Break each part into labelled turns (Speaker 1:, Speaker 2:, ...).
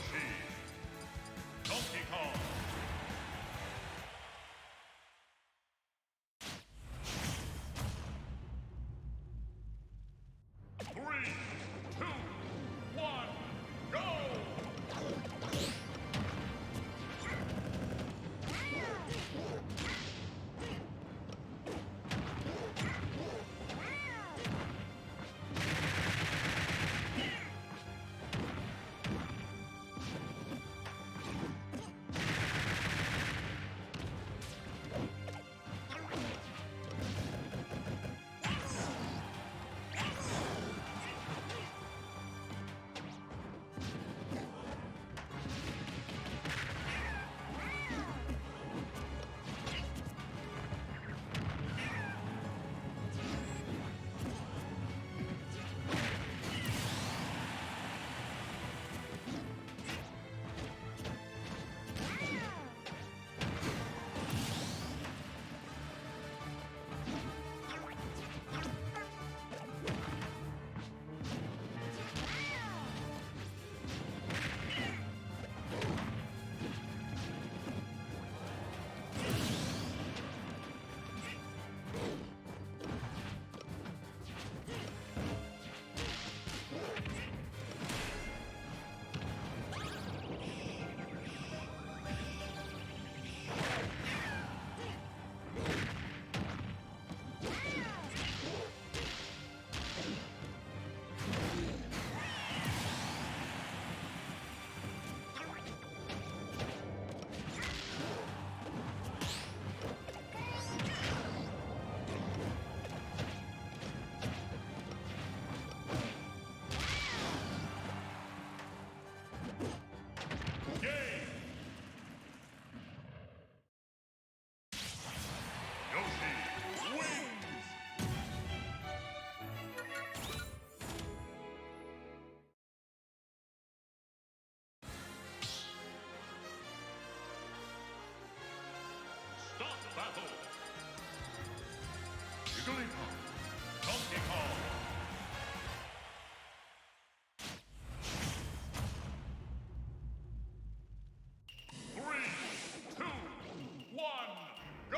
Speaker 1: Yoshi, Donkey Kong. Three, two, one, go! Start battle! Jigglypuff, Donkey Kong! Three, two, one, go!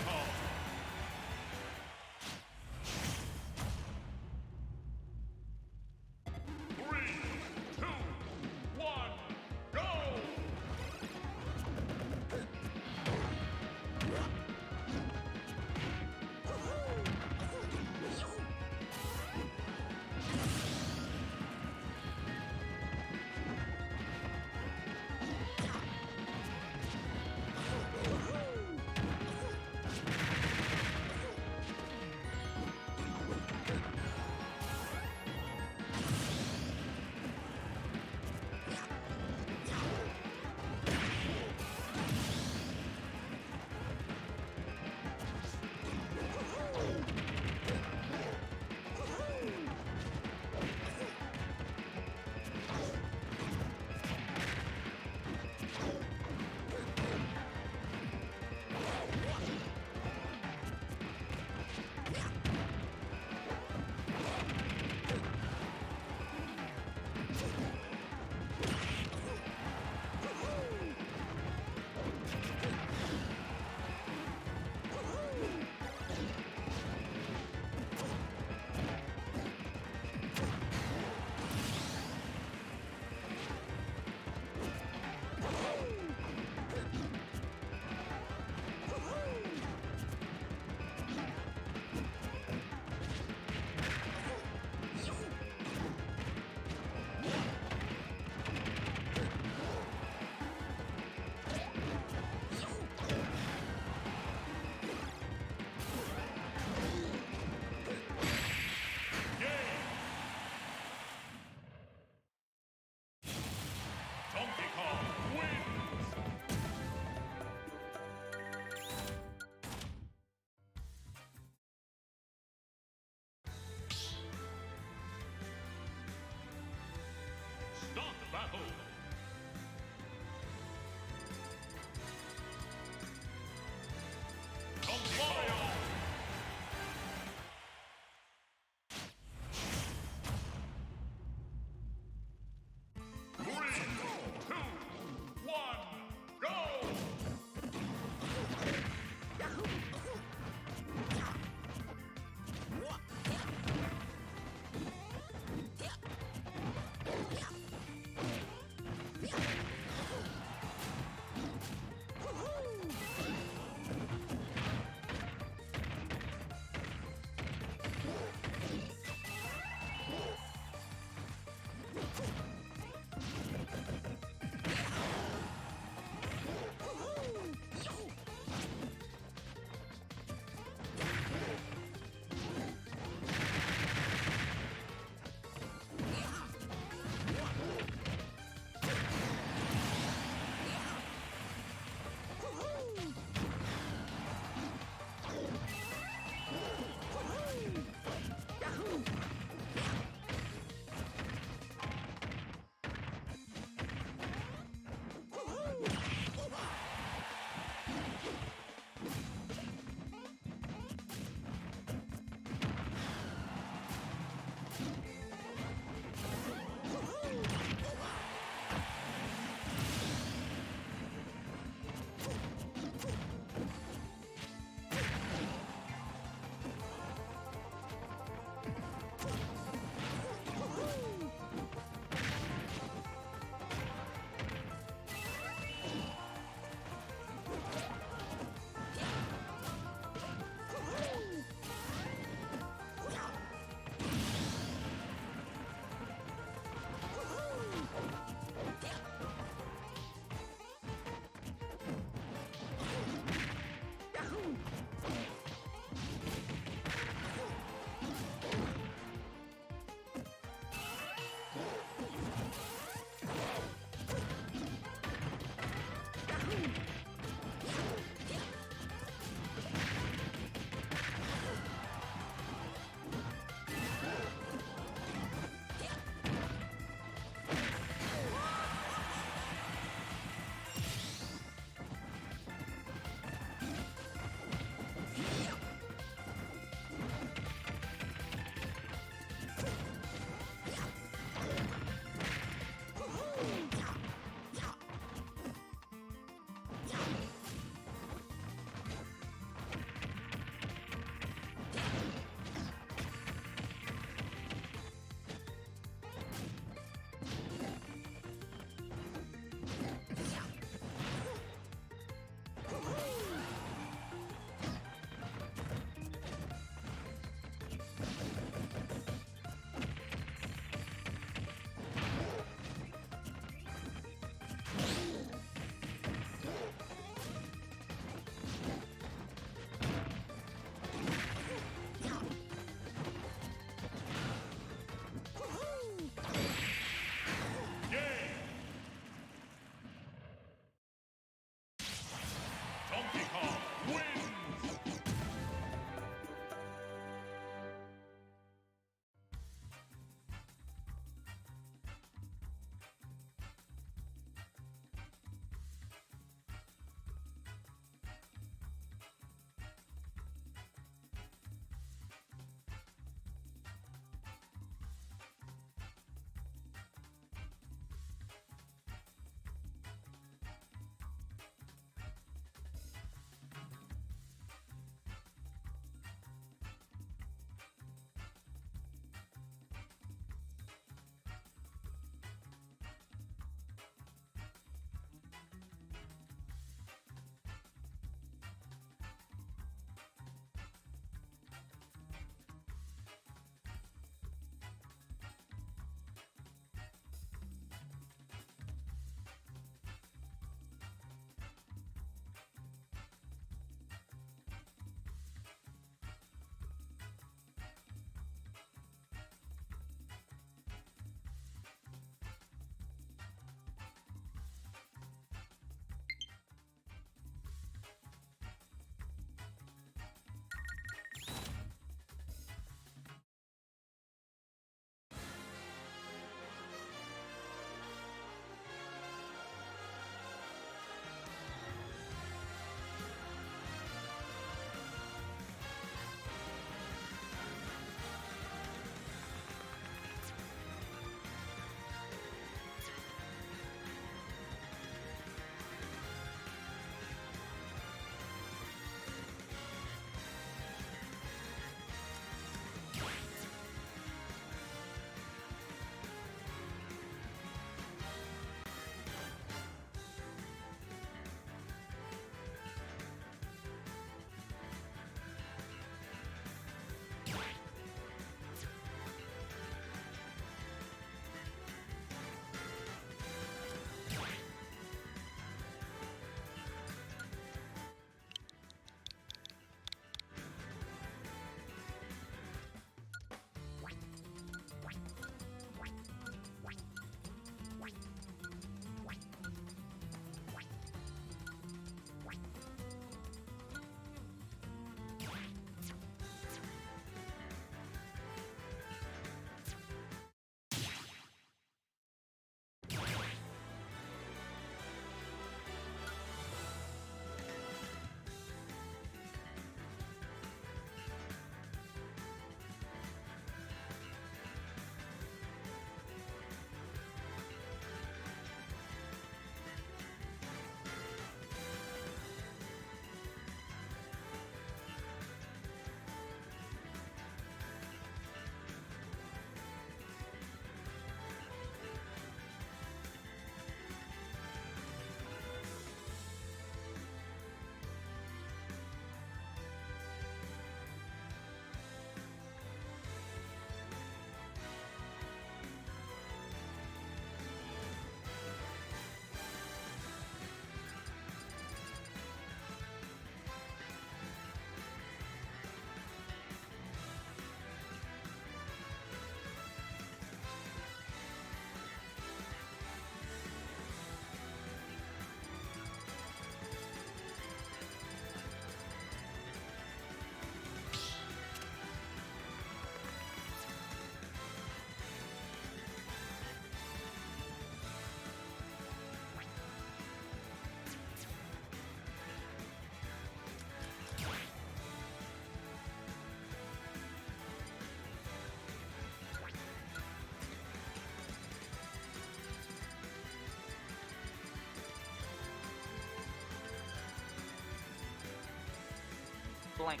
Speaker 2: blank.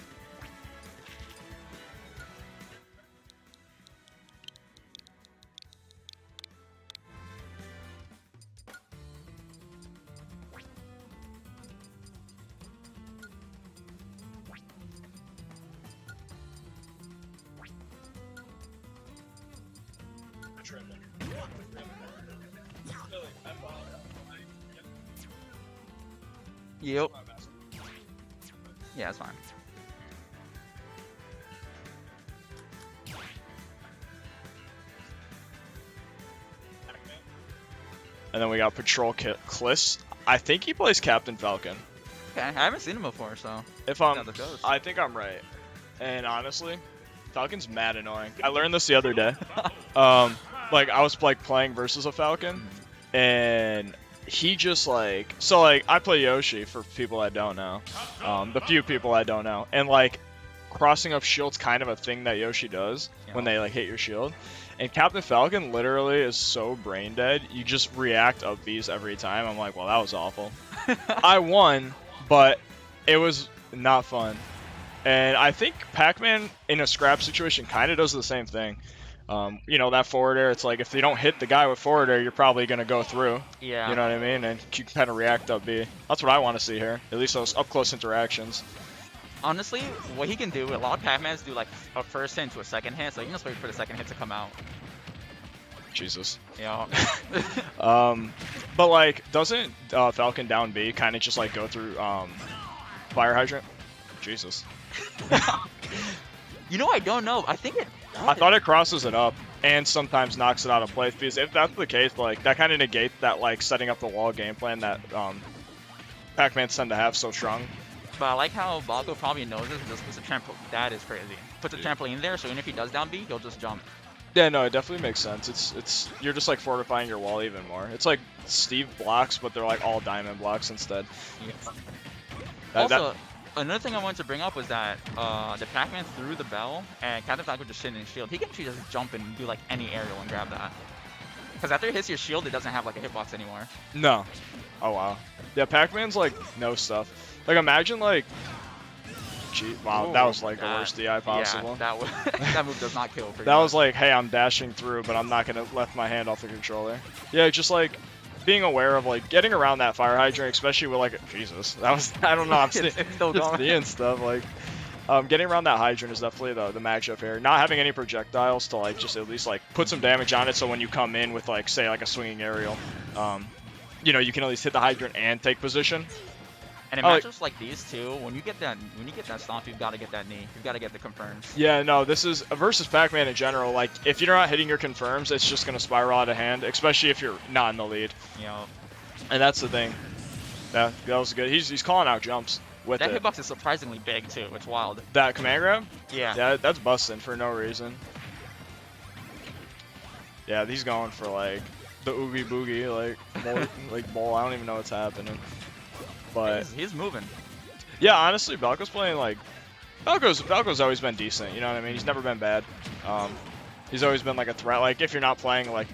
Speaker 2: Yep. Yeah, it's fine.
Speaker 3: And then we got Patrokliss. I think he plays Captain Falcon.
Speaker 2: Okay, I haven't seen him before, so.
Speaker 3: If
Speaker 2: see
Speaker 3: I'm,
Speaker 2: how that goes.
Speaker 3: I think I'm right. And honestly, Falcon's mad annoying. I learned this the other day. Like I was like playing versus a Falcon, and he just like I play Yoshi for people I don't know, the few people I don't know, and like crossing up shield's kind of a thing that Yoshi does when they like hit your shield. And Captain Falcon literally is so brain dead. You just react up Bs every time. I'm like, well, that was awful. I won, but it was not fun. And I think Pac-Man in a scrap situation kind of does the same thing. You know, that forward air, it's like if they don't hit the guy with forward air, you're probably going to go through.
Speaker 2: Yeah.
Speaker 3: You know what I mean? And you kind of react up B. That's what I want to see here. At least those up-close interactions.
Speaker 2: Honestly, what he can do, a lot of Pac-Mans do like a first hit into a second hit, so you can just wait for the second hit to come out.
Speaker 3: Jesus.
Speaker 2: Yeah.
Speaker 3: But like, doesn't Falcon down B kind of just like go through fire hydrant? Jesus.
Speaker 2: You know, I don't know. I think it.
Speaker 3: I thought it crosses it up and sometimes knocks it out of place, because if that's the case, like that kind of negates that like setting up the wall game plan that Pac-Mans tend to have so strong.
Speaker 2: But I like how Balco probably knows this and just puts a trampoline. That is crazy. Puts a trampoline there, so even if he does down B, he'll just jump.
Speaker 3: Yeah, no, it definitely makes sense. It's you're just like fortifying your wall even more. It's like Steve blocks, but they're like all diamond blocks instead.
Speaker 2: Yeah. Also, another thing I wanted to bring up was that the Pac-Man threw the bell, and Captain Falcon just sitting in shield. He can actually just jump and do like any aerial and grab that. Because after it hits your shield, it doesn't have like a hitbox anymore.
Speaker 3: No. Oh wow. Yeah, Pac-Man's like no stuff. Like imagine like, gee, wow, that was like the worst DI possible.
Speaker 2: Yeah, that move does not kill.
Speaker 3: That was like, hey, I'm dashing through, but I'm not gonna lift my hand off the controller. Yeah, just like being aware of like getting around that fire hydrant, especially with like Jesus, that was I don't know, I'm still seeing stuff like. Getting around that hydrant is definitely the matchup here. Not having any projectiles to like just at least like put some damage on it, so when you come in with like say like a swinging aerial, you know, you can at least hit the hydrant and take position.
Speaker 2: And in matchups like these two, when you get that stomp, you've got to get that knee. You've got to get the confirms.
Speaker 3: Yeah, no, this is versus Pac-Man in general. Like if you're not hitting your confirms, it's just gonna spiral out of hand, especially if you're not in the lead.
Speaker 2: Yeah.
Speaker 3: And that's the thing. Yeah, that was good. He's calling out jumps. With
Speaker 2: that hitbox is surprisingly big too. It's wild.
Speaker 3: That command grab?
Speaker 2: Yeah.
Speaker 3: Yeah, that's busting for no reason. Yeah, he's going for like the oogie boogie, like ball. I don't even know what's happening. But
Speaker 2: he's moving.
Speaker 3: Yeah, honestly, Balco's playing like Balco's always been decent. You know what I mean? He's never been bad. He's always been like a threat. Like if you're not playing like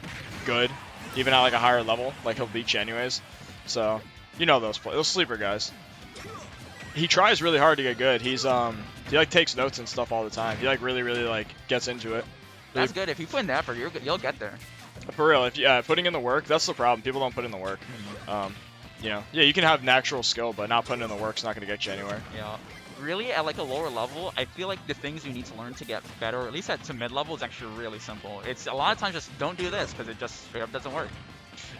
Speaker 3: good, even at like a higher level, like he'll beat you anyways. So you know those sleeper guys. He tries really hard to get good. He like takes notes and stuff all the time. He like really like gets into it.
Speaker 2: That's good. If you put in the effort, you'll get there.
Speaker 3: For real, if putting in the work, that's the problem. People don't put in the work. You know, yeah, you can have natural skill, but not putting in the work's not going to get you anywhere.
Speaker 2: Yeah. Really, at like a lower level, I feel like the things you need to learn to get better, or at least to mid level, is actually really simple. It's a lot of times just don't do this because it just straight up doesn't work.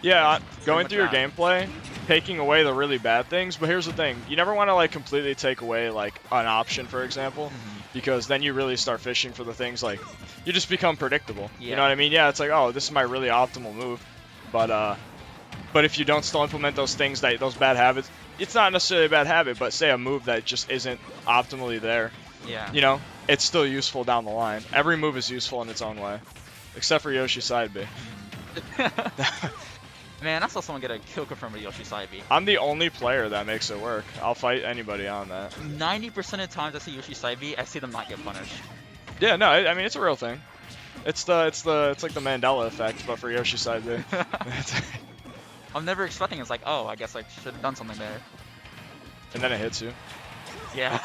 Speaker 3: Yeah, going through your gameplay, taking away the really bad things, but here's the thing. You never want to like completely take away like an option, for example, because then you really start fishing for the things like, you just become predictable. Yeah. You know what I mean? Yeah, it's like, oh, this is my really optimal move, but if you don't still implement those things, those bad habits, it's not necessarily a bad habit, but say a move that just isn't optimally there, you know, it's still useful down the line. Every move is useful in its own way, except for Yoshi side B.
Speaker 2: Man, I saw someone get a kill confirm with Yoshi side B.
Speaker 3: I'm the only player that makes it work. I'll fight anybody on that.
Speaker 2: 90% of the times I see Yoshi side B, I see them not get punished.
Speaker 3: Yeah, no, I mean it's a real thing. It's like the Mandela effect, but for Yoshi side B.
Speaker 2: I'm never expecting it's like, oh, I guess I should have done something there.
Speaker 3: And then it hits you.
Speaker 2: Yeah.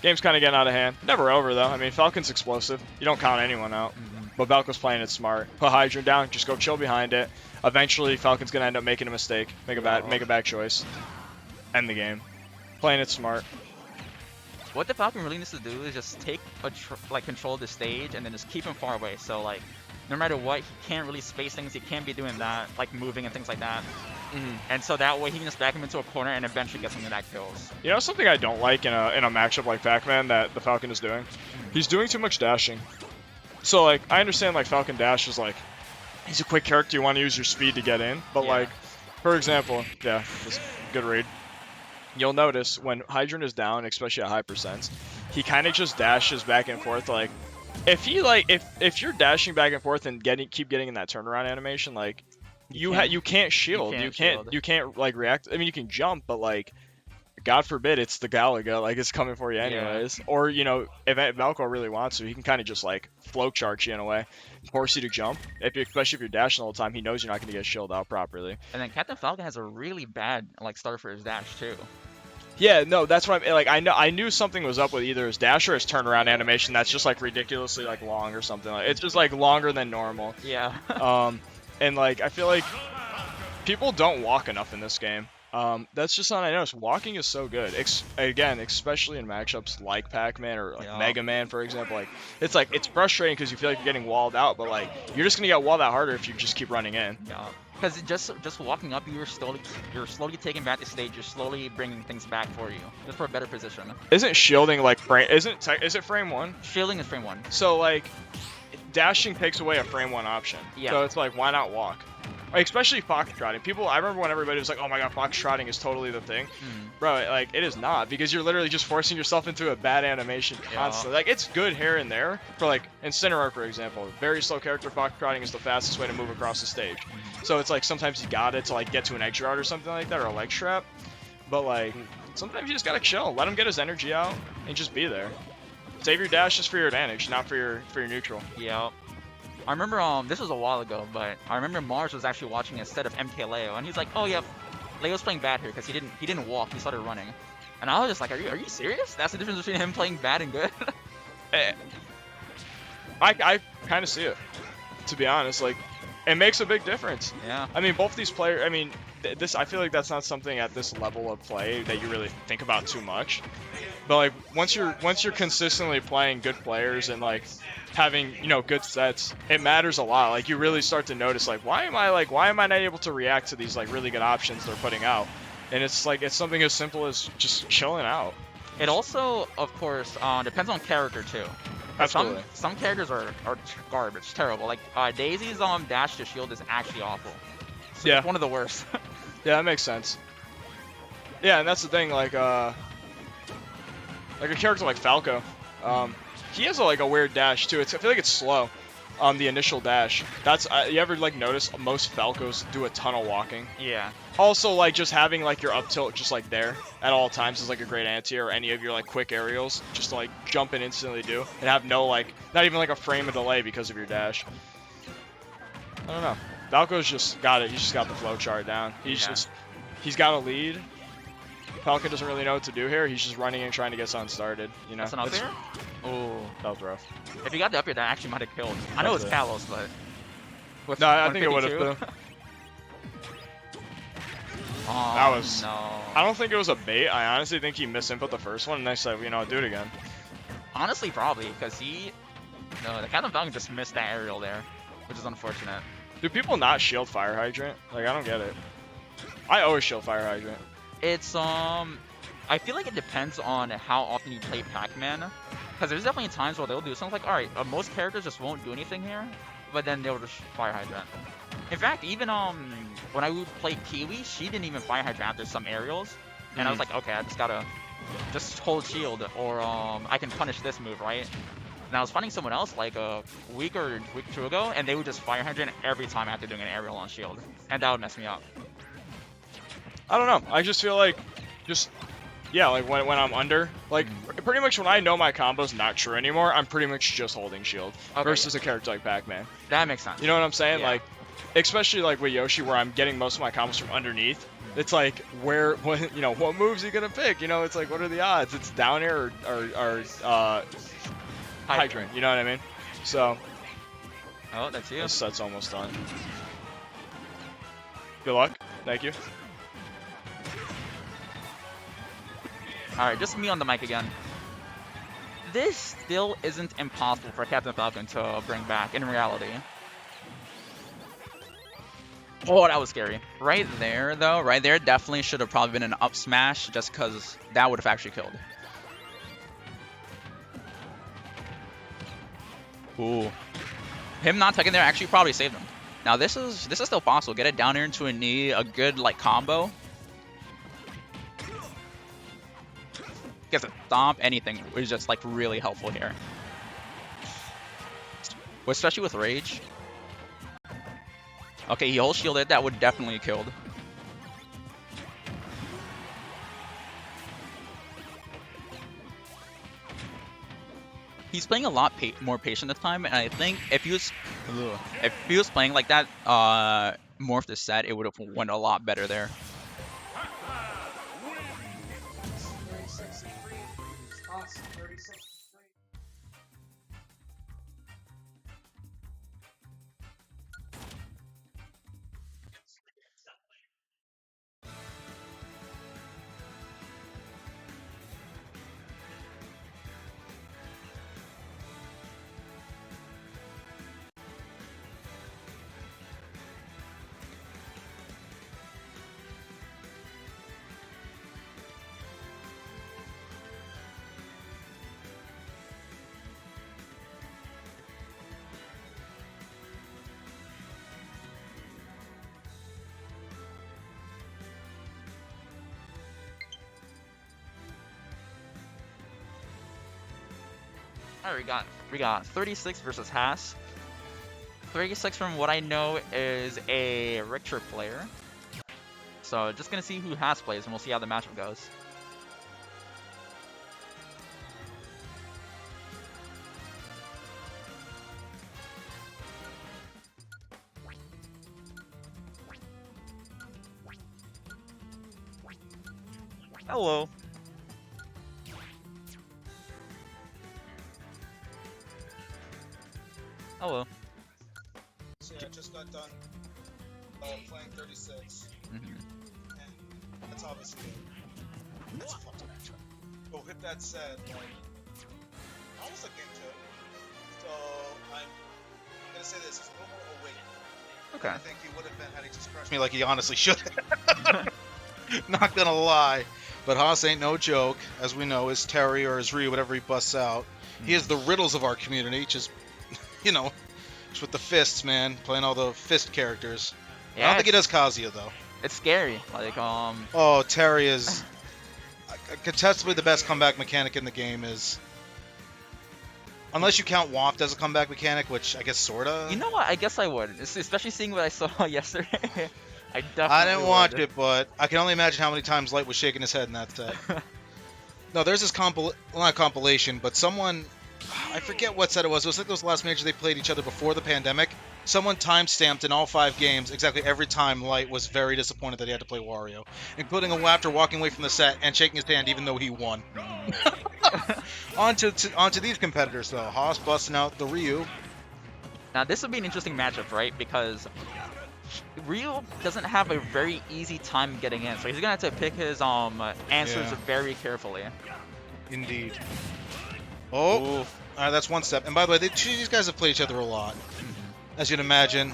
Speaker 3: Game's kind of getting out of hand. Never over, though. I mean, Falcon's explosive. You don't count anyone out. But Balco's playing it smart. Put Hydrant down, just go chill behind it. Eventually, Falcon's going to end up making a mistake, make a bad choice. End the game. Playing it smart.
Speaker 2: What the Falcon really needs to do is just take control of the stage and then just keep him far away. So like, no matter what, he can't really space things. He can't be doing that, like moving and things like that. And so that way he can just back him into a corner and eventually get something that kills.
Speaker 3: You know something I don't like in a matchup like Pac-Man that the Falcon is doing? He's doing too much dashing. So like, I understand like Falcon Dash is like, he's a quick character, you want to use your speed to get in. But like, for example, yeah, this good read. You'll notice when Hydrant is down, especially at high percents, he kind of just dashes back and forth. Like, if you're dashing back and forth and keep getting in that turnaround animation, like you can't shield, you can't like react. I mean, you can jump, but like, God forbid it's the Galaga, like it's coming for you anyways. Yeah. Or you know, if Balco really wants to, he can kind of just like flow chart you in a way, force you to jump. Especially if you're dashing all the time, he knows you're not going to get shielded out properly.
Speaker 2: And then Captain Falcon has a really bad like start for his dash too.
Speaker 3: Yeah, no, that's what I'm like. I knew something was up with either his dash or his turnaround animation. That's just like ridiculously like long or something. Like, it's just like longer than normal.
Speaker 2: Yeah.
Speaker 3: And like I feel like people don't walk enough in this game. That's just something I noticed. Walking is so good. Again, especially in matchups like Pac-Man or like Mega Man, for example. Like it's frustrating because you feel like you're getting walled out, but like you're just gonna get walled out harder if you just keep running in.
Speaker 2: Yeah. Because just walking up, you're slowly taking back the stage. You're slowly bringing things back for you, just for a better position.
Speaker 3: Isn't shielding like frame? Is it frame 1?
Speaker 2: Shielding is frame 1.
Speaker 3: So like, dashing takes away a frame 1 option.
Speaker 2: Yeah.
Speaker 3: So it's like, why not walk? Like, especially fox trotting. I remember when everybody was like, "Oh my God, fox trotting is totally the thing." Bro, like it is not, because you're literally just forcing yourself into a bad animation constantly. Like it's good here and there for like Incineroar, for example. Very slow character, fox trotting is the fastest way to move across the stage. So it's like sometimes you got it to like get to an edge guard or something like that, or a leg strap. But like sometimes you just gotta chill, let him get his energy out, and just be there. Save your dashes for your advantage, not for your neutral.
Speaker 2: Yeah. I remember, this was a while ago, but I remember Mars was actually watching a set of MK Leo, and he's like, "Oh yeah, Leo's playing bad here because he didn't walk, he started running." And I was just like, "Are you serious? That's the difference between him playing bad and good?"
Speaker 3: I kind of see it, to be honest. Like, it makes a big difference.
Speaker 2: Yeah.
Speaker 3: I mean, both these players. I mean, I feel like that's not something at this level of play that you really think about too much. But like once you're consistently playing good players and like having, you know, good sets, it matters a lot. Like you really start to notice like why am I not able to react to these like really good options they're putting out? And it's like it's something as simple as just chilling out.
Speaker 2: It also, of course, depends on character too.
Speaker 3: Absolutely.
Speaker 2: Some characters are garbage, terrible. Like Daisy's dash to shield is actually awful. So
Speaker 3: yeah.
Speaker 2: It's one of the worst.
Speaker 3: Yeah, that makes sense. Yeah, and that's the thing. Like a character like Falco, he has a weird dash too. I feel like it's slow, the initial dash. That's you ever like notice most Falcos do a ton of walking?
Speaker 2: Yeah.
Speaker 3: Also, like just having like your up tilt just like there at all times is like a great anti, or any of your like quick aerials, just to like jump and instantly do, and have no like not even like a frame of delay because of your dash. I don't know. Balco's just got it. He's just got the flow chart down. He's got a lead. Falcon doesn't really know what to do here. He's just running and trying to get something started. You know.
Speaker 2: That's an up air? Oh,
Speaker 3: that was rough.
Speaker 2: If he got the up air, that actually might have killed. I know it's Kalos, but
Speaker 3: no, I think it would have too.
Speaker 2: Oh,
Speaker 3: that was.
Speaker 2: No.
Speaker 3: I don't think it was a bait. I honestly think he misinput the first one, and I said, you know, do it again.
Speaker 2: Honestly, probably, because the Captain Falcon just missed that aerial there, which is unfortunate.
Speaker 3: Do people not shield Fire Hydrant? Like, I don't get it. I always shield Fire Hydrant.
Speaker 2: It's, I feel like it depends on how often you play Pac-Man. Because there's definitely times where they'll do something like, alright, most characters just won't do anything here, but then they'll just Fire Hydrant. In fact, even, when I would play Kiwi, she didn't even Fire Hydrant after some aerials. And I was like, okay, I just gotta just hold shield, or, I can punish this move, right? And I was finding someone else like a week or two ago, and they would just Fire Hydrant every time after doing an aerial on shield, and that would mess me up.
Speaker 3: I don't know. I just feel like, yeah, like when I'm under, like pretty much when I know my combo's not true anymore, I'm pretty much just holding shield versus a character like Pac-Man.
Speaker 2: That makes sense.
Speaker 3: You know what I'm saying?
Speaker 2: Yeah.
Speaker 3: Like, especially like with Yoshi, where I'm getting most of my combos from underneath. It's like what moves are you gonna pick? You know, it's like what are the odds? It's down air or hydrant. You know what I mean? So.
Speaker 2: Oh, that's you.
Speaker 3: This set's almost done. Good luck. Thank you.
Speaker 2: Alright, just me on the mic again. This still isn't impossible for Captain Falcon to bring back in reality. Oh, that was scary. Right there, though, right there definitely should have probably been an up smash just because that would have actually killed. Ooh. Him not taking there actually probably saved him. Now this is still possible. Get it down here into a knee, a good like combo. Gets a stomp, anything is just like really helpful here. Especially with rage. Okay, he whole shielded. That would definitely have killed. He's playing a lot more patient this time, and I think if he was playing like that, morph the set, it would have went a lot better there. Alright, we got 36 versus Haas. 36 from what I know is a Richter player. So just gonna see who Haas plays and we'll see how the matchup goes. Hello. Hello.
Speaker 4: So yeah, I just got done playing 36.
Speaker 2: Mm-hmm.
Speaker 4: And that's obviously it. That's a fucking matchup. But with that said, like, I was looking into it. So I'm gonna say this, he's a little more awake.
Speaker 2: Okay.
Speaker 4: I think he would have been had he just crushed me like he honestly should. Not gonna lie. But Haas ain't no joke. As we know, his Terry or his Ryu, whatever he busts out. He is the riddles of our community, just you know, just with the fists, man, playing all the fist characters.
Speaker 2: Yeah,
Speaker 4: I don't think he does Kazuya though.
Speaker 2: It's scary. Like
Speaker 4: Oh, Terry is contestably the best comeback mechanic in the game. Is unless you count Waft as a comeback mechanic, which I guess sorta.
Speaker 2: You know what? I guess I would, especially seeing what I saw yesterday. I definitely.
Speaker 4: I didn't
Speaker 2: would.
Speaker 4: watch it, but I can only imagine how many times Light was shaking his head in that set. No, there's this not compilation, but someone, I forget what set it was. It was like those last majors they played each other before the pandemic. Someone time-stamped in all 5 games exactly every time Light was very disappointed that he had to play Wario, including after walking away from the set and shaking his hand even though he won. onto these competitors though. Haas busting out the Ryu.
Speaker 2: Now this would be an interesting matchup, right? Because Ryu doesn't have a very easy time getting in, so he's gonna have to pick his answers very carefully.
Speaker 4: Indeed. Oh, that's one step. And by the way, these guys have played each other a lot, as you'd imagine.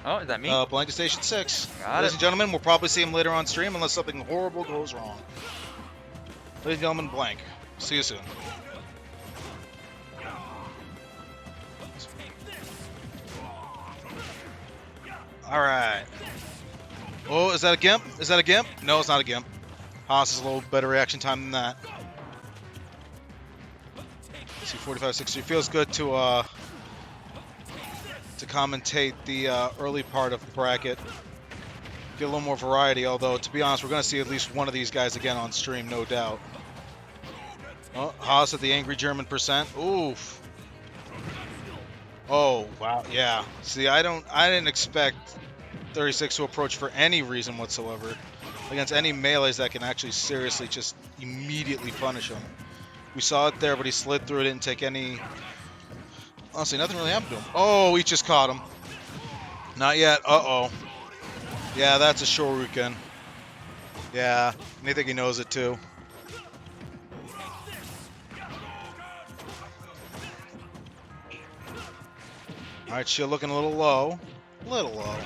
Speaker 2: Oh, is that me?
Speaker 4: Blanket Station 6.
Speaker 2: Got
Speaker 4: Ladies
Speaker 2: it.
Speaker 4: and gentlemen, we'll probably see him later on stream unless something horrible goes wrong. Ladies and gentlemen, Blank. See you soon. Alright. Oh, is that a Gimp? Is that a Gimp? No, it's not a Gimp. Haas is a little better reaction time than that. See, 45-60. Feels good to commentate the early part of the bracket. Get a little more variety, although, to be honest, we're going to see at least one of these guys again on stream, no doubt. Oh, Haas at the angry German percent. Oof. Oh, wow, yeah. See, I didn't expect 36 to approach for any reason whatsoever against any melees that can actually seriously just immediately punish him. We saw it there, but he slid through it, didn't take any... Honestly, nothing really happened to him. Oh, he just caught him. Not yet. Uh-oh. Yeah, that's a Shoryuken. Yeah, and I think he knows it too. Alright, shield looking a little low. Little low.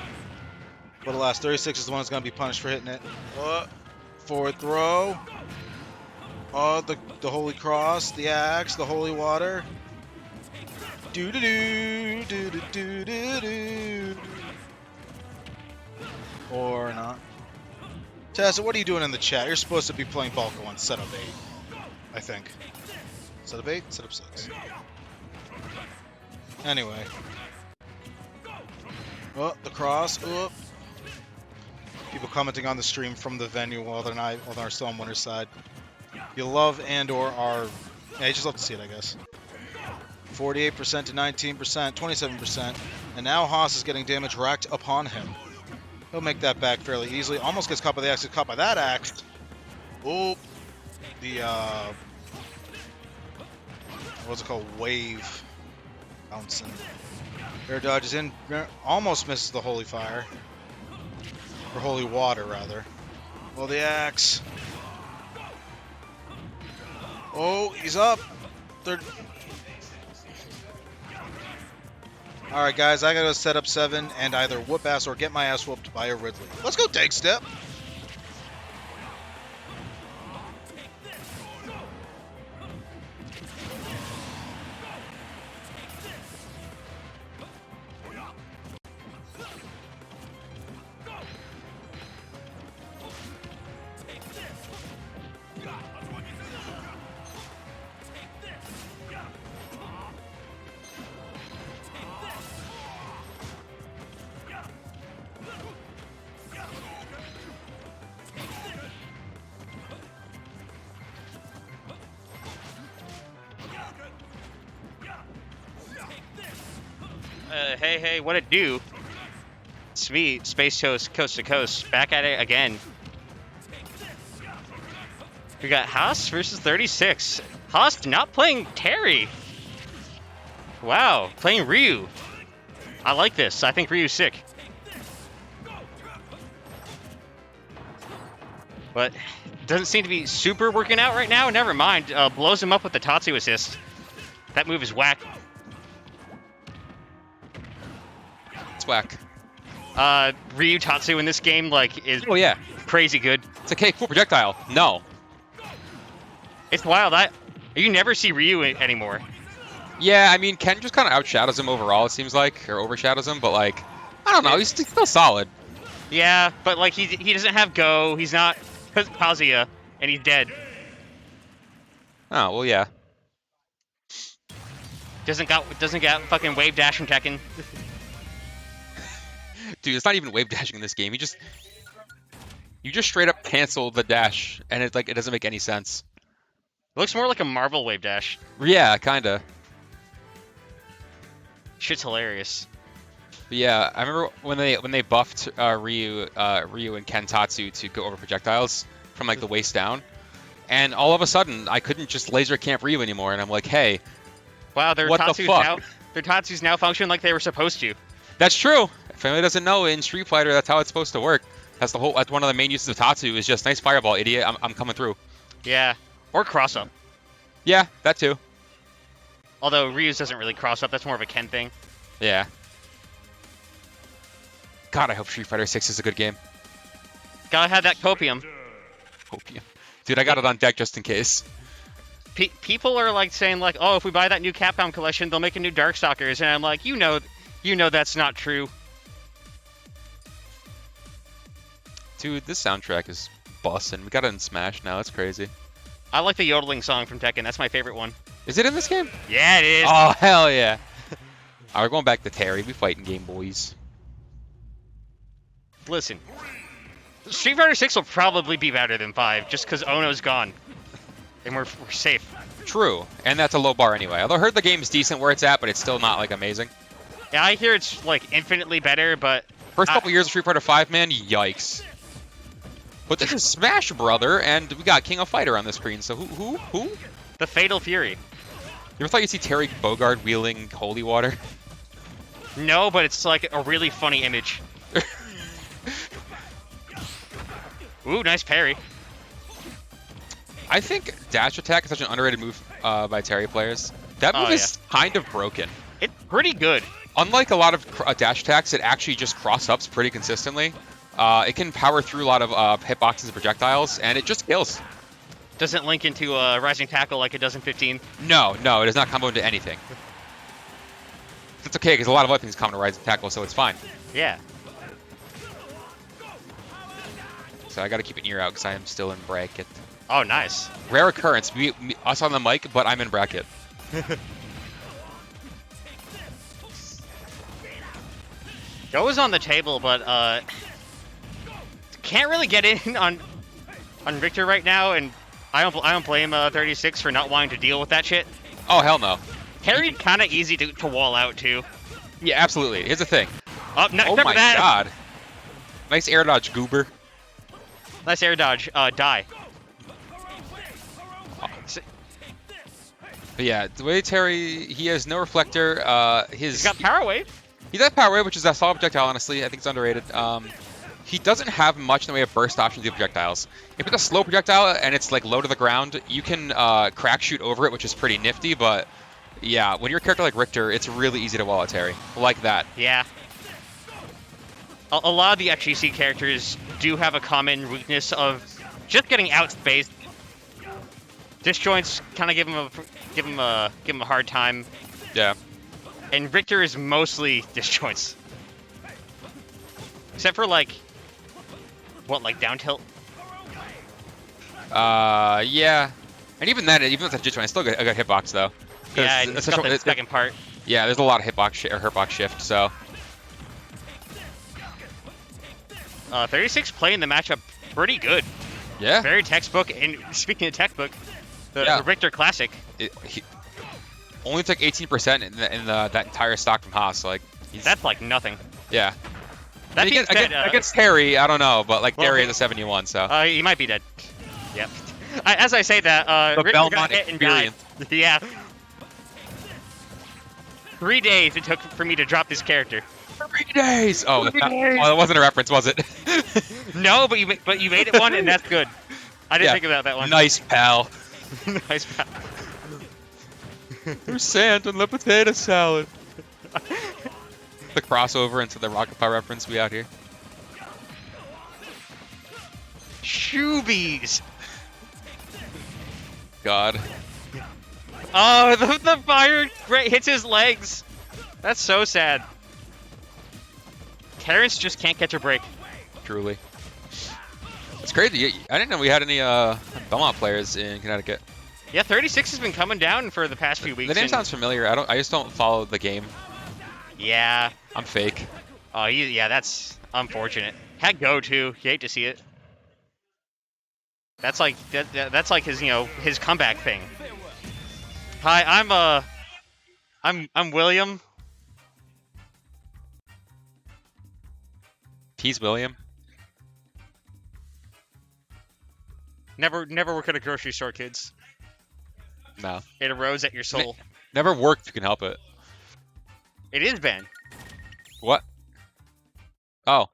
Speaker 4: But alas, 36 is the one that's going to be punished for hitting it. Forward throw. Oh, the Holy Cross, the Axe, the Holy Water. Do-do-do, do-do-do-do-do. Or not. Tessa, what are you doing in the chat? You're supposed to be playing Balco on setup 8, I think. Setup 8? Setup 6. Anyway. Oh, the cross. Oh. People commenting on the stream from the venue while they're still on winner's side. You love and/or are... Yeah, you just love to see it, I guess. 48% to 19%, 27%. And now Haas is getting damage racked upon him. He'll make that back fairly easily. Almost gets caught by the axe. Gets caught by that axe. Oh, the what's it called? Wave. Bouncing. Air dodges in. Almost misses the holy fire. Or holy water, rather. Well, the axe. Oh, he's up. Third. Alright guys, I gotta set up 7 and either whoop ass or get my ass whooped by a Ridley. Let's go, Tank Step!
Speaker 5: Hey, what it do? Sweet, Space Toast, Coast to Coast, back at it again. We got Haas versus 36. Haas not playing Terry. Wow, playing Ryu. I like this. I think Ryu's sick. But doesn't seem to be super working out right now. Never mind. Blows him up with the Tatsu assist. That move is whack.
Speaker 6: Whack.
Speaker 5: Ryu Tatsu in this game, like, is
Speaker 6: yeah,
Speaker 5: crazy good.
Speaker 6: it's a K-cool projectile. No.
Speaker 5: It's wild. You never see Ryu anymore.
Speaker 6: Yeah, I mean, Ken just kind of outshadows him overall, it seems like, or overshadows him, but, like, I don't know, he's still solid.
Speaker 5: Yeah, but, like, he doesn't have Go, he's not Kazuya, and he's dead.
Speaker 6: Oh, well, yeah.
Speaker 5: Doesn't get fucking wave dash from Tekken.
Speaker 6: Dude, it's not even wave dashing in this game. You just straight up cancel the dash, and it doesn't make any sense.
Speaker 5: It looks more like a Marvel wave dash.
Speaker 6: Yeah, kinda.
Speaker 5: Shit's hilarious.
Speaker 6: But yeah, I remember when they buffed Ryu and Ken Tatsu to go over projectiles from like the waist down, and all of a sudden I couldn't just laser camp Ryu anymore, and I'm like, hey,
Speaker 5: wow,
Speaker 6: what the fuck?
Speaker 5: Their Tatsus now function like they were supposed to.
Speaker 6: That's true. If anyone doesn't know, in Street Fighter, that's how it's supposed to work. That's one of the main uses of Tatsu is just nice fireball, idiot. I'm coming through.
Speaker 5: Yeah, or cross up.
Speaker 6: Yeah, that too.
Speaker 5: Although Ryu's doesn't really cross up. That's more of a Ken thing.
Speaker 6: Yeah. God, I hope Street Fighter 6 is a good game.
Speaker 5: Gotta have that copium.
Speaker 6: Copium. Dude, I got it on deck just in case.
Speaker 5: People are like saying like, oh, if we buy that new Capcom collection, they'll make a new Darkstalkers, and I'm like, you know that's not true.
Speaker 6: Dude, this soundtrack is bussin'. We got it in Smash now. It's crazy.
Speaker 5: I like the yodeling song from Tekken. That's my favorite one.
Speaker 6: Is it in this game?
Speaker 5: Yeah, it is.
Speaker 6: Oh, hell yeah. Alright, we're going back to Terry. We fighting game, boys.
Speaker 5: Listen, Street Fighter 6 will probably be better than 5, just because Ono's gone. And we're safe.
Speaker 6: True, and that's a low bar anyway. Although I heard the game's decent where it's at, but it's still not, like, amazing.
Speaker 5: Yeah, I hear it's, like, infinitely better, but
Speaker 6: First couple years of Street Fighter 5, man, yikes. But this is Smash Brother, and we got King of Fighter on the screen. So who?
Speaker 5: The Fatal Fury.
Speaker 6: You ever thought you'd see Terry Bogard wheeling holy water?
Speaker 5: No, but it's like a really funny image. Ooh, nice parry.
Speaker 6: I think dash attack is such an underrated move by Terry players. That move is kind of broken.
Speaker 5: It's pretty good.
Speaker 6: Unlike a lot of dash attacks, it actually just cross-ups pretty consistently. It can power through a lot of hitboxes and projectiles, and it just kills.
Speaker 5: Doesn't link into Rising Tackle like it does in 15.
Speaker 6: No, it does not combo into anything. It's okay, because a lot of other things come to Rising Tackle, so it's fine.
Speaker 5: Yeah.
Speaker 6: So I gotta keep an ear out, because I am still in bracket.
Speaker 5: Oh, nice.
Speaker 6: Rare occurrence, us on the mic, but I'm in bracket.
Speaker 5: Go's on the table, but can't really get in on Richter right now, and I don't blame 36 for not wanting to deal with that shit.
Speaker 6: Oh, hell no.
Speaker 5: Parry's kind of easy to wall out too.
Speaker 6: Yeah, absolutely. Here's the thing.
Speaker 5: Oh, no,
Speaker 6: Oh my god. Nice air dodge, goober.
Speaker 5: Nice air dodge. Die.
Speaker 6: But yeah, the way Terry, he has no reflector.
Speaker 5: He's got Power Wave.
Speaker 6: He's got Power Wave, which is a solid projectile, honestly. I think it's underrated. He doesn't have much in the way of burst options with projectiles. If it's a slow projectile and it's like low to the ground, you can crack shoot over it, which is pretty nifty, but yeah, when you're a character like Richter, it's really easy to wall at Terry. Like that.
Speaker 5: Yeah. A lot of the XGC characters do have a common weakness of just getting outspaced. Disjoints kind of give him a hard time.
Speaker 6: Yeah.
Speaker 5: And Richter is mostly disjoints. Except for like down tilt?
Speaker 6: Yeah. And even then, even with the disjoint, I still got a good hitbox though.
Speaker 5: Yeah, and it's got the second part.
Speaker 6: Yeah, there's a lot of hitbox shift, so.
Speaker 5: 36 playing the matchup pretty good.
Speaker 6: Yeah.
Speaker 5: Very textbook, and speaking of textbook, the Richter Classic.
Speaker 6: He only took 18% in that entire stock from Haas. Like,
Speaker 5: that's like nothing.
Speaker 6: Yeah.
Speaker 5: That being said,
Speaker 6: against Terry, I don't know, but like Terry is a 71, so.
Speaker 5: He might be dead. Yep. As I say that, Richter got hit and died. Yeah. 3 days it took for me to drop this character.
Speaker 6: 3 days. Oh, that wasn't a reference, was it?
Speaker 5: No, but you made it one, and that's good. I didn't think about that one.
Speaker 6: Nice, pal.
Speaker 5: Nice pal.
Speaker 6: There's sand in the potato salad. The crossover into the Rocket Power reference, we out here.
Speaker 5: Shoobies.
Speaker 6: God.
Speaker 5: Oh, the fire hits his legs. That's so sad. Terrence just can't catch a break.
Speaker 6: Truly. It's crazy. I didn't know we had any Belmont players in Connecticut.
Speaker 5: Yeah, 36 has been coming down for the past few weeks.
Speaker 6: The name sounds familiar. I just don't follow the game.
Speaker 5: Yeah.
Speaker 6: I'm fake.
Speaker 5: Oh, yeah, that's unfortunate. Had Go too. You hate to see it. That's like that's like his his comeback thing. Hi, I'm William.
Speaker 6: He's William.
Speaker 5: Never work at a grocery store, kids.
Speaker 6: No.
Speaker 5: It erodes at your soul.
Speaker 6: Never work if you can help it.
Speaker 5: It is Ben.
Speaker 6: What? Oh.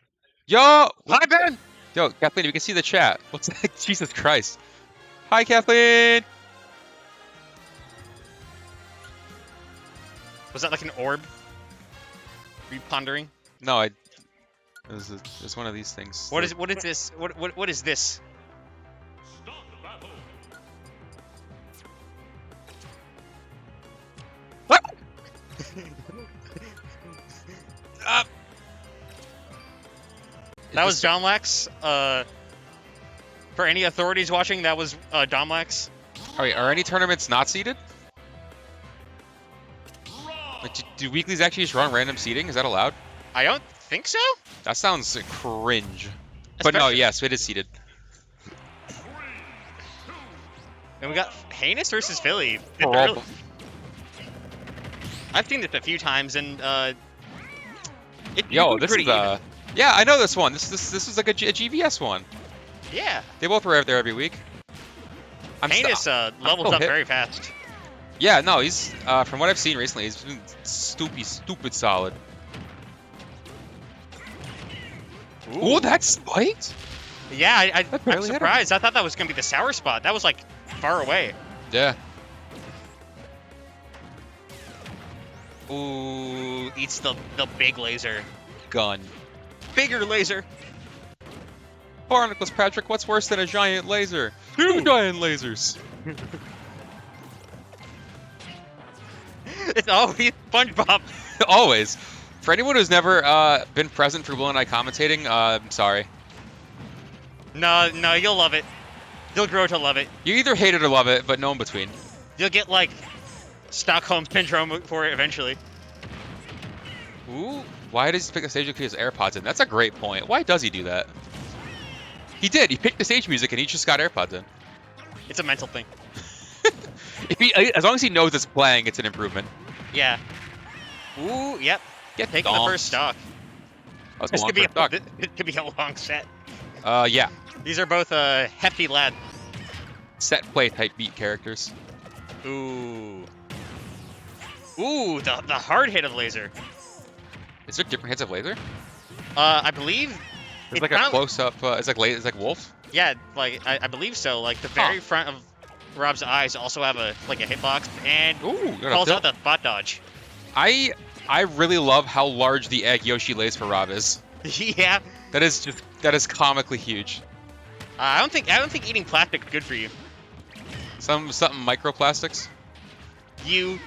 Speaker 6: Yo!
Speaker 5: Hi, Ben!
Speaker 6: Yo, Kathleen, we can see the chat. What's that? Jesus Christ. Hi, Kathleen!
Speaker 5: Was that like an orb? Were you pondering?
Speaker 6: No, it was one of these things.
Speaker 5: What is this? What is this?
Speaker 1: Start the battle.
Speaker 5: What? That was Domlax. For any authorities watching, that was Domlax.
Speaker 6: Are any tournaments not seeded? Like, do weeklies actually just run random seeding? Is that allowed?
Speaker 5: I don't think so.
Speaker 6: That sounds cringe. But no, yes, it is seeded.
Speaker 5: And we got Heinous versus Fillie.
Speaker 6: Oh,
Speaker 5: I've seen this a few times, and
Speaker 6: yo,
Speaker 5: this is
Speaker 6: even. Yeah, I know this one. This is like a GVS one.
Speaker 5: Yeah.
Speaker 6: They both were there every week.
Speaker 5: Heinous levels up very fast.
Speaker 6: Yeah, no, he's from what I've seen recently, he's been stupid solid. Ooh, that's spiked?
Speaker 5: Yeah, I'm
Speaker 6: barely hit him.
Speaker 5: surprised. I thought that was gonna be the sour spot. That was like far away.
Speaker 6: Yeah.
Speaker 5: Ooh, eats the big laser.
Speaker 6: Gun.
Speaker 5: Bigger laser.
Speaker 6: Barnacles, Patrick, what's worse than a giant laser? Two giant lasers.
Speaker 5: It's always SpongeBob.
Speaker 6: Always. For anyone who's never been present for Will and I commentating, I'm sorry.
Speaker 5: No, you'll love it. You'll grow to love it.
Speaker 6: You either hate it or love it, but no in between.
Speaker 5: You'll get like Stockholm syndrome for it eventually.
Speaker 6: Ooh, why does he pick the stage with his AirPods in? That's a great point. Why does he do that? He did. He picked the stage music and he just got AirPods in.
Speaker 5: It's a mental thing.
Speaker 6: As long as he knows it's playing, it's an improvement.
Speaker 5: Yeah. Ooh, yep. Taking the first stock.
Speaker 6: This could be
Speaker 5: it could be a long set.
Speaker 6: Yeah.
Speaker 5: These are both hefty lad.
Speaker 6: Set play type beat characters.
Speaker 5: Ooh. Ooh, the hard hit of laser.
Speaker 6: Is there different hits of laser?
Speaker 5: I believe
Speaker 6: It's like a close up. It's like Wolf.
Speaker 5: Yeah, like I believe so. Like the very front of Rob's eyes also have a hitbox and calls out the spot dodge.
Speaker 6: I really love how large the egg Yoshi lays for Rob is.
Speaker 5: Yeah.
Speaker 6: That is comically huge.
Speaker 5: I don't think eating plastic is good for you.
Speaker 6: Something microplastics.
Speaker 5: You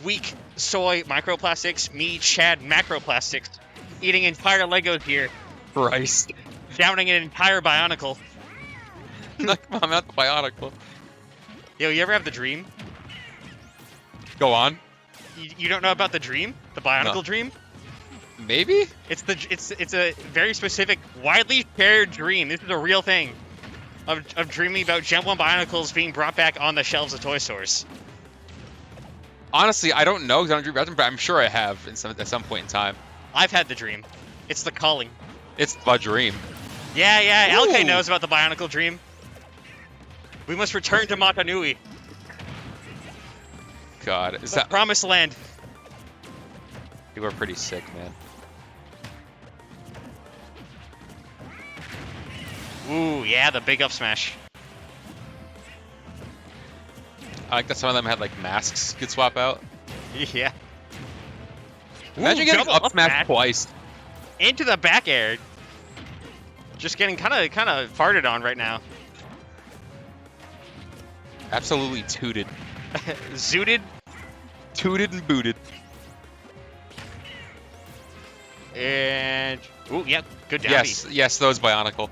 Speaker 5: weak soy microplastics, me Chad macroplastics, eating entire Legos here.
Speaker 6: Christ.
Speaker 5: Downing an entire Bionicle.
Speaker 6: I'm not the Bionicle.
Speaker 5: Yo, you ever have the dream?
Speaker 6: Go on.
Speaker 5: You don't know about the dream? The Bionicle dream?
Speaker 6: Maybe?
Speaker 5: It's a very specific, widely shared dream. This is a real thing. Of dreaming about Gen 1 Bionicles being brought back on the shelves of toy stores.
Speaker 6: Honestly, I don't know because I don't dream about them, but I'm sure I have at some point in time.
Speaker 5: I've had the dream. It's the calling.
Speaker 6: It's the dream.
Speaker 5: Yeah,
Speaker 6: Ooh.
Speaker 5: LK knows about the Bionicle dream. We must return to Matanui.
Speaker 6: God, is
Speaker 5: The
Speaker 6: that
Speaker 5: promised land.
Speaker 6: You are pretty sick, man.
Speaker 5: Ooh, yeah, the big up smash.
Speaker 6: I like that some of them had like masks you could swap out.
Speaker 5: Yeah.
Speaker 6: Imagine getting
Speaker 5: double
Speaker 6: up smash twice.
Speaker 5: Into the back air. Just getting kind of farted on right now.
Speaker 6: Absolutely tooted.
Speaker 5: Zooted.
Speaker 6: Tooted and booted.
Speaker 5: And ooh, yep, good dabby.
Speaker 6: Yes, those Bionicle.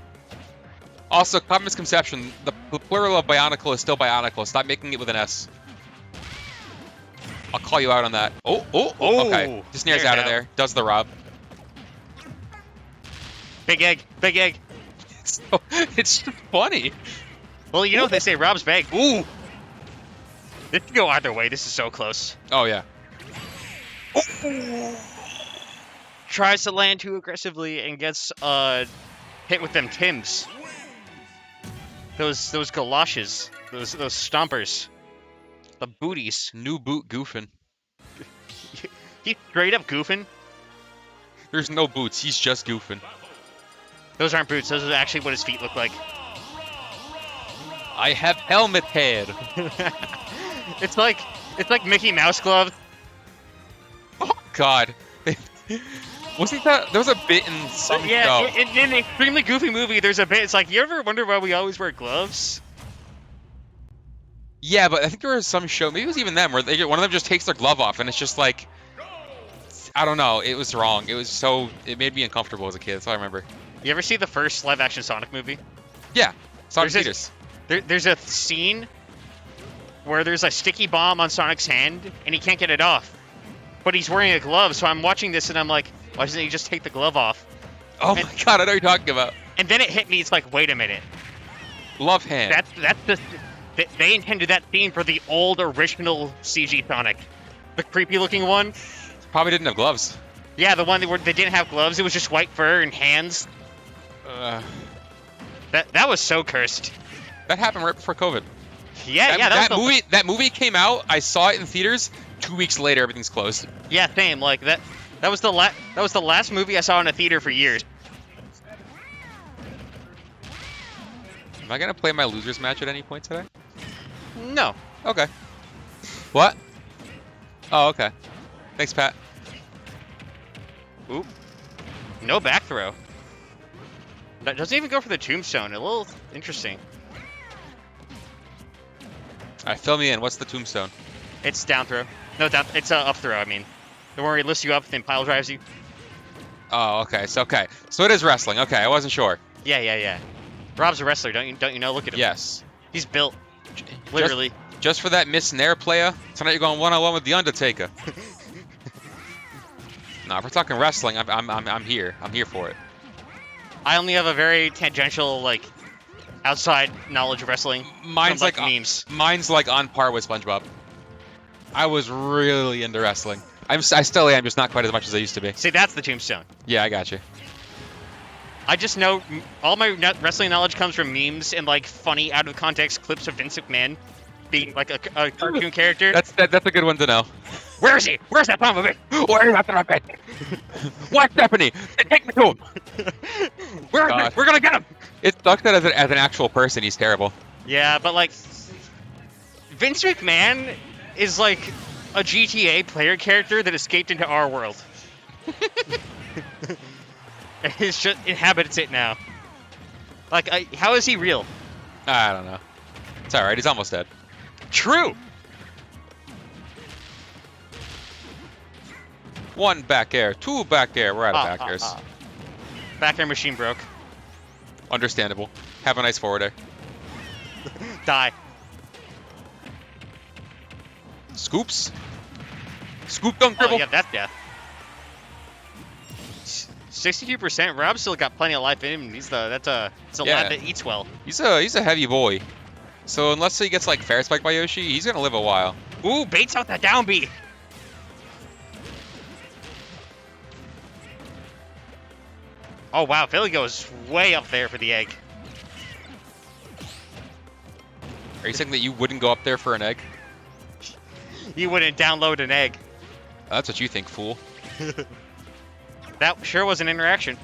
Speaker 6: Also, common misconception: the plural of Bionicle is still Bionicle. Stop making it with an S. I'll call you out on that. Oh, okay. Just snares out of there. Does the Rob.
Speaker 5: Big egg.
Speaker 6: It's just funny.
Speaker 5: Well, you know what they say, Rob's bag. Ooh. This could go either way. This is so close.
Speaker 6: Oh yeah.
Speaker 5: Ooh. Tries to land too aggressively and gets hit with them Tims. Those galoshes. Those stompers. The booties.
Speaker 6: New boot goofing.
Speaker 5: He's straight up goofing.
Speaker 6: There's no boots. He's just goofing.
Speaker 5: Those aren't boots. Those are actually what his feet look like.
Speaker 6: I have helmet head.
Speaker 5: It's like Mickey Mouse gloves.
Speaker 6: Oh God. Wasn't that there was a bit in some show?
Speaker 5: In the extremely goofy movie, there's a bit. It's like, you ever wonder why we always wear gloves?
Speaker 6: Yeah, but I think there was some show, maybe it was even them, where one of them just takes their glove off, and it's just like, I don't know, it was wrong. It made me uncomfortable as a kid. That's all I remember.
Speaker 5: You ever see the first live-action Sonic movie?
Speaker 6: Yeah, Sonic Fetus.
Speaker 5: There's a scene where there's a sticky bomb on Sonic's hand, and he can't get it off. But he's wearing a glove, so I'm watching this, and I'm like, why doesn't he just take the glove off?
Speaker 6: Oh my God, I know what you're talking about.
Speaker 5: And then it hit me, it's like, wait a minute.
Speaker 6: Love hand.
Speaker 5: That's just... They intended that scene for the old original CG Sonic. The creepy looking one.
Speaker 6: Probably didn't have gloves.
Speaker 5: Yeah, the one where they didn't have gloves. It was just white fur and hands. That was so cursed.
Speaker 6: That happened right before COVID.
Speaker 5: Yeah,
Speaker 6: That movie came out. I saw it in theaters. 2 weeks later, everything's closed.
Speaker 5: Yeah, same. Like that was the last movie I saw in a theater for years.
Speaker 6: Am I gonna play my losers match at any point today?
Speaker 5: No.
Speaker 6: Okay. What? Oh, okay. Thanks, Pat.
Speaker 5: Oop. No back throw. That doesn't even go for the tombstone. A little interesting.
Speaker 6: Alright, fill me in. What's the tombstone?
Speaker 5: It's down throw. No, down. It's up throw. I mean, the one where he lifts you up, then pile drives you.
Speaker 6: Oh, okay. So it is wrestling. Okay, I wasn't sure.
Speaker 5: Yeah. Rob's a wrestler, don't you know? Look at him.
Speaker 6: Yes.
Speaker 5: He's built. Literally.
Speaker 6: Just for that miss nair player, tonight you're going one-on-one with the Undertaker. No, if we're talking wrestling, I'm here. I'm here for it.
Speaker 5: I only have a very tangential, like, outside knowledge of wrestling.
Speaker 6: Mine's
Speaker 5: from,
Speaker 6: like
Speaker 5: memes.
Speaker 6: Mine's like on par with SpongeBob. I was really into wrestling. I still am, just not quite as much as I used to be.
Speaker 5: See, that's the tombstone.
Speaker 6: Yeah, I got you.
Speaker 5: I just know all my wrestling knowledge comes from memes and like funny out of context clips of Vince McMahon being like a cartoon character.
Speaker 6: That's a good one to know.
Speaker 5: Where is he? Where's that son of a bitch?
Speaker 6: Where is that son of a bitch? What's Stephanie? Take me to him.
Speaker 5: Where is he? We're gonna get him.
Speaker 6: It sucks that as an actual person, he's terrible.
Speaker 5: Yeah, but like Vince McMahon is like a GTA player character that escaped into our world. It just inhabits it now. Like, how is he real?
Speaker 6: I don't know. It's alright, he's almost dead.
Speaker 5: True!
Speaker 6: One back air, two back air, we're out of back airs.
Speaker 5: Back air machine broke.
Speaker 6: Understandable. Have a nice forward air.
Speaker 5: Die.
Speaker 6: Scoops? Scoop dunk dribble?
Speaker 5: Oh, yeah, that's death. 62%. Rob still got plenty of life in him. It's a lad that eats well.
Speaker 6: He's a heavy boy. So unless he gets like fair spiked by Yoshi, he's gonna live a while.
Speaker 5: Ooh, baits out that down B. Oh wow, Fillie goes way up there for the egg.
Speaker 6: Are you saying that you wouldn't go up there for an egg?
Speaker 5: You wouldn't download an egg.
Speaker 6: That's what you think, fool.
Speaker 5: That sure was an interaction.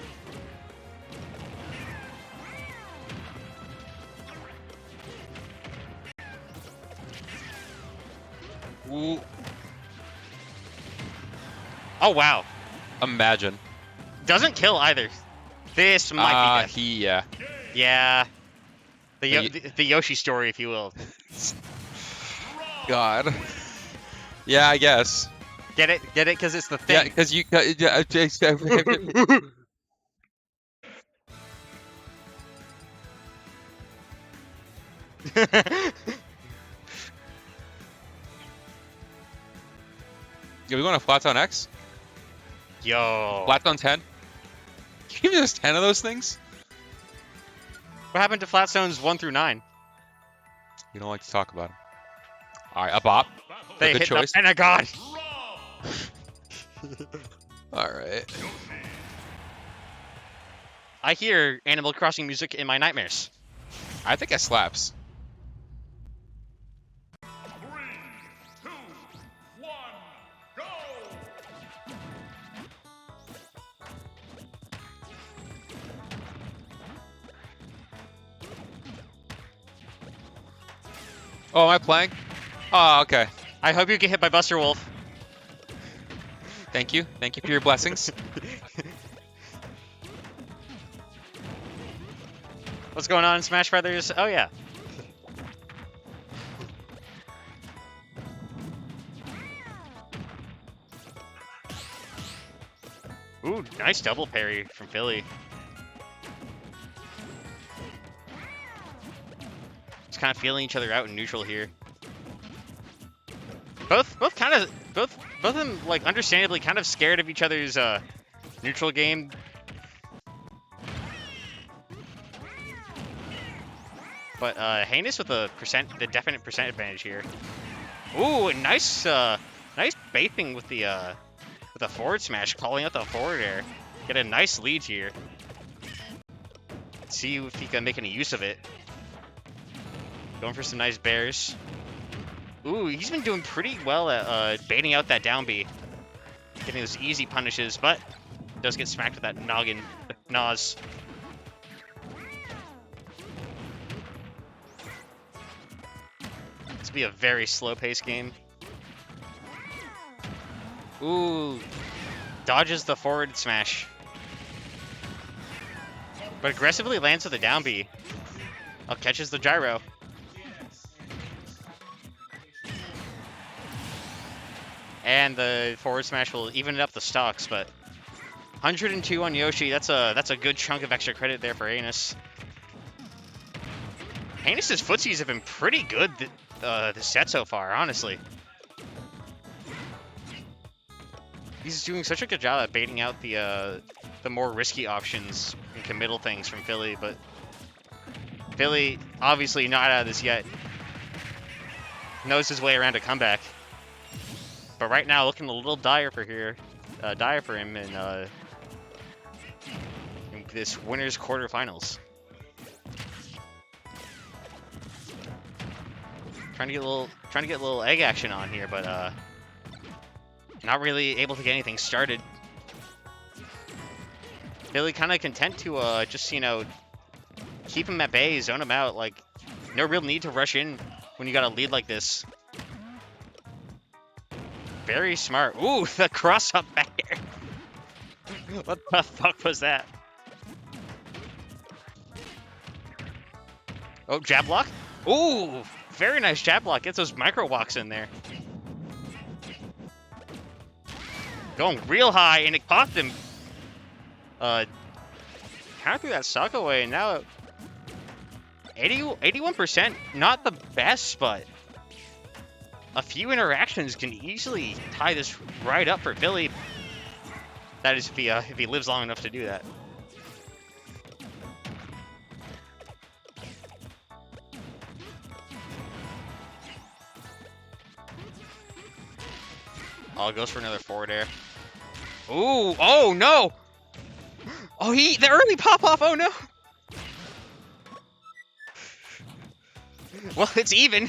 Speaker 6: Ooh.
Speaker 5: Oh wow.
Speaker 6: Imagine.
Speaker 5: Doesn't kill either. This might be death.
Speaker 6: Yeah.
Speaker 5: Yeah. The Yoshi story, if you will.
Speaker 6: God. Yeah, I guess.
Speaker 5: Get it? Get it? Because it's the thing.
Speaker 6: Yeah, because you. Yeah, we going to Flat Zone X?
Speaker 5: Yo.
Speaker 6: Flat Zone 10? Can you give us 10 of those things?
Speaker 5: What happened to flat zones 1 through 9?
Speaker 6: You don't like to talk about them. Alright, a bop.
Speaker 5: They
Speaker 6: Good
Speaker 5: hit
Speaker 6: choice.
Speaker 5: the Pentagon.
Speaker 6: Alright.
Speaker 5: I hear Animal Crossing music in my nightmares.
Speaker 6: I think it slaps.
Speaker 1: 3, 2, 1, go!
Speaker 6: Oh, am I playing? Oh, okay.
Speaker 5: I hope you get hit by Buster Wolf.
Speaker 6: Thank you. Thank you for your blessings.
Speaker 5: What's going on in Smash Brothers? Oh yeah. Ooh, nice double parry from Fillie. Just kind of feeling each other out in neutral here. Both of them like understandably kind of scared of each other's neutral game. But Heinous with the definite percent advantage here. Ooh, nice nice bathing with the with a forward smash, calling out the forward air. Get a nice lead here. See if he can make any use of it. Going for some nice bears. Ooh, he's been doing pretty well at baiting out that down B. Getting those easy punishes, but does get smacked with that noggin. Nos. This will be a very slow-paced game. Ooh. Dodges the forward smash. But aggressively lands with a down B. Oh, catches the gyro. And the forward smash will even up the stocks, but 102 on Yoshi, that's a good chunk of extra credit there for Heinous. Heinous' footsies have been pretty good this set so far, honestly. He's doing such a good job at baiting out the more risky options and committal things from Fillie, but Fillie, obviously not out of this yet. Knows his way around a comeback. But right now, looking a little dire for him in this winners quarterfinals. Trying to get a little egg action on here, but not really able to get anything started. Fillie kind of content to just, you know, keep him at bay, zone him out. Like, no real need to rush in when you got a lead like this. Very smart. Ooh, the cross up back air. What the fuck was that? Oh, jab block? Ooh, very nice jab block. Gets those micro walks in there. Going real high, and it caught them. Kind of threw that stock away, and now 81%. Not the best, but a few interactions can easily tie this right up for Fillie. That is if he lives long enough to do that. Oh, goes for another forward air. Ooh, oh no! Oh, the early pop off, oh no! Well, it's even.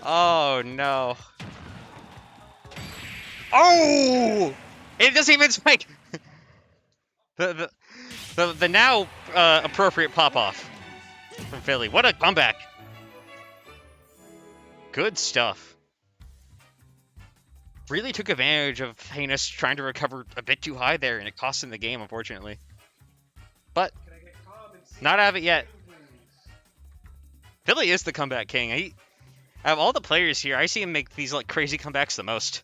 Speaker 5: Oh no. Oh! It doesn't even spike. The now appropriate pop off from Fillie. What a comeback. Good stuff. Really took advantage of Heinous trying to recover a bit too high there, and it cost him the game, unfortunately. But not out of it yet. Fillie is the comeback king. Out of all the players here, I see him make these like crazy comebacks the most.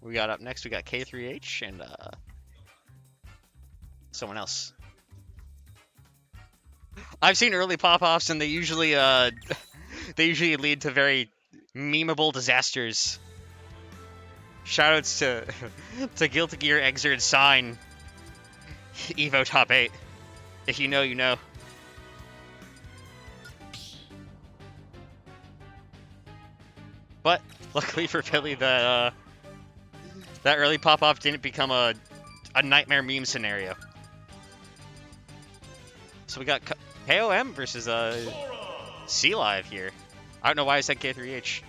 Speaker 5: We got up next, we got K3H and someone else. I've seen early pop-offs, and they usually lead to very memeable disasters. Shoutouts to Guilty Gear Exert Sign Evo Top 8. If you know, you know. But luckily for Fillie, that early pop-off didn't become a nightmare meme scenario. So we got KOM versus C Live here. I don't know why I said K3H.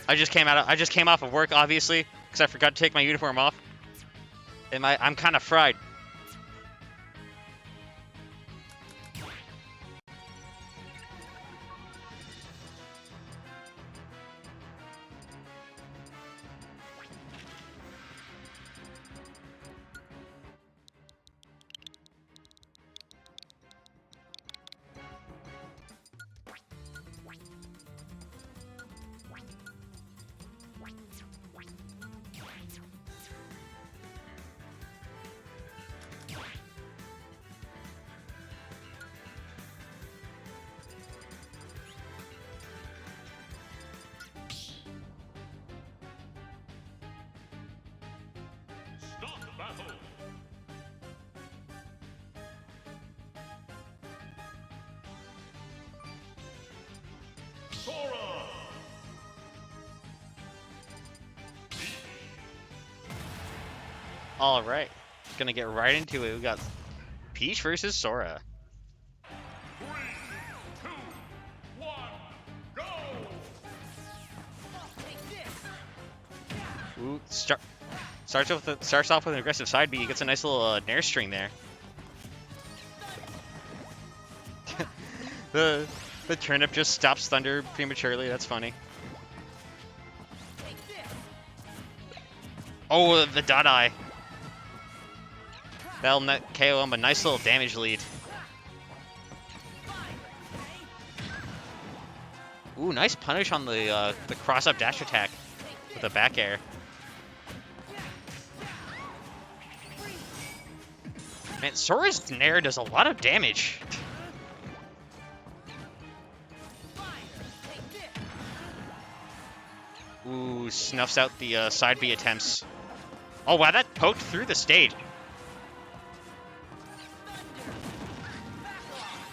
Speaker 5: I just came off of work, obviously, because I forgot to take my uniform off, and I'm kind of fried. All right, gonna get right into it. We got Peach versus Sora.
Speaker 1: 3, 2, 1, go!
Speaker 5: Ooh, starts off with an aggressive side B. He gets a nice little nair string there. the turnip just stops thunder prematurely. That's funny. Oh, the dot eye. That'll net KO him. A nice little damage lead. Ooh, nice punish on the cross-up dash attack with a back air. Man, Sora's nair does a lot of damage. Ooh, snuffs out the side B attempts. Oh, wow, that poked through the stage.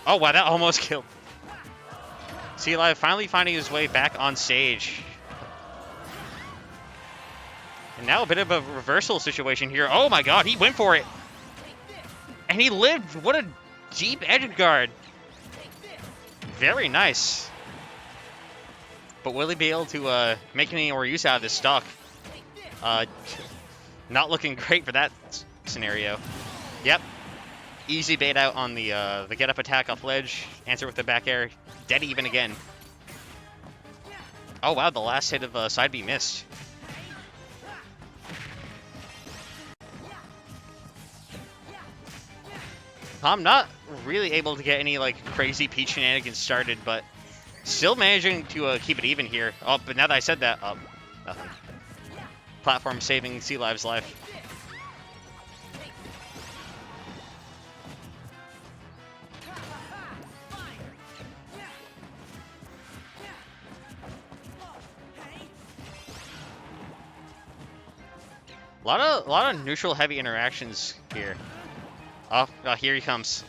Speaker 5: Oh, wow, that almost killed. See, Live finally finding his way back on stage. And now a bit of a reversal situation here. Oh my god, he went for it. And he lived. What a deep edge guard. Very nice. But will he be able to make any more use out of this stock? Not looking great for that scenario. Yep. Easy bait out on the get-up attack off ledge. Answer with the back air. Dead even again. Oh wow, the last hit of side B missed. I'm not really able to get any like crazy Peach shenanigans started, but still managing to keep it even here. Oh, but now that I said that, nothing. Platform saving Sea Live's life. A lot of neutral heavy interactions here. Oh, here he comes.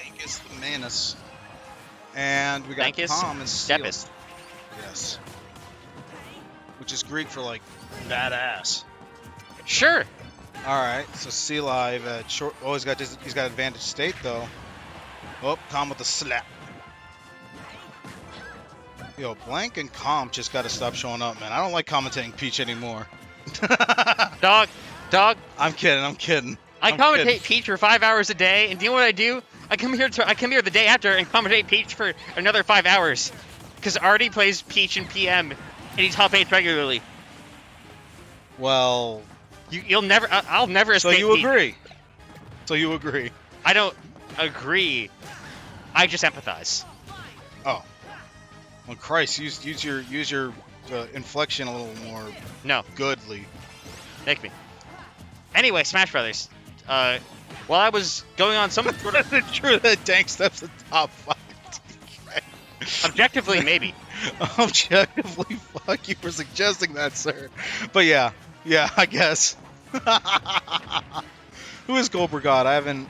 Speaker 4: Angus the Manus. And we got
Speaker 5: Angus
Speaker 4: Tom and
Speaker 5: Stepis.
Speaker 4: Yes. Which is Greek for like badass.
Speaker 5: Sure.
Speaker 4: All right, so C Live at short. Oh, he's got advantage state though. Oh, Calm with the slap. Yo, Blank and Calm just got to stop showing up, man. I don't like commentating Peach anymore.
Speaker 5: Dog.
Speaker 4: I'm kidding.
Speaker 5: I commentate Peach for 5 hours a day, and do you know what I do? I come here the day after and commentate Peach for another 5 hours, because Artie plays Peach in PM, and he top 8 regularly.
Speaker 4: Well,
Speaker 5: I'll never escape.
Speaker 4: so you
Speaker 5: Peach.
Speaker 4: agree? So you agree?
Speaker 5: I don't agree. I just empathize.
Speaker 4: Oh, well, Christ, use your inflection a little more
Speaker 5: No,
Speaker 4: goodly.
Speaker 5: make me. Anyway, Smash Brothers. While I was going on some sort of
Speaker 4: Is it true that Dank Steps the top 5?
Speaker 5: objectively, maybe.
Speaker 4: Objectively, fuck you for suggesting that, sir. But yeah, I guess. Who is Goldberg God?
Speaker 5: I don't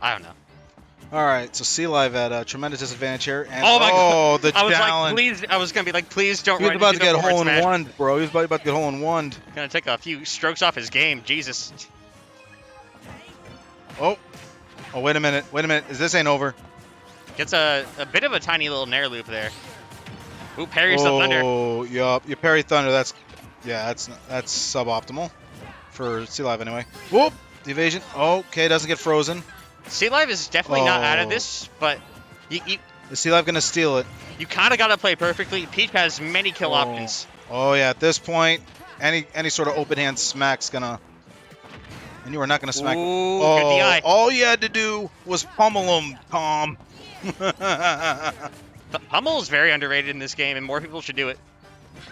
Speaker 5: know.
Speaker 4: All right, so C Live at a tremendous disadvantage here. And,
Speaker 5: Oh my god!
Speaker 4: The
Speaker 5: I was
Speaker 4: challenge.
Speaker 5: like, please. I was gonna be like, please don't.
Speaker 4: He was
Speaker 5: run
Speaker 4: about to
Speaker 5: into
Speaker 4: get
Speaker 5: the forward
Speaker 4: hole in
Speaker 5: smash.
Speaker 4: one, bro. He was about to get hole in one.
Speaker 5: Gonna take a few strokes off his game. Jesus.
Speaker 4: Oh, wait a minute. This ain't over.
Speaker 5: Gets a bit of a tiny little nair loop there. Ooh, parries the thunder.
Speaker 4: Oh, yup. You parry thunder. That's suboptimal for C Live anyway. Whoop. The evasion. Okay, doesn't get frozen.
Speaker 5: Sea Live is definitely not out of this, but you
Speaker 4: Is C Live gonna steal it?
Speaker 5: kind of gotta play perfectly. Peach has many kill options.
Speaker 4: Oh yeah, at this point, any sort of open hand smack's gonna. And you are not gonna smack.
Speaker 5: Ooh, good DI.
Speaker 4: All you had to do was pummel him, Tom.
Speaker 5: Pummel is very underrated in this game, and more people should do it.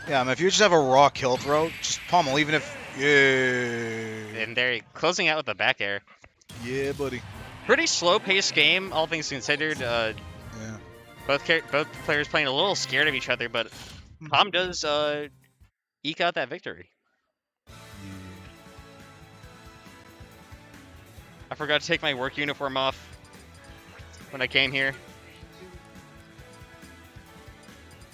Speaker 4: Yeah, I mean, if you just have a raw kill throw, just pummel, even if. Yeah.
Speaker 5: And they're closing out with the back air.
Speaker 4: Yeah, buddy.
Speaker 5: Pretty slow-paced game, all things considered.
Speaker 4: Yeah.
Speaker 5: Both players playing a little scared of each other, but Tom does eke out that victory. I forgot to take my work uniform off when I came here.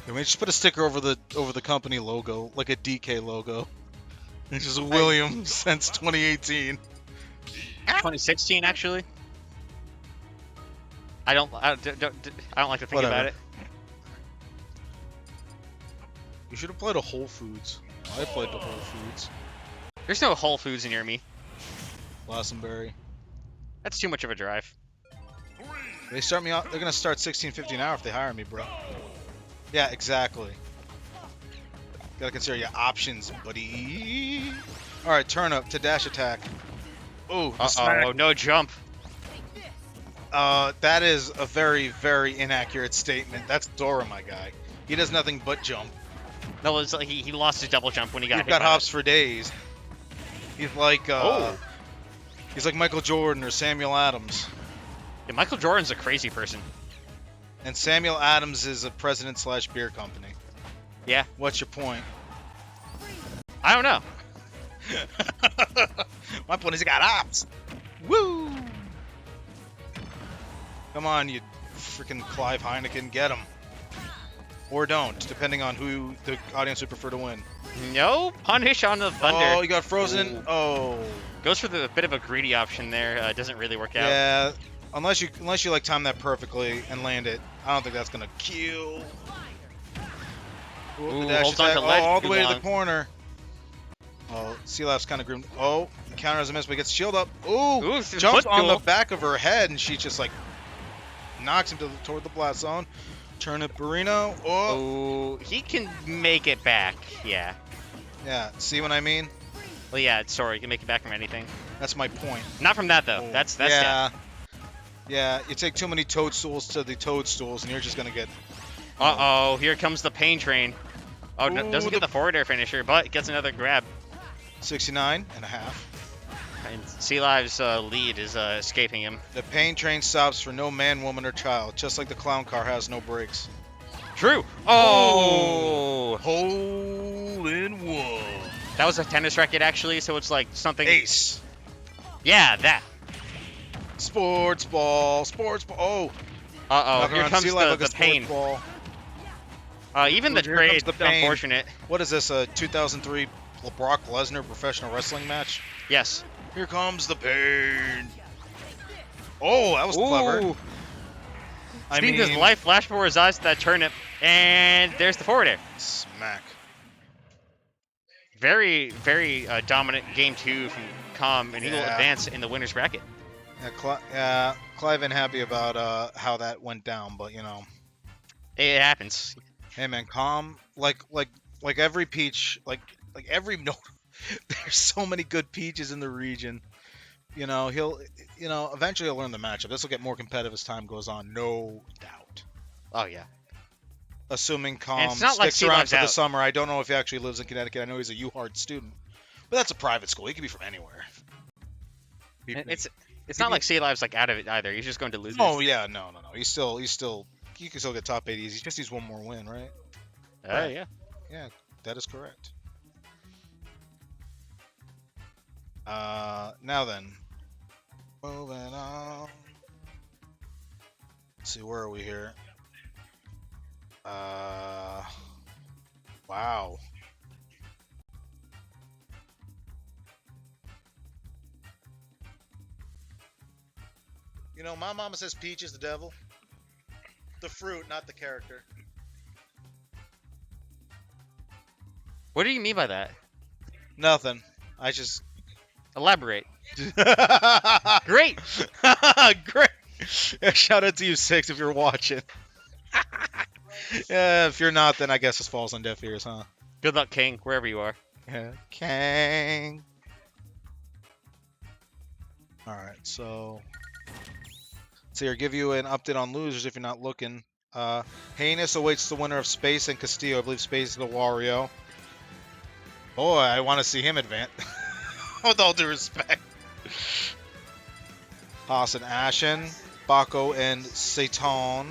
Speaker 4: Can we just put a sticker over the company logo, like a DK logo? It's just William since 2018.
Speaker 5: 2016, actually. I don't like to think
Speaker 4: Whatever.
Speaker 5: about it.
Speaker 4: You should have played a Whole Foods. I played the Whole Foods.
Speaker 5: There's no Whole Foods near me.
Speaker 4: Glastonbury.
Speaker 5: That's too much of a drive.
Speaker 4: They start me out. They're gonna start 16.50 an hour if they hire me, bro. Yeah, exactly. Gotta consider your options, buddy. All right, turn up to dash attack. Ooh, the
Speaker 5: Uh-oh,
Speaker 4: smack.
Speaker 5: no jump.
Speaker 4: That is a very, very inaccurate statement. That's Sora, my guy. He does nothing but jump.
Speaker 5: No, it's like he lost his double jump when he got
Speaker 4: He's
Speaker 5: hit
Speaker 4: got
Speaker 5: by
Speaker 4: hops for days. He's like,
Speaker 5: Oh.
Speaker 4: he's like Michael Jordan or Samuel Adams.
Speaker 5: it. Yeah, Michael Jordan's a crazy person.
Speaker 4: And Samuel Adams is a president / beer company.
Speaker 5: Yeah.
Speaker 4: What's your point?
Speaker 5: I don't know.
Speaker 4: My point is he got ops. Woo! Come on, you freaking Clive Heineken, get him. Or don't, depending on who the audience would prefer to win.
Speaker 5: No punish on the thunder.
Speaker 4: Oh, you got frozen.
Speaker 5: Ooh.
Speaker 4: Oh,
Speaker 5: Goes for the bit of a greedy option there. Doesn't really work out.
Speaker 4: yeah. Unless you like time that perfectly and land it, I don't think that's gonna kill. Ooh, the
Speaker 5: Ooh,
Speaker 4: dash
Speaker 5: holds on
Speaker 4: attack.
Speaker 5: to ledge
Speaker 4: all the
Speaker 5: too
Speaker 4: way to
Speaker 5: long.
Speaker 4: the corner. Oh, Sealaf's kind of grim. Oh, the counter has a miss, but gets shield up. Ooh,
Speaker 5: Ooh, it's a
Speaker 4: jumps
Speaker 5: foot
Speaker 4: on the
Speaker 5: duel.
Speaker 4: back of her head, and she just like knocks him toward the blast zone. Turnip Burrino. Oh,
Speaker 5: Oh, he can make it back. Yeah.
Speaker 4: yeah. See what I mean?
Speaker 5: Well, yeah, it's Sora. You can make it back from anything.
Speaker 4: That's my point.
Speaker 5: Not from that though.
Speaker 4: Oh,
Speaker 5: That's
Speaker 4: yeah.
Speaker 5: death.
Speaker 4: Yeah, you take too many toadstools to the toadstools, and you're just gonna get.
Speaker 5: Uh-oh, here comes the pain train. Oh, no,
Speaker 4: Ooh,
Speaker 5: doesn't get
Speaker 4: the-
Speaker 5: the forward air finisher, but gets another grab.
Speaker 4: 69 and a half.
Speaker 5: And Sea Live's lead is escaping him.
Speaker 4: The pain train stops for no man, woman, or child, just like the clown car has no brakes.
Speaker 5: True. Oh,
Speaker 4: Hole in one.
Speaker 5: that was a tennis racket actually, so it's like something.
Speaker 4: Ace.
Speaker 5: Yeah, that.
Speaker 4: Sports ball. Sports ball. Oh.
Speaker 5: Uh-oh,
Speaker 4: Knocking
Speaker 5: here
Speaker 4: around
Speaker 5: comes
Speaker 4: Sea Life like a
Speaker 5: the pain.
Speaker 4: sports ball.
Speaker 5: Even the
Speaker 4: Here comes
Speaker 5: trade,
Speaker 4: the pain.
Speaker 5: unfortunate.
Speaker 4: What is this, a 2003 Brock Lesnar professional wrestling match?
Speaker 5: Yes.
Speaker 4: Here comes the pain. Oh, that was clever.
Speaker 5: Ooh.
Speaker 4: I
Speaker 5: Seeing his
Speaker 4: mean,
Speaker 5: life flash before his eyes to that turnip, and there's the forward air.
Speaker 4: smack.
Speaker 5: Very, very dominant game 2 from Com, and he will
Speaker 4: Yeah.
Speaker 5: advance in the winner's bracket.
Speaker 4: Yeah, Clive ain't happy about how that went down, but you know,
Speaker 5: It happens.
Speaker 4: hey man, calm. Like every peach, like every no, there's so many good peaches in the region. You know, eventually he'll learn the matchup. This will get more competitive as time goes on, no doubt.
Speaker 5: Oh yeah.
Speaker 4: Assuming
Speaker 5: And
Speaker 4: Calm
Speaker 5: it's not like
Speaker 4: sticks around
Speaker 5: C-Live's
Speaker 4: for the
Speaker 5: out.
Speaker 4: summer. I don't know if he actually lives in Connecticut. I know he's a UHard student, but that's a private school. He could be from anywhere.
Speaker 5: It's not like Sea Live's like out of it either. He's just going to lose.
Speaker 4: Oh yeah, no. He can still get top 80s. He just needs one more win, right?
Speaker 5: Yeah.
Speaker 4: Yeah, that is correct. Now then, moving on. Let's see, where are we here? Wow. You know, my mama says Peach is the devil. The fruit, not the character.
Speaker 5: What do you mean by that?
Speaker 4: Nothing. I just.
Speaker 5: Elaborate.
Speaker 4: Great. Great. Yeah, shout out to you, Six, if you're watching. Yeah, if you're not, then I guess this falls on deaf ears, huh?
Speaker 5: Good luck, King, wherever you are.
Speaker 4: Yeah. Kang. Alright, so. Let's see here, give you an update on losers if you're not looking. Heinous awaits the winner of Space and Castillo. I believe Space is the Wario. Boy, I want to see him advance. With all due respect. Haas and Ashen, Balco and Satan,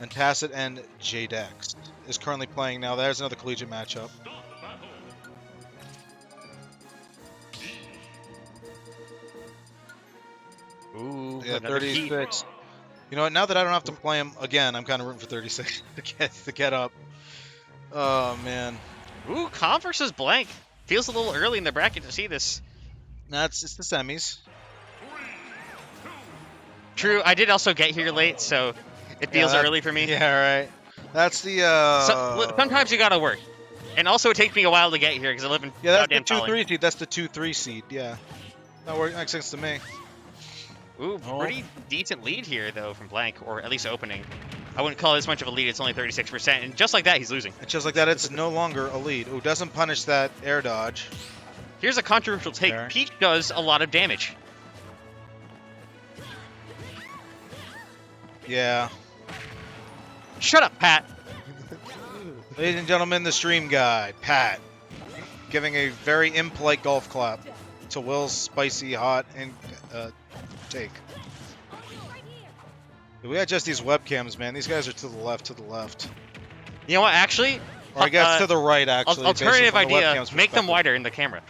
Speaker 4: and Tacit and Jadex is currently playing now. There's another collegiate matchup.
Speaker 5: Ooh,
Speaker 4: Yeah,
Speaker 5: another heat.
Speaker 4: 36. You know what? Now that I don't have to play him again, I'm kind of rooting for 36 to get up. Oh man.
Speaker 5: Ooh, Com versus Blank. Feels a little early in the bracket to see this.
Speaker 4: It's the semis.
Speaker 5: True, I did also get here late, so it feels early for me.
Speaker 4: Yeah, right. That's the
Speaker 5: Sometimes you gotta work. And also it takes me a while to get here because I live in
Speaker 4: yeah, that's
Speaker 5: goddamn
Speaker 4: the 2-3
Speaker 5: Tallinn.
Speaker 4: seed. That's the 2-3 seed. Yeah, that makes sense to me.
Speaker 5: Ooh,
Speaker 4: Oh.
Speaker 5: pretty decent lead here though from Blank, or at least opening. I wouldn't call it as much of a lead. It's only 36%, and just like that, he's losing.
Speaker 4: And just like that, it's no longer a lead. Ooh, doesn't punish that air dodge.
Speaker 5: Here's a controversial take.
Speaker 4: Fair.
Speaker 5: Peach does a lot of damage.
Speaker 4: Yeah.
Speaker 5: Shut up, Pat.
Speaker 4: Ladies and gentlemen, the stream guy, Pat, giving a very impolite golf clap to Will's spicy hot and take. We got just these webcams, man. These guys are to the left, to the left.
Speaker 5: You know what? Actually,
Speaker 4: Or I guess to the right, actually. based
Speaker 5: alternative
Speaker 4: on the
Speaker 5: idea:
Speaker 4: webcam's
Speaker 5: make them
Speaker 4: perspective.
Speaker 5: wider in the camera.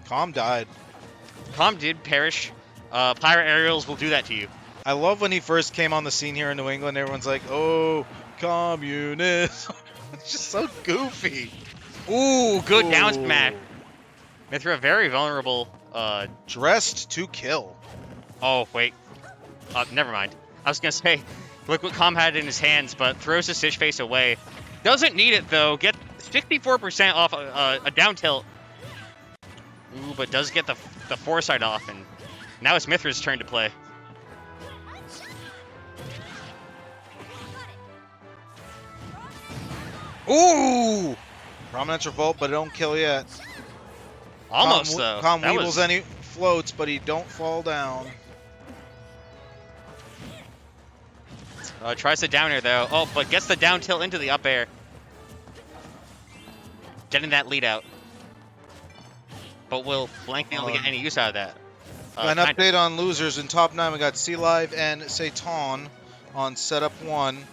Speaker 4: Calm died.
Speaker 5: Com did perish. Pyra aerials will do that to you.
Speaker 4: I love when he first came on the scene here in New England. Everyone's like, "Oh, communist." It's just so goofy.
Speaker 5: Ooh, good
Speaker 4: Ooh.
Speaker 5: down smash. Mythra very vulnerable.
Speaker 4: Dressed to kill.
Speaker 5: Oh wait, never mind. I was gonna say, look what Com had in his hands, but throws his fish face away. Doesn't need it though. Get 64% off a down tilt. Ooh, but does get the foresight off, and now it's Mythra's turn to play.
Speaker 4: Ooh! Prominence revolt, but it don't kill yet.
Speaker 5: Almost though.
Speaker 4: Com
Speaker 5: That
Speaker 4: weebles
Speaker 5: was-
Speaker 4: and he floats, but he don't fall down.
Speaker 5: Tries the down air though. Oh, but gets the down tilt into the up air. Getting that lead out. But will Blank be able to get any use out of that?
Speaker 4: An
Speaker 5: Kinda.
Speaker 4: update on losers. In top 9, we got Sea Live and Satan on setup 1.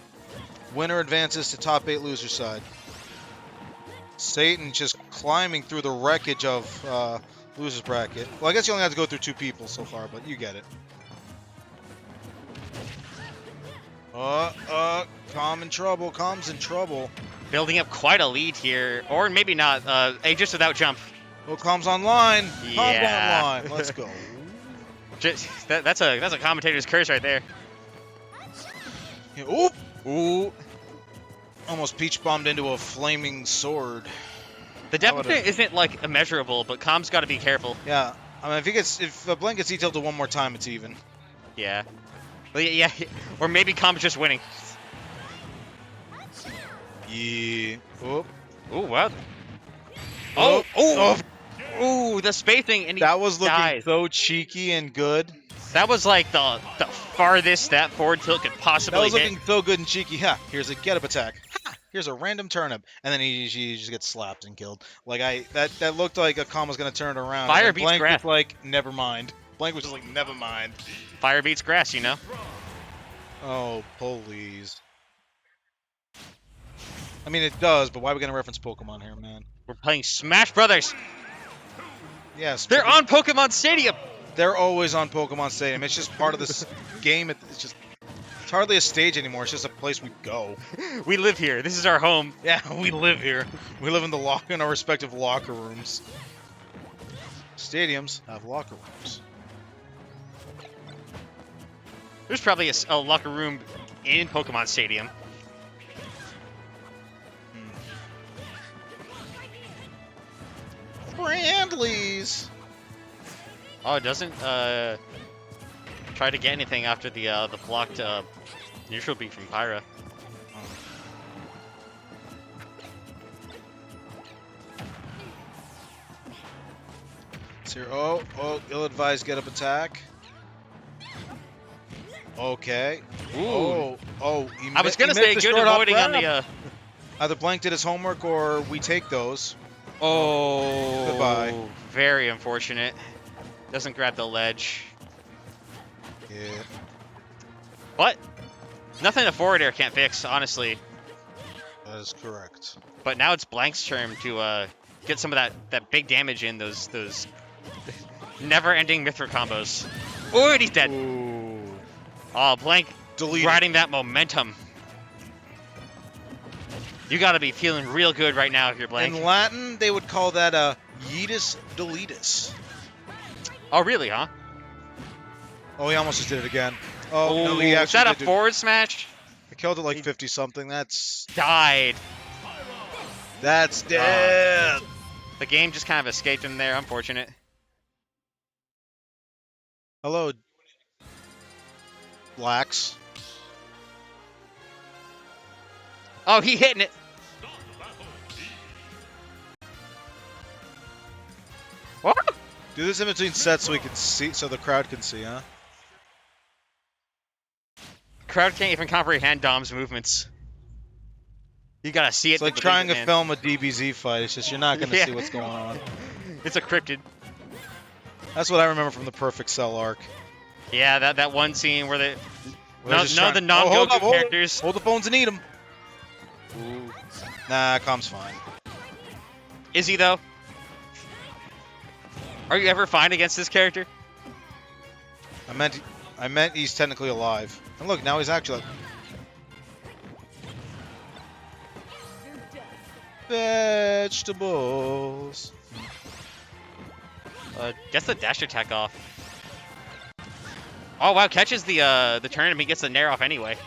Speaker 4: Winner advances to top 8 loser side. Satan just climbing through the wreckage of losers bracket. Well, I guess you only have to go through 2 people so far, but you get it. Calm in trouble. Calm's in trouble.
Speaker 5: Building up quite a lead here. Or maybe not. Just without jump.
Speaker 4: Oh, Calm's online. Calm's
Speaker 5: Yeah.
Speaker 4: online. Let's go.
Speaker 5: That's a commentator's curse right there.
Speaker 4: Yeah, ooh. Almost peach bombed into a flaming sword.
Speaker 5: The deficit isn't like immeasurable, but Com's got to be careful.
Speaker 4: Yeah. I mean, if a blank gets detailed to one more time, it's even.
Speaker 5: Yeah. Well, yeah. Or maybe Com's just winning.
Speaker 4: Yeah. Oh.
Speaker 5: Ooh, wow.
Speaker 4: Oh.
Speaker 5: Oh. Ooh, the spacing, and he
Speaker 4: That was looking
Speaker 5: dies.
Speaker 4: so cheeky and good.
Speaker 5: That was like the farthest that forward tilt could
Speaker 4: That
Speaker 5: possibly
Speaker 4: was
Speaker 5: hit.
Speaker 4: looking so good and cheeky. Ha! Here's a get up attack. Ha! Here's a random turnip, and then he just gets slapped and killed. Like that looked like a Com was gonna turn it around.
Speaker 5: Fire
Speaker 4: and
Speaker 5: beats
Speaker 4: Blank
Speaker 5: grass.
Speaker 4: was like, never mind. Blank was just like, never mind.
Speaker 5: Fire beats grass, you know?
Speaker 4: Oh, please. I mean, it does, but why are we gonna reference Pokemon here, man?
Speaker 5: We're playing Smash Brothers.
Speaker 4: Yes,
Speaker 5: They're on Pokemon Stadium.
Speaker 4: They're always on Pokemon Stadium. It's just part of this game. It's hardly a stage anymore. It's just a place we go.
Speaker 5: We live here. This is our home.
Speaker 4: Yeah, we live here. We live in our respective locker rooms. Stadiums have locker rooms.
Speaker 5: There's probably a locker room in Pokemon Stadium.
Speaker 4: Friendlies.
Speaker 5: Oh, it doesn't try to get anything after the blocked neutral beat from Pyra.
Speaker 4: It's here. Oh, ill-advised get-up attack. Okay.
Speaker 5: Ooh.
Speaker 4: Oh.
Speaker 5: I was gonna say good avoiding on the.
Speaker 4: Either Blank did his homework or we take those.
Speaker 5: Oh.
Speaker 4: Goodbye.
Speaker 5: Very unfortunate. Doesn't grab the ledge.
Speaker 4: Yeah.
Speaker 5: But nothing a forward air can't fix, honestly.
Speaker 4: That is correct.
Speaker 5: But now it's Blank's turn to get some of that big damage in those never-ending Mythra combos. Oh, and he's dead.
Speaker 4: Ooh.
Speaker 5: Oh, Blank
Speaker 4: Delete.
Speaker 5: riding that momentum. You gotta be feeling real good right now if you're blank.
Speaker 4: In Latin, they would call that a yeetus deletus.
Speaker 5: Oh, really, huh?
Speaker 4: Oh, he almost just did it again. Oh, no,
Speaker 5: Ooh,
Speaker 4: he
Speaker 5: is
Speaker 4: actually
Speaker 5: that a
Speaker 4: did do-
Speaker 5: forward smash?
Speaker 4: I killed it like 50-something. That's
Speaker 5: Died.
Speaker 4: dead.
Speaker 5: The game just kind of escaped him there. Unfortunate.
Speaker 4: Hello, Blacks.
Speaker 5: Oh, he hitting it. What?
Speaker 4: Do this in between sets so we can see, so the crowd can see, huh?
Speaker 5: Crowd can't even comprehend Dom's movements. You gotta see it.
Speaker 4: It's like
Speaker 5: to
Speaker 4: trying
Speaker 5: believe
Speaker 4: to
Speaker 5: it, man.
Speaker 4: film a DBZ fight. It's just you're not going to
Speaker 5: Yeah.
Speaker 4: see what's going on.
Speaker 5: It's a cryptid.
Speaker 4: That's what I remember from the Perfect Cell arc.
Speaker 5: Yeah, that one scene where they
Speaker 4: We're just
Speaker 5: none of the
Speaker 4: trying- Oh, hold
Speaker 5: non-Goku
Speaker 4: up, hold up.
Speaker 5: characters.
Speaker 4: Hold the phones and eat them. Nah, Calm's fine.
Speaker 5: Is he though? Are you ever fine against this character?
Speaker 4: I meant he's technically alive. And look, now he's actually like... Vegetables.
Speaker 5: Gets the dash attack off. Oh wow, catches the turn and he gets the nair off anyway.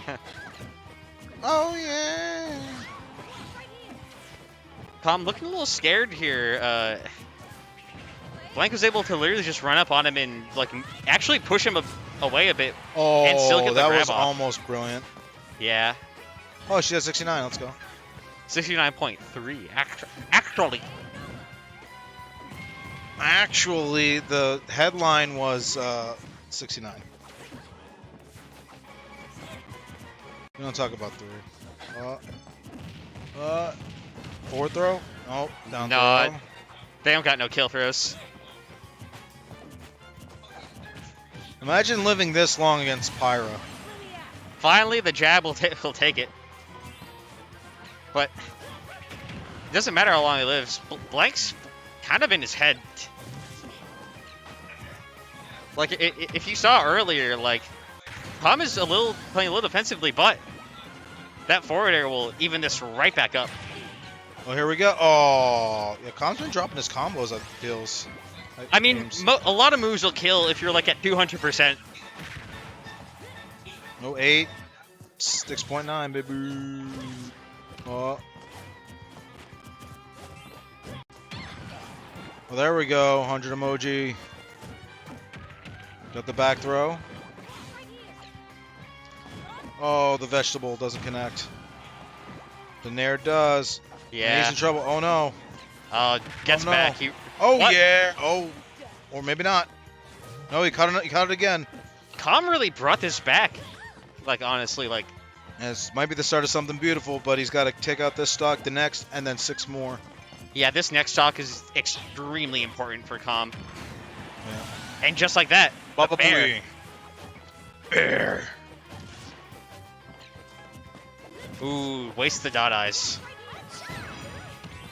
Speaker 4: Oh, yeah.
Speaker 5: I'm looking a little scared here. Blank was able to literally just run up on him and like actually push him away a bit.
Speaker 4: Oh,
Speaker 5: And still get the
Speaker 4: that
Speaker 5: grab
Speaker 4: was
Speaker 5: off.
Speaker 4: almost brilliant.
Speaker 5: Yeah,
Speaker 4: Oh, she has 69. Let's go.
Speaker 5: 69.3 actually.
Speaker 4: Actually, the headline was 69. We don't talk about 3. Forward throw? Oh, down
Speaker 5: No,
Speaker 4: throw.
Speaker 5: They don't got no kill throws.
Speaker 4: Imagine living this long against Pyra.
Speaker 5: Finally, the jab will take it. But it doesn't matter how long he lives. Blank's kind of in his head. Like, if you saw earlier, like, Palm is playing a little defensively, but that forward air will even this right back up.
Speaker 4: Oh, here we go. Oh, yeah, Calm's been dropping his combos, it feels.
Speaker 5: I mean, a lot of moves will kill if you're, like, at 200%.
Speaker 4: No 8. 6.9, baby. Oh. Well, there we go. 100 emoji. Got the back throw. Oh, the vegetable doesn't connect. The nair does. And
Speaker 5: Yeah.
Speaker 4: he's in trouble. Oh, no.
Speaker 5: Gets
Speaker 4: no.
Speaker 5: back.
Speaker 4: Oh,
Speaker 5: What?
Speaker 4: yeah. Oh. Or maybe not. No, he caught it again.
Speaker 5: Calm really brought this back. Like, honestly, like,
Speaker 4: This might be the start of something beautiful, but he's got to take out this stock, the next, and then 6 more.
Speaker 5: yeah, this next stock is extremely important for Calm.
Speaker 4: Yeah.
Speaker 5: And just like that, the
Speaker 4: Baba
Speaker 5: bear.
Speaker 4: Bear.
Speaker 5: Ooh, waste the dot eyes.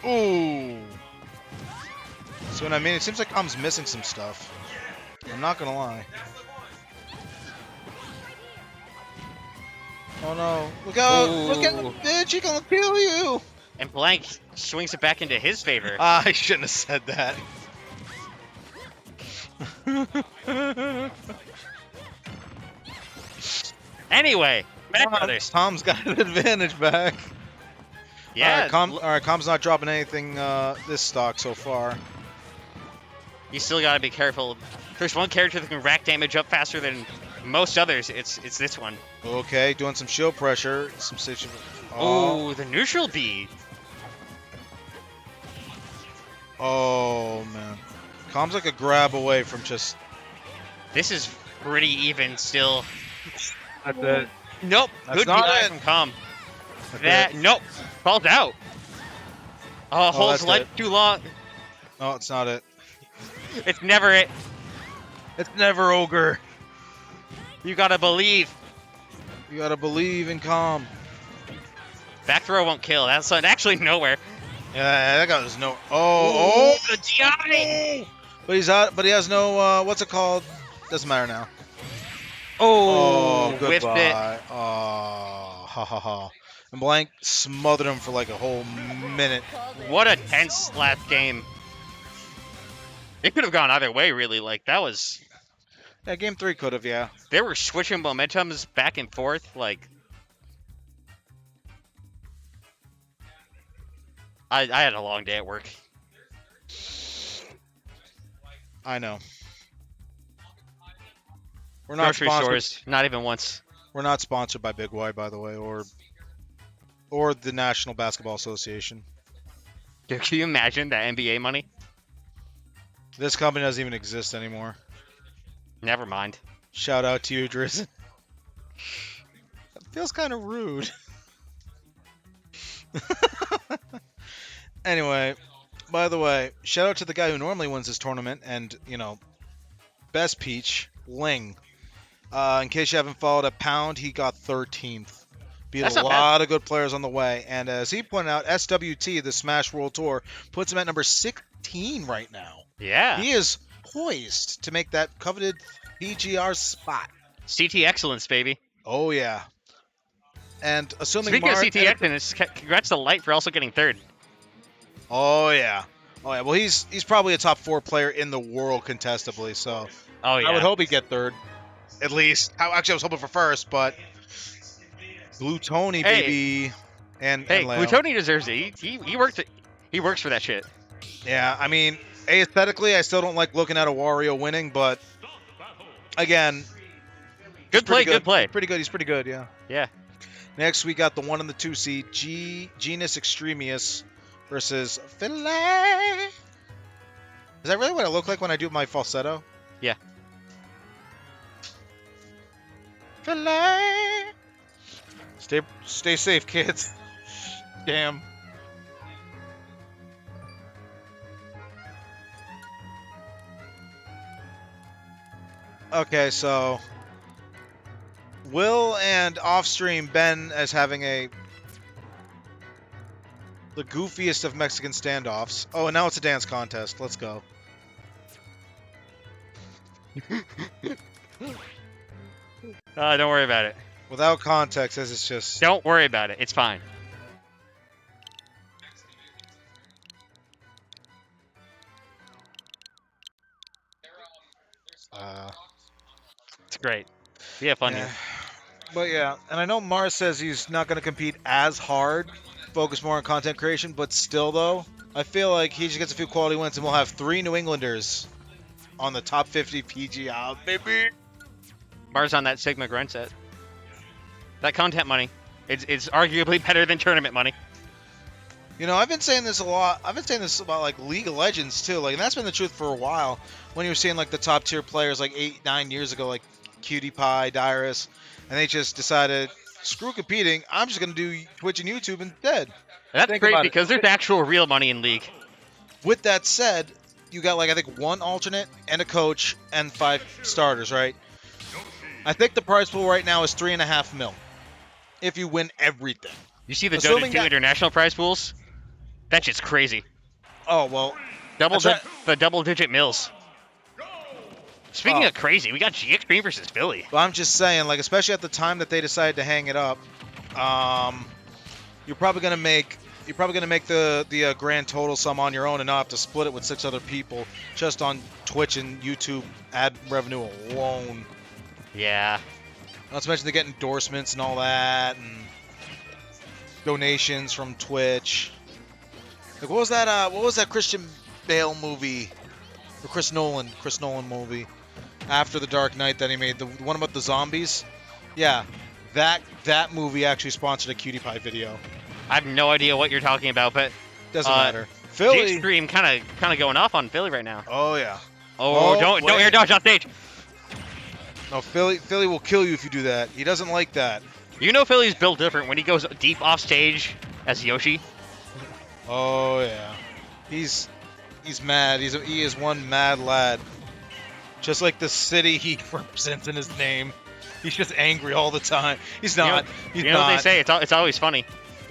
Speaker 4: Ooh. See what I mean? It seems like Calm's missing some stuff. I'm not gonna lie. Oh no. Look out! Look out,
Speaker 5: Ooh.
Speaker 4: bitch! He gonna kill you!
Speaker 5: And Blank swings it back into his favor.
Speaker 4: I shouldn't have said that.
Speaker 5: Anyway, back brothers.
Speaker 4: Tom's got an advantage back.
Speaker 5: Yeah,
Speaker 4: Alright, Calm's not dropping anything this stock so far.
Speaker 5: you still gotta be careful. There's one character that can rack damage up faster than most others. It's this one.
Speaker 4: Okay, doing some shield pressure. Some situation. Oh.
Speaker 5: Ooh, the neutral B.
Speaker 4: Oh man. Calm's like a grab away from just.
Speaker 5: This is pretty even still.
Speaker 4: That's it.
Speaker 5: Nope.
Speaker 4: That's
Speaker 5: Good
Speaker 4: not
Speaker 5: DI
Speaker 4: it.
Speaker 5: from Calm.
Speaker 4: That's
Speaker 5: Nope. Falls out. Oh, holds
Speaker 4: that's
Speaker 5: leg
Speaker 4: it.
Speaker 5: too long.
Speaker 4: No, it's not it.
Speaker 5: It's never it.
Speaker 4: It's never ogre.
Speaker 5: You gotta believe.
Speaker 4: You gotta believe in Calm.
Speaker 5: Back throw won't kill. That's actually nowhere.
Speaker 4: Yeah, that guy was no. Oh,
Speaker 5: the DI.
Speaker 4: But he's out. But he has no. What's it called? Doesn't matter now.
Speaker 5: Oh,
Speaker 4: Goodbye.
Speaker 5: whiffed it.
Speaker 4: Oh, ha ha ha. And Blank smothered him for like a whole minute.
Speaker 5: What a tense last game. It could have gone either way, really. Like, that was...
Speaker 4: Yeah, game 3 could have, yeah.
Speaker 5: They were switching momentums back and forth, like... I had a long day at work.
Speaker 4: I know. We're not
Speaker 5: Grocery
Speaker 4: sponsored.
Speaker 5: stores, not even once.
Speaker 4: We're not sponsored by Big Y, by the way, or the National Basketball Association.
Speaker 5: Dude, can you imagine that NBA money?
Speaker 4: This company doesn't even exist anymore.
Speaker 5: Never mind.
Speaker 4: Shout out to you, Drizzen. That feels kind of rude. Anyway, by the way, shout out to the guy who normally wins this tournament and, you know, best Peach, Ling. In case you haven't followed at Pound, he got 13th. Beat
Speaker 5: That's
Speaker 4: a
Speaker 5: not bad.
Speaker 4: lot of good players on the way. And as he pointed out, SWT, the Smash World Tour, puts him at number 16 right now.
Speaker 5: Yeah.
Speaker 4: He is poised to make that coveted PGR spot.
Speaker 5: CT excellence, baby.
Speaker 4: Oh, yeah. And assuming
Speaker 5: Speaking of
Speaker 4: Mar-
Speaker 5: CT excellence, congrats to Light for also getting third.
Speaker 4: Oh, yeah. Oh, yeah. Well, he's probably a top 4 player in the world contestably, so
Speaker 5: Oh, yeah.
Speaker 4: I would hope he'd get third. At least. Actually, I was hoping for first, but Blue Tony,
Speaker 5: Hey.
Speaker 4: baby. And
Speaker 5: Hey,
Speaker 4: Leo.
Speaker 5: Plutoni deserves it. He worked it. He works for that shit.
Speaker 4: Yeah, I mean, aesthetically, I still don't like looking at a Wario winning, but again,
Speaker 5: Good play, good play.
Speaker 4: Pretty good. He's pretty good, yeah.
Speaker 5: Yeah.
Speaker 4: Next, we got the 1 and the 2 seed, G-XTREME versus Fillie. Is that really what I look like when I do my falsetto?
Speaker 5: Yeah.
Speaker 4: Fillie. Stay safe, kids. Damn. Okay, so Will and off-stream Ben as having the goofiest of Mexican standoffs. Oh, and now it's a dance contest. Let's go.
Speaker 5: Don't worry about it.
Speaker 4: Without context, as it's just.
Speaker 5: Don't worry about it. It's fine. It's great. We have fun
Speaker 4: Yeah.
Speaker 5: here.
Speaker 4: But yeah, and I know Mars says he's not going to compete as hard, focus more on content creation, but still though, I feel like he just gets a few quality wins and we'll have 3 New Englanders on the top 50 PGR, baby.
Speaker 5: Mars on that Sigma grunt set. That content money. It's arguably better than tournament money.
Speaker 4: You know, I've been saying this a lot. I've been saying this about like League of Legends too. Like, and that's been the truth for a while. When you were seeing like the top tier players like 8-9 years ago, like Cutie Pie, Dyrus, and they just decided, screw competing. I'm just gonna do Twitch and YouTube instead.
Speaker 5: That's
Speaker 4: Think
Speaker 5: great
Speaker 4: about it.
Speaker 5: because there's actual real money in League.
Speaker 4: With that said, you got like I think 1 alternate and a coach and 5 starters, right? I think the prize pool right now is 3.5 mil. If you win everything.
Speaker 5: You see the Dota
Speaker 4: Assuming
Speaker 5: 2
Speaker 4: that-
Speaker 5: international prize pools? That shit's crazy.
Speaker 4: Oh well.
Speaker 5: The
Speaker 4: That's
Speaker 5: double-digit mills. Speaking
Speaker 4: Oh.
Speaker 5: of crazy, we got G-XTREME versus Fillie.
Speaker 4: But I'm just saying, like, especially at the time that they decided to hang it up, you're probably gonna make the grand total sum on your own and not have to split it with 6 other people just on Twitch and YouTube ad revenue alone.
Speaker 5: Yeah.
Speaker 4: Not to mention they get endorsements and all that, and donations from Twitch. Like, what was that Christian Bale movie, or Chris Nolan movie, after the Dark Knight that he made, the one about the zombies? Yeah, that movie actually sponsored a Cutie Pie video.
Speaker 5: I have no idea what you're talking about, but
Speaker 4: Doesn't matter. Fillie.
Speaker 5: G-XTREME kind of going off on Fillie right now.
Speaker 4: Oh yeah.
Speaker 5: Oh,
Speaker 4: Oh,
Speaker 5: don't
Speaker 4: wait.
Speaker 5: air dodge on stage.
Speaker 4: No, Fillie will kill you if you do that. He doesn't like that.
Speaker 5: You know Phillie's built different when he goes deep off stage as Yoshi.
Speaker 4: Oh yeah. He's mad. He is one mad lad. Just like the city he represents in his name. He's just angry all the time. He's not. He's
Speaker 5: You know
Speaker 4: not.
Speaker 5: what they say? It's always funny.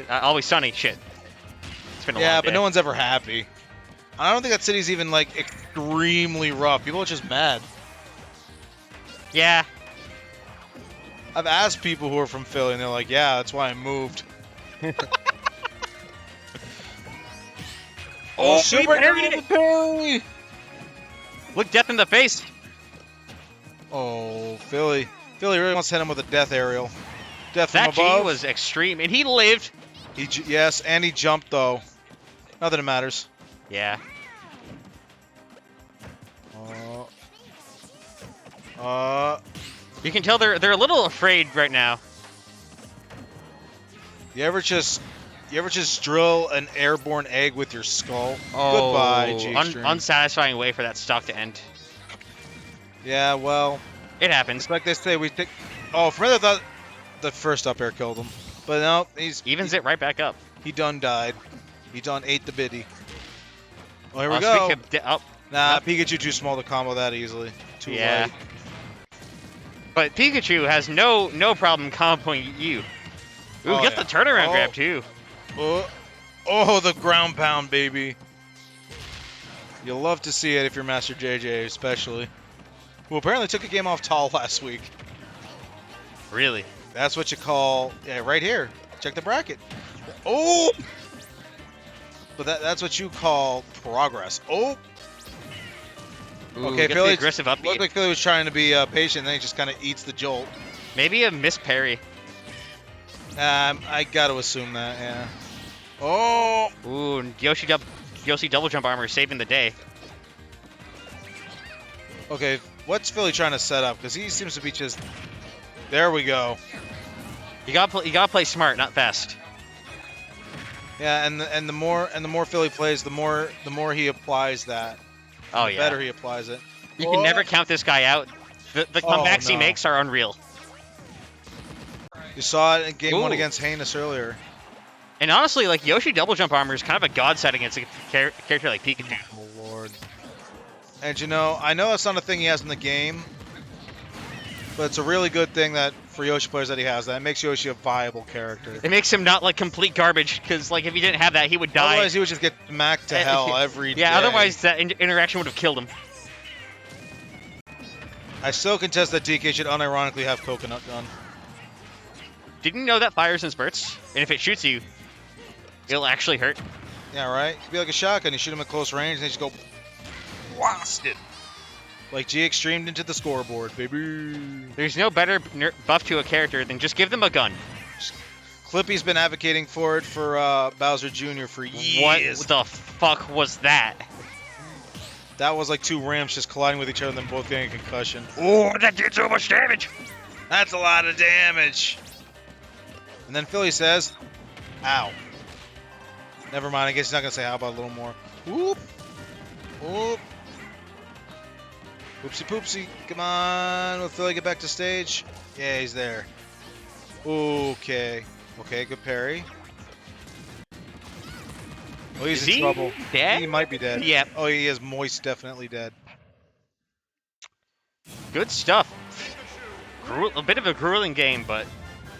Speaker 5: Always sunny. Shit. It's been a
Speaker 4: Yeah,
Speaker 5: long
Speaker 4: but
Speaker 5: day.
Speaker 4: no one's ever happy. I don't think that city's even like extremely rough. People are just mad.
Speaker 5: Yeah.
Speaker 4: I've asked people who are from Philly, and they're like, "Yeah, that's why I moved." Oh,
Speaker 5: he
Speaker 4: super
Speaker 5: parried
Speaker 4: aerial
Speaker 5: it.
Speaker 4: parry!
Speaker 5: Look death in the face.
Speaker 4: Oh, Fillie. Fillie really wants to hit him with a death aerial. Death from
Speaker 5: That G
Speaker 4: above.
Speaker 5: was extreme, and he lived.
Speaker 4: Yes, and he jumped though. Not that it matters.
Speaker 5: Yeah. You can tell they're a little afraid right now.
Speaker 4: You ever just drill an airborne egg with your skull? Goodbye, G-XTREME.
Speaker 5: Unsatisfying way for that stock to end.
Speaker 4: Yeah, well,
Speaker 5: It happens.
Speaker 4: it's like they say, we think. Oh, for a minute I thought the first up air killed him, but no,
Speaker 5: Evens it right back up.
Speaker 4: he done died. He done ate the biddy. Well, here we
Speaker 5: Speaking
Speaker 4: go.
Speaker 5: of
Speaker 4: Nah,
Speaker 5: Nope.
Speaker 4: Pikachu too small to combo that easily. Too
Speaker 5: Yeah.
Speaker 4: light.
Speaker 5: But Pikachu has no problem comboing you. Ooh,
Speaker 4: Oh,
Speaker 5: get
Speaker 4: yeah.
Speaker 5: the turnaround
Speaker 4: Oh.
Speaker 5: grab too.
Speaker 4: Oh, the ground pound, baby. You'll love to see it if you're Master JJ, especially. Who apparently took a game off tall last week.
Speaker 5: Really?
Speaker 4: That's what you call, yeah, right here. Check the bracket. Oh! But that's what you call progress. Oh!
Speaker 5: Ooh,
Speaker 4: Okay,
Speaker 5: gets the
Speaker 4: Fillie.
Speaker 5: aggressive
Speaker 4: Looked
Speaker 5: upbeat.
Speaker 4: like Fillie was trying to be patient, and then he just kind of eats the jolt.
Speaker 5: Maybe a miss parry.
Speaker 4: I got to assume that, yeah. Oh!
Speaker 5: Ooh, and Yoshi double jump armor saving the day.
Speaker 4: Okay, what's Fillie trying to set up? Because he seems to be just... There we go.
Speaker 5: You gotta play smart, not fast.
Speaker 4: Yeah, and the more Fillie plays, the more he applies that.
Speaker 5: Oh
Speaker 4: The
Speaker 5: yeah.
Speaker 4: better he applies it.
Speaker 5: You can never count this guy out. The comebacks he
Speaker 4: no.
Speaker 5: makes are unreal.
Speaker 4: You saw it in game 1
Speaker 5: Ooh.
Speaker 4: against Heinous earlier.
Speaker 5: And honestly, like Yoshi double jump armor is kind of a godsend against a character like Pikachu.
Speaker 4: Oh lord. And you know, I know that's not a thing he has in the game, but it's a really good thing that for Yoshi players that he has that. It makes Yoshi a viable character.
Speaker 5: It makes him not like complete garbage, because like if he didn't have that, he would die.
Speaker 4: Otherwise, he would just get smacked to hell every day.
Speaker 5: Yeah, otherwise that interaction would have killed him.
Speaker 4: I still contest that DK should unironically have Coconut Gun.
Speaker 5: Didn't you know that fires in spurts? And if it shoots you, it'll actually hurt.
Speaker 4: Yeah, right? It could be like a shotgun. You shoot him at close range, and they just go blasted. Like G-XTREME into the scoreboard, baby.
Speaker 5: There's no better buff to a character than just give them a gun.
Speaker 4: Clippy's been advocating for it for Bowser Jr. for years.
Speaker 5: What the fuck was that?
Speaker 4: That was like two ramps just colliding with each other and then both getting a concussion.
Speaker 5: Oh, that did so much damage!
Speaker 4: That's a lot of damage. And then Fillie says, ow. Never mind, I guess he's not going to say how about a little more. Whoop. Whoop. Oopsie poopsie. Come on. Will Fillie get back to stage? Yeah, he's there. Okay. Okay, good parry. Oh, he's
Speaker 5: Is
Speaker 4: in
Speaker 5: he
Speaker 4: trouble.
Speaker 5: dead?
Speaker 4: He might be dead.
Speaker 5: Yep.
Speaker 4: Oh, he is moist, definitely dead.
Speaker 5: Good stuff. A bit of a grueling game, but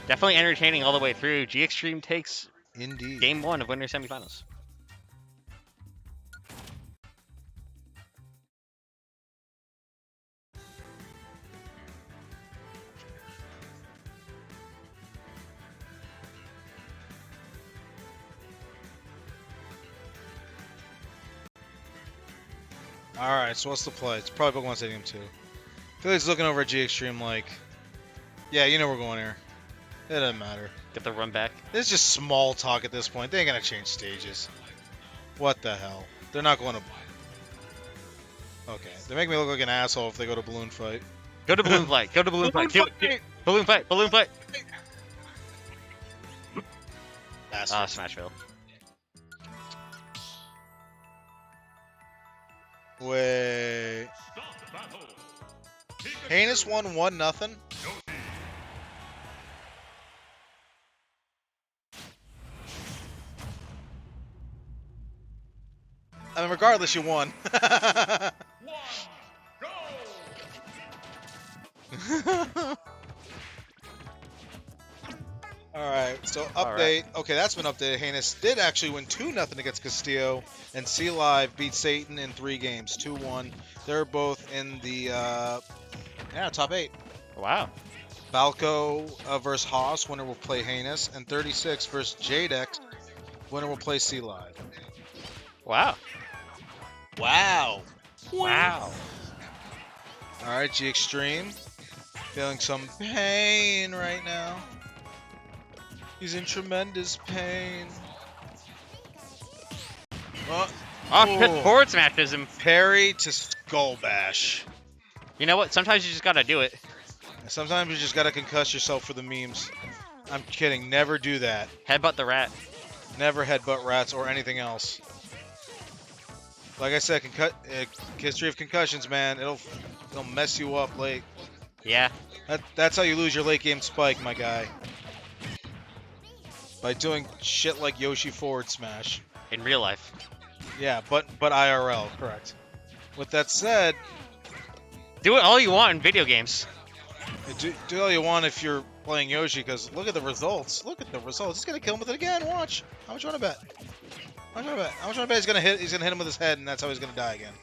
Speaker 5: definitely entertaining all the way through. G-XTREME takes
Speaker 4: Indeed.
Speaker 5: game 1 of Winter Semifinals.
Speaker 4: Alright, so what's the play? It's probably Pokemon Stadium 2. Phillie's looking over at G-XTREME like, yeah, you know we're going here. It doesn't matter.
Speaker 5: Get the run back.
Speaker 4: This is just small talk at this point. They ain't gonna change stages. What the hell? They're not going to... Okay, they make me look like an asshole if they go to Balloon Fight.
Speaker 5: Go to Balloon Fight. Go to Balloon Fight. Do it. Balloon Fight. Balloon Fight. Ah, Smashville.
Speaker 4: Wait. Heinous won 1-0? I mean, regardless, you won. Alright, so update. Okay, that's been updated. Heinous did actually win 2-0 against Castillo, and C Live beat Satan in 3 games, 2-1. They're both in the top 8.
Speaker 5: Wow.
Speaker 4: Balco versus Haas. Winner will play Heinous. And 36 versus Jadex. Winner will play Sea Live.
Speaker 5: Wow.
Speaker 4: Wow.
Speaker 5: Wow.
Speaker 4: All right, G-XTREME. Feeling some pain right now. He's in tremendous pain.
Speaker 5: Oh,
Speaker 4: Oh.
Speaker 5: forward smashes him.
Speaker 4: Parry to Skull Bash.
Speaker 5: You know what? Sometimes you just gotta do it.
Speaker 4: Sometimes you just gotta concuss yourself for the memes. I'm kidding. Never do that.
Speaker 5: Headbutt the rat.
Speaker 4: Never headbutt rats or anything else. Like I said, history of concussions, man. It'll mess you up late.
Speaker 5: Yeah.
Speaker 4: That's how you lose your late game spike, my guy. By doing shit like Yoshi forward smash.
Speaker 5: In real life.
Speaker 4: Yeah, but IRL, correct. With that said,
Speaker 5: Do it all you want in video games.
Speaker 4: do all you want if you're playing Yoshi, because look at the results. Look at the results. He's gonna kill him with it again. Watch. How much you wanna bet? How much you wanna bet? How much you wanna bet he's gonna hit? He's gonna hit him with his head, and that's how he's gonna die again.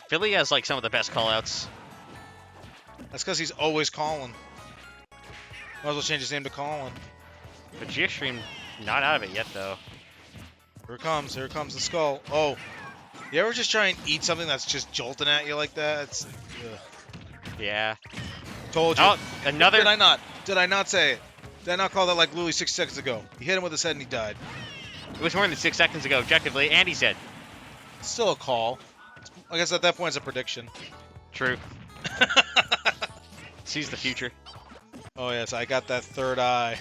Speaker 5: Fillie has like some of the best callouts.
Speaker 4: That's because he's always calling. Might as well change his name to Colin.
Speaker 5: But G-XTREME not out of it yet though.
Speaker 4: Here it comes. Here comes the skull. Oh. You ever just try and eat something that's just jolting at you like that? It's,
Speaker 5: Yeah.
Speaker 4: told you.
Speaker 5: Oh, another.
Speaker 4: Did I not? Did I not say it? Did I not call that like literally 6 seconds ago? He hit him with his head and he died.
Speaker 5: It was more than 6 seconds ago, objectively, and he said.
Speaker 4: Still a call. I guess at that point it's a prediction.
Speaker 5: True. Sees the future.
Speaker 4: Oh yes, I got that third eye.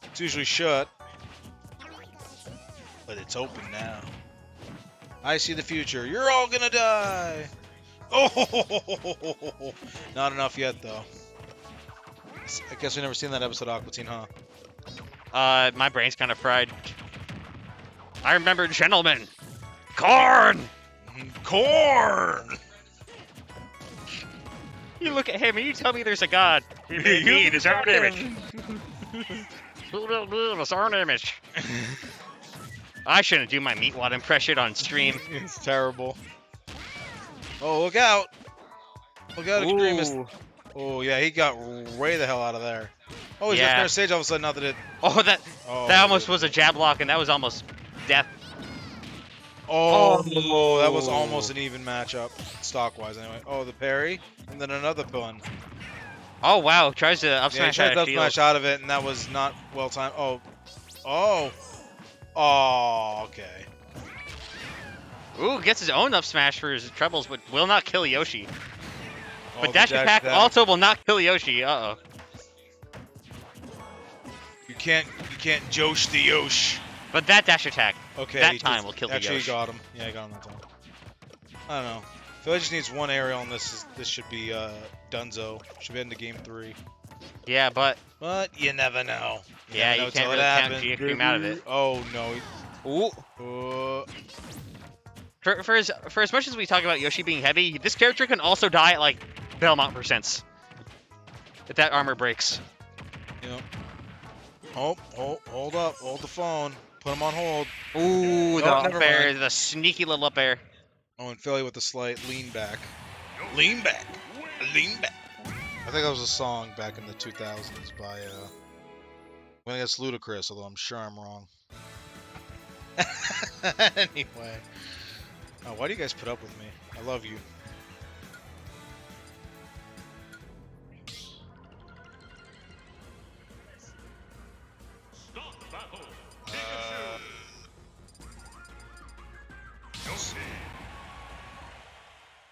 Speaker 4: It's usually shut, but it's open now. I see the future. You're all gonna die. Oh, not enough yet though. I guess we never seen that episode of Aqua Teen, huh?
Speaker 5: My brain's kind of fried. I remember, gentlemen. Corn!
Speaker 4: Corn.
Speaker 5: You look at him and you tell me there's a god. He made his own image. His own image. I shouldn't do my Meatwad impression on stream.
Speaker 4: It's terrible. Oh, look out! Look out, Extremist.
Speaker 5: Ooh.
Speaker 4: Oh, yeah, he got way the hell out of there. Oh, he's
Speaker 5: Yeah.
Speaker 4: up there stage all of a sudden, not that it...
Speaker 5: Oh, that
Speaker 4: Oh,
Speaker 5: that almost was a jab lock, and that was almost death.
Speaker 4: Oh, that was almost an even matchup, stock-wise anyway. Oh, the parry, and then another pun.
Speaker 5: Oh wow, tries to up
Speaker 4: Yeah, he
Speaker 5: smash
Speaker 4: tried
Speaker 5: out
Speaker 4: to
Speaker 5: of
Speaker 4: smash
Speaker 5: shield.
Speaker 4: out of it, and that was not well timed. Oh. Oh. Oh, okay.
Speaker 5: Ooh, gets his own up smash for his troubles, but will not kill Yoshi.
Speaker 4: Oh,
Speaker 5: But
Speaker 4: the
Speaker 5: dash attack also will not kill Yoshi. Uh-oh.
Speaker 4: You can't Josh the Yosh.
Speaker 5: But that dash attack,
Speaker 4: Okay.
Speaker 5: that
Speaker 4: he
Speaker 5: time
Speaker 4: just-
Speaker 5: will kill the
Speaker 4: Actually,
Speaker 5: Yoshi.
Speaker 4: he got him. Yeah, he got him that time. I don't know. Philly just needs one aerial, and this should be Dunzo. Should be into game 3.
Speaker 5: Yeah, but
Speaker 4: But you never know.
Speaker 5: yeah,
Speaker 4: never know
Speaker 5: you
Speaker 4: till
Speaker 5: can't
Speaker 4: it
Speaker 5: really count
Speaker 4: happens.
Speaker 5: G-XTREME out of it.
Speaker 4: Oh no.
Speaker 5: Ooh. For as much as we talk about Yoshi being heavy, this character can also die at like Belmont percents. If that armor breaks.
Speaker 4: Yep. Oh, hold up. Hold the phone. Put him on hold.
Speaker 5: Ooh, the
Speaker 4: Oh,
Speaker 5: up
Speaker 4: never
Speaker 5: air,
Speaker 4: mind.
Speaker 5: the sneaky little up air.
Speaker 4: Oh, and Philly with the slight lean back. Lean back. Lean back. I think that was a song back in the 2000s by, I think it's Ludacris, although I'm sure I'm wrong. Anyway. Oh, why do you guys put up with me? I love you.
Speaker 1: Stop battle.
Speaker 4: Let's see.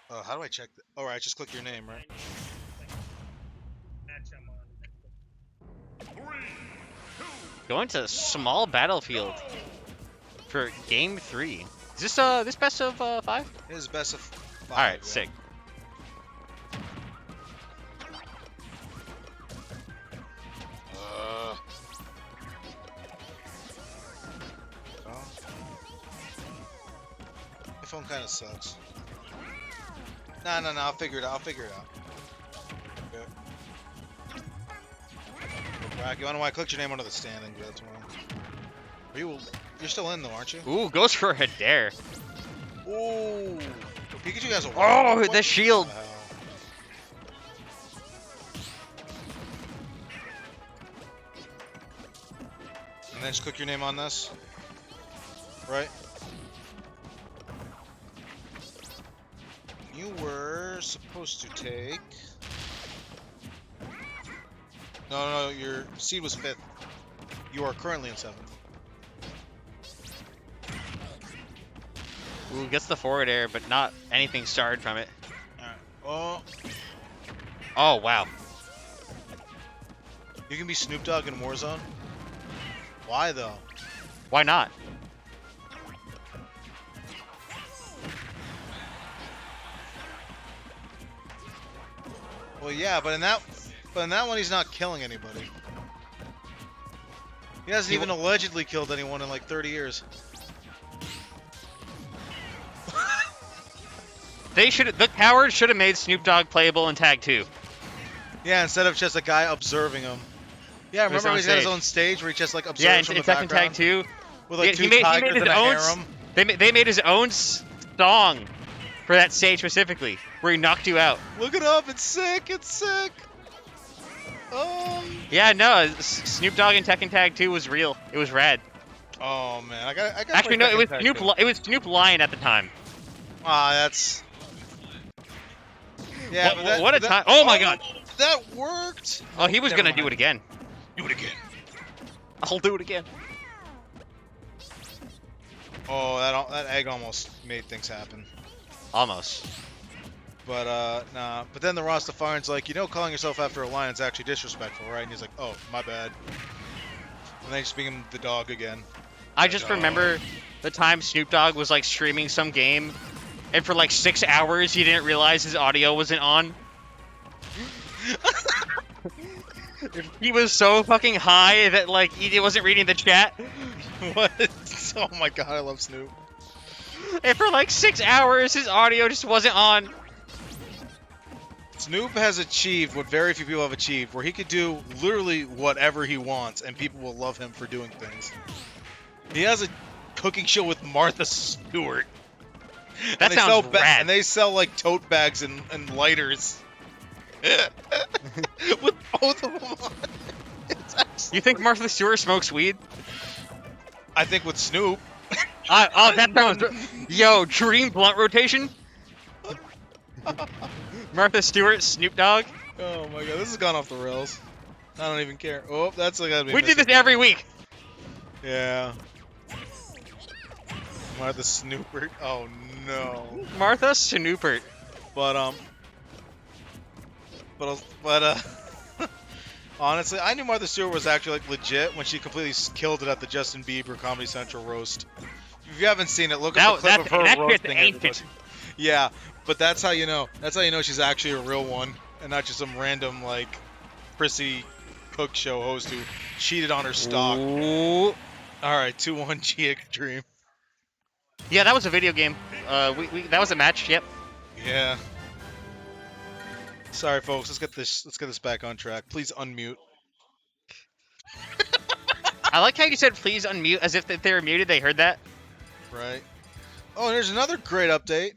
Speaker 4: How do I check that? All right, just click your name, right?
Speaker 1: 3, 2,
Speaker 5: Going to small battlefield for game 3. Is this best of 5?
Speaker 4: It is best of 5.
Speaker 5: All right,
Speaker 4: yeah.
Speaker 5: sick.
Speaker 4: My phone kind of sucks. No, I'll figure it out. Okay. Rack, you wanna know why I clicked your name under the standing? That's why. You're still in though, aren't you?
Speaker 5: Ooh, goes for a dare.
Speaker 4: Ooh. Pikachu has a
Speaker 5: Oh,
Speaker 4: what
Speaker 5: the shield.
Speaker 4: hell? And then just click your name on this. Right? You were supposed to take... No, your seed was 5th. You are currently in 7th.
Speaker 5: Ooh, gets the forward air, but not anything starred from it.
Speaker 4: Alright. Oh,
Speaker 5: Oh, wow.
Speaker 4: you can be Snoop Dogg in Warzone? Why, though?
Speaker 5: Why not?
Speaker 4: Well, yeah, but in that one, he's not killing anybody. He hasn't even allegedly killed anyone in like 30 years.
Speaker 5: The cowards should have made Snoop Dogg playable in Tag 2.
Speaker 4: Yeah, instead of just a guy observing him. Yeah,
Speaker 5: His
Speaker 4: remember
Speaker 5: own
Speaker 4: he's got his
Speaker 5: stage.
Speaker 4: own stage where he just like observes
Speaker 5: Yeah,
Speaker 4: from
Speaker 5: in
Speaker 4: the
Speaker 5: Tekken Tag
Speaker 4: background
Speaker 5: 2,
Speaker 4: with like
Speaker 5: he
Speaker 4: two
Speaker 5: made
Speaker 4: tigers
Speaker 5: his
Speaker 4: and a
Speaker 5: own.
Speaker 4: harem.
Speaker 5: They made his own song for that stage specifically, where he knocked you out.
Speaker 4: Look it up, it's sick, it's sick.
Speaker 5: Yeah, no, Snoop Dogg in Tekken Tag 2 was real. It was rad.
Speaker 4: Oh man, I got.
Speaker 5: Actually, no, it was Snoop Lion at the time.
Speaker 4: Ah, that's. Yeah,
Speaker 5: What a time! Oh my God!
Speaker 4: That worked.
Speaker 5: Oh, he was
Speaker 4: Never
Speaker 5: gonna do
Speaker 4: mind.
Speaker 5: it again.
Speaker 4: Do it again.
Speaker 5: I'll do it again.
Speaker 4: Oh, that egg almost made things happen.
Speaker 5: Almost.
Speaker 4: But nah. But then the Rastafarian's like, calling yourself after a lion is actually disrespectful, right? And he's like, oh, my bad. And they just being him the dog again.
Speaker 5: I just remember the time Snoop Dogg was like streaming some game, and for like 6 hours he didn't realize his audio wasn't on. He was so fucking high that like he wasn't reading the chat.
Speaker 4: What? Oh my god, I love Snoop.
Speaker 5: And for like 6 hours his audio just wasn't on.
Speaker 4: Snoop has achieved what very few people have achieved, where he could do literally whatever he wants, and people will love him for doing things. He has a cooking show with Martha Stewart.
Speaker 5: That sounds rad.
Speaker 4: And they sell like tote bags and lighters. With both of them on.
Speaker 5: You think Martha Stewart smokes weed?
Speaker 4: I think with Snoop.
Speaker 5: Oh, that sounds. Yo, dream blunt rotation. Martha Stewart, Snoop Dogg.
Speaker 4: Oh my god, this has gone off the rails. I don't even care. Oh, that's like gotta be.
Speaker 5: We do this every week.
Speaker 4: Yeah. Martha Snoopert. Oh no.
Speaker 5: Martha Snoopert.
Speaker 4: But honestly, I knew Martha Stewart was actually like legit when she completely killed it at the Justin Bieber Comedy Central roast. If you haven't seen it, look up the clip of her roasting everybody. Yeah, but that's how you know. That's how you know she's actually a real one, and not just some random like prissy cook show host who cheated on her stock.
Speaker 5: Ooh.
Speaker 4: All right, 2-1 G-XTREME.
Speaker 5: Yeah, that was a video game. That was a match. Yep.
Speaker 4: Yeah. Sorry, folks. Let's get this back on track. Please unmute.
Speaker 5: I like how you said please unmute as if they were muted. They heard that.
Speaker 4: Right. Oh, and there's another great update.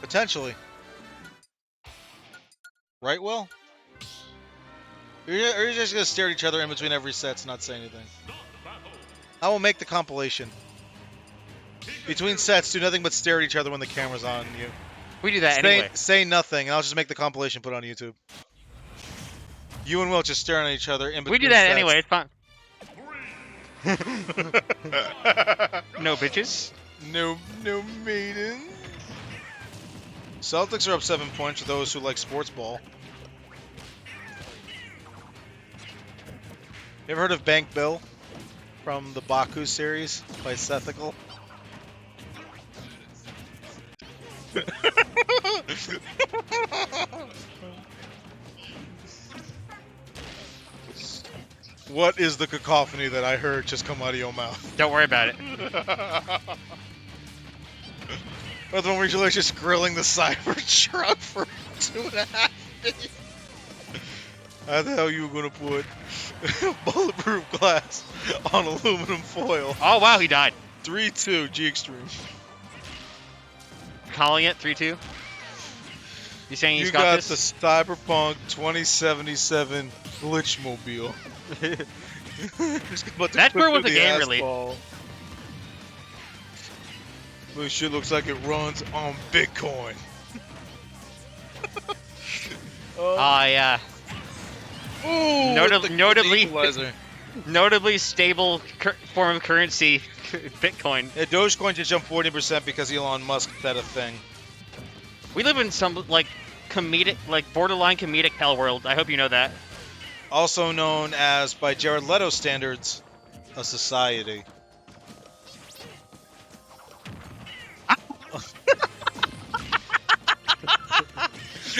Speaker 4: Potentially. Right, Will? Or you're just gonna stare at each other in between every set and not say anything. I will make the compilation. Between sets, do nothing but stare at each other when the camera's on you.
Speaker 5: We do that anyway.
Speaker 4: Say nothing, and I'll just make the compilation put on YouTube. You and Will just staring at each other in between
Speaker 5: We do that
Speaker 4: sets.
Speaker 5: anyway. It's fun. No bitches.
Speaker 4: No maiden. Celtics are up 7 points for those who like sports ball. You ever heard of Bank Bill from the Baku series by Sethical? What is the cacophony that I heard just come out of your mouth?
Speaker 5: Don't worry about it.
Speaker 4: Or the one where you're just grilling the Cybertruck for 2.5 days. How the hell you gonna put bulletproof glass on aluminum foil?
Speaker 5: Oh wow, he died.
Speaker 4: 3-2 G-XTREME.
Speaker 5: Calling it 3-2. You saying he's
Speaker 4: You
Speaker 5: got
Speaker 4: got
Speaker 5: this?
Speaker 4: the Cyberpunk 2077 Glitchmobile. Just about to
Speaker 5: That
Speaker 4: clip
Speaker 5: sure was
Speaker 4: through
Speaker 5: a
Speaker 4: the
Speaker 5: game release.
Speaker 4: asphalt. This shit looks like it runs on Bitcoin.
Speaker 5: Oh yeah.
Speaker 4: Ooh,
Speaker 5: Notably-
Speaker 4: with the
Speaker 5: notably-
Speaker 4: equalizer.
Speaker 5: Notably stable form of currency, Bitcoin.
Speaker 4: Yeah, Dogecoin just jumped 40% because Elon Musk said a thing.
Speaker 5: We live in some like comedic, like borderline comedic hell world. I hope you know that.
Speaker 4: Also known as, by Jared Leto standards, a society.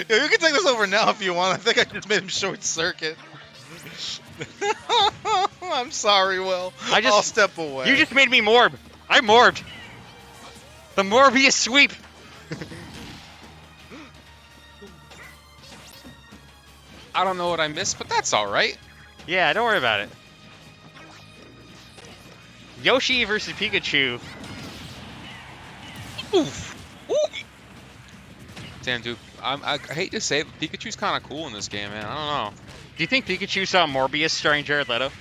Speaker 4: Yeah, you can take this over now if you want. I think I just made him short circuit. I'm sorry, Will. I'll step away.
Speaker 5: You just made me morb. I morbed. The Morbius sweep.
Speaker 6: I don't know what I missed, but that's all right.
Speaker 5: Yeah, don't worry about it. Yoshi versus Pikachu.
Speaker 6: Oof. Ooh. Damn, dude. I hate to say it, but Pikachu's kind of cool in this game, man. I don't know.
Speaker 5: Do you think Pikachu saw Morbius starring Jared Leto?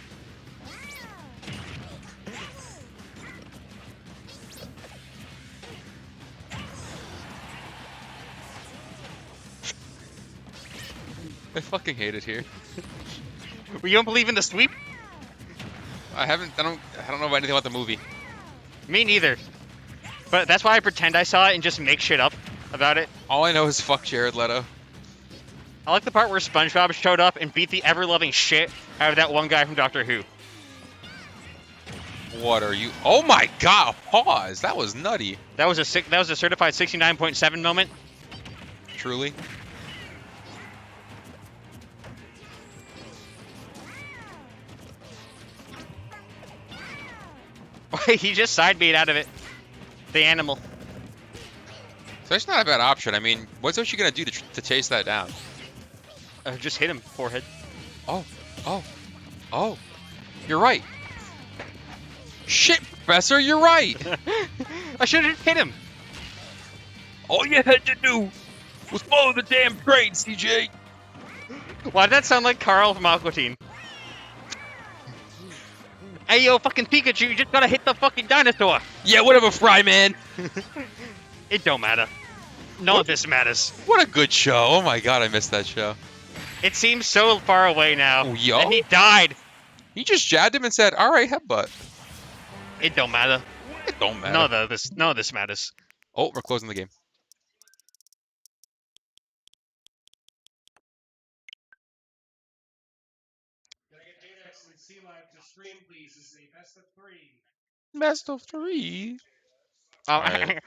Speaker 6: I fucking hate it here.
Speaker 5: Well, you don't believe in the sweep?
Speaker 6: I don't know anything about the movie.
Speaker 5: Me neither. But that's why I pretend I saw it and just make shit up about it.
Speaker 6: All I know is fuck Jared Leto.
Speaker 5: I like the part where SpongeBob showed up and beat the ever-loving shit out of that one guy from Doctor Who.
Speaker 6: What are you? Oh my god! Pause. That was nutty.
Speaker 5: That was a certified 69.7 moment.
Speaker 6: Truly.
Speaker 5: He just side beat out of it. The animal.
Speaker 6: So that's not a bad option. I mean, what's Yoshi gonna do to chase that down?
Speaker 5: Just hit him, forehead.
Speaker 6: Oh. You're right. Shit, Professor, you're right.
Speaker 5: I should have hit him.
Speaker 6: All you had to do was follow the damn train, CJ.
Speaker 5: Why did that sound like Carl from Aqua Teen? Hey, yo, fucking Pikachu, you just gotta hit the fucking dinosaur.
Speaker 6: Yeah, whatever, Fry Man.
Speaker 5: It don't matter. None of this matters.
Speaker 6: What a good show. Oh my god, I missed that show.
Speaker 5: It seems so far away now.
Speaker 6: Oh, yo.
Speaker 5: And he died.
Speaker 6: He just jabbed him and said, alright, headbutt.
Speaker 5: It don't matter.
Speaker 6: It don't matter.
Speaker 5: None of this matters.
Speaker 6: Oh, we're closing the game. Best of 3. Alright.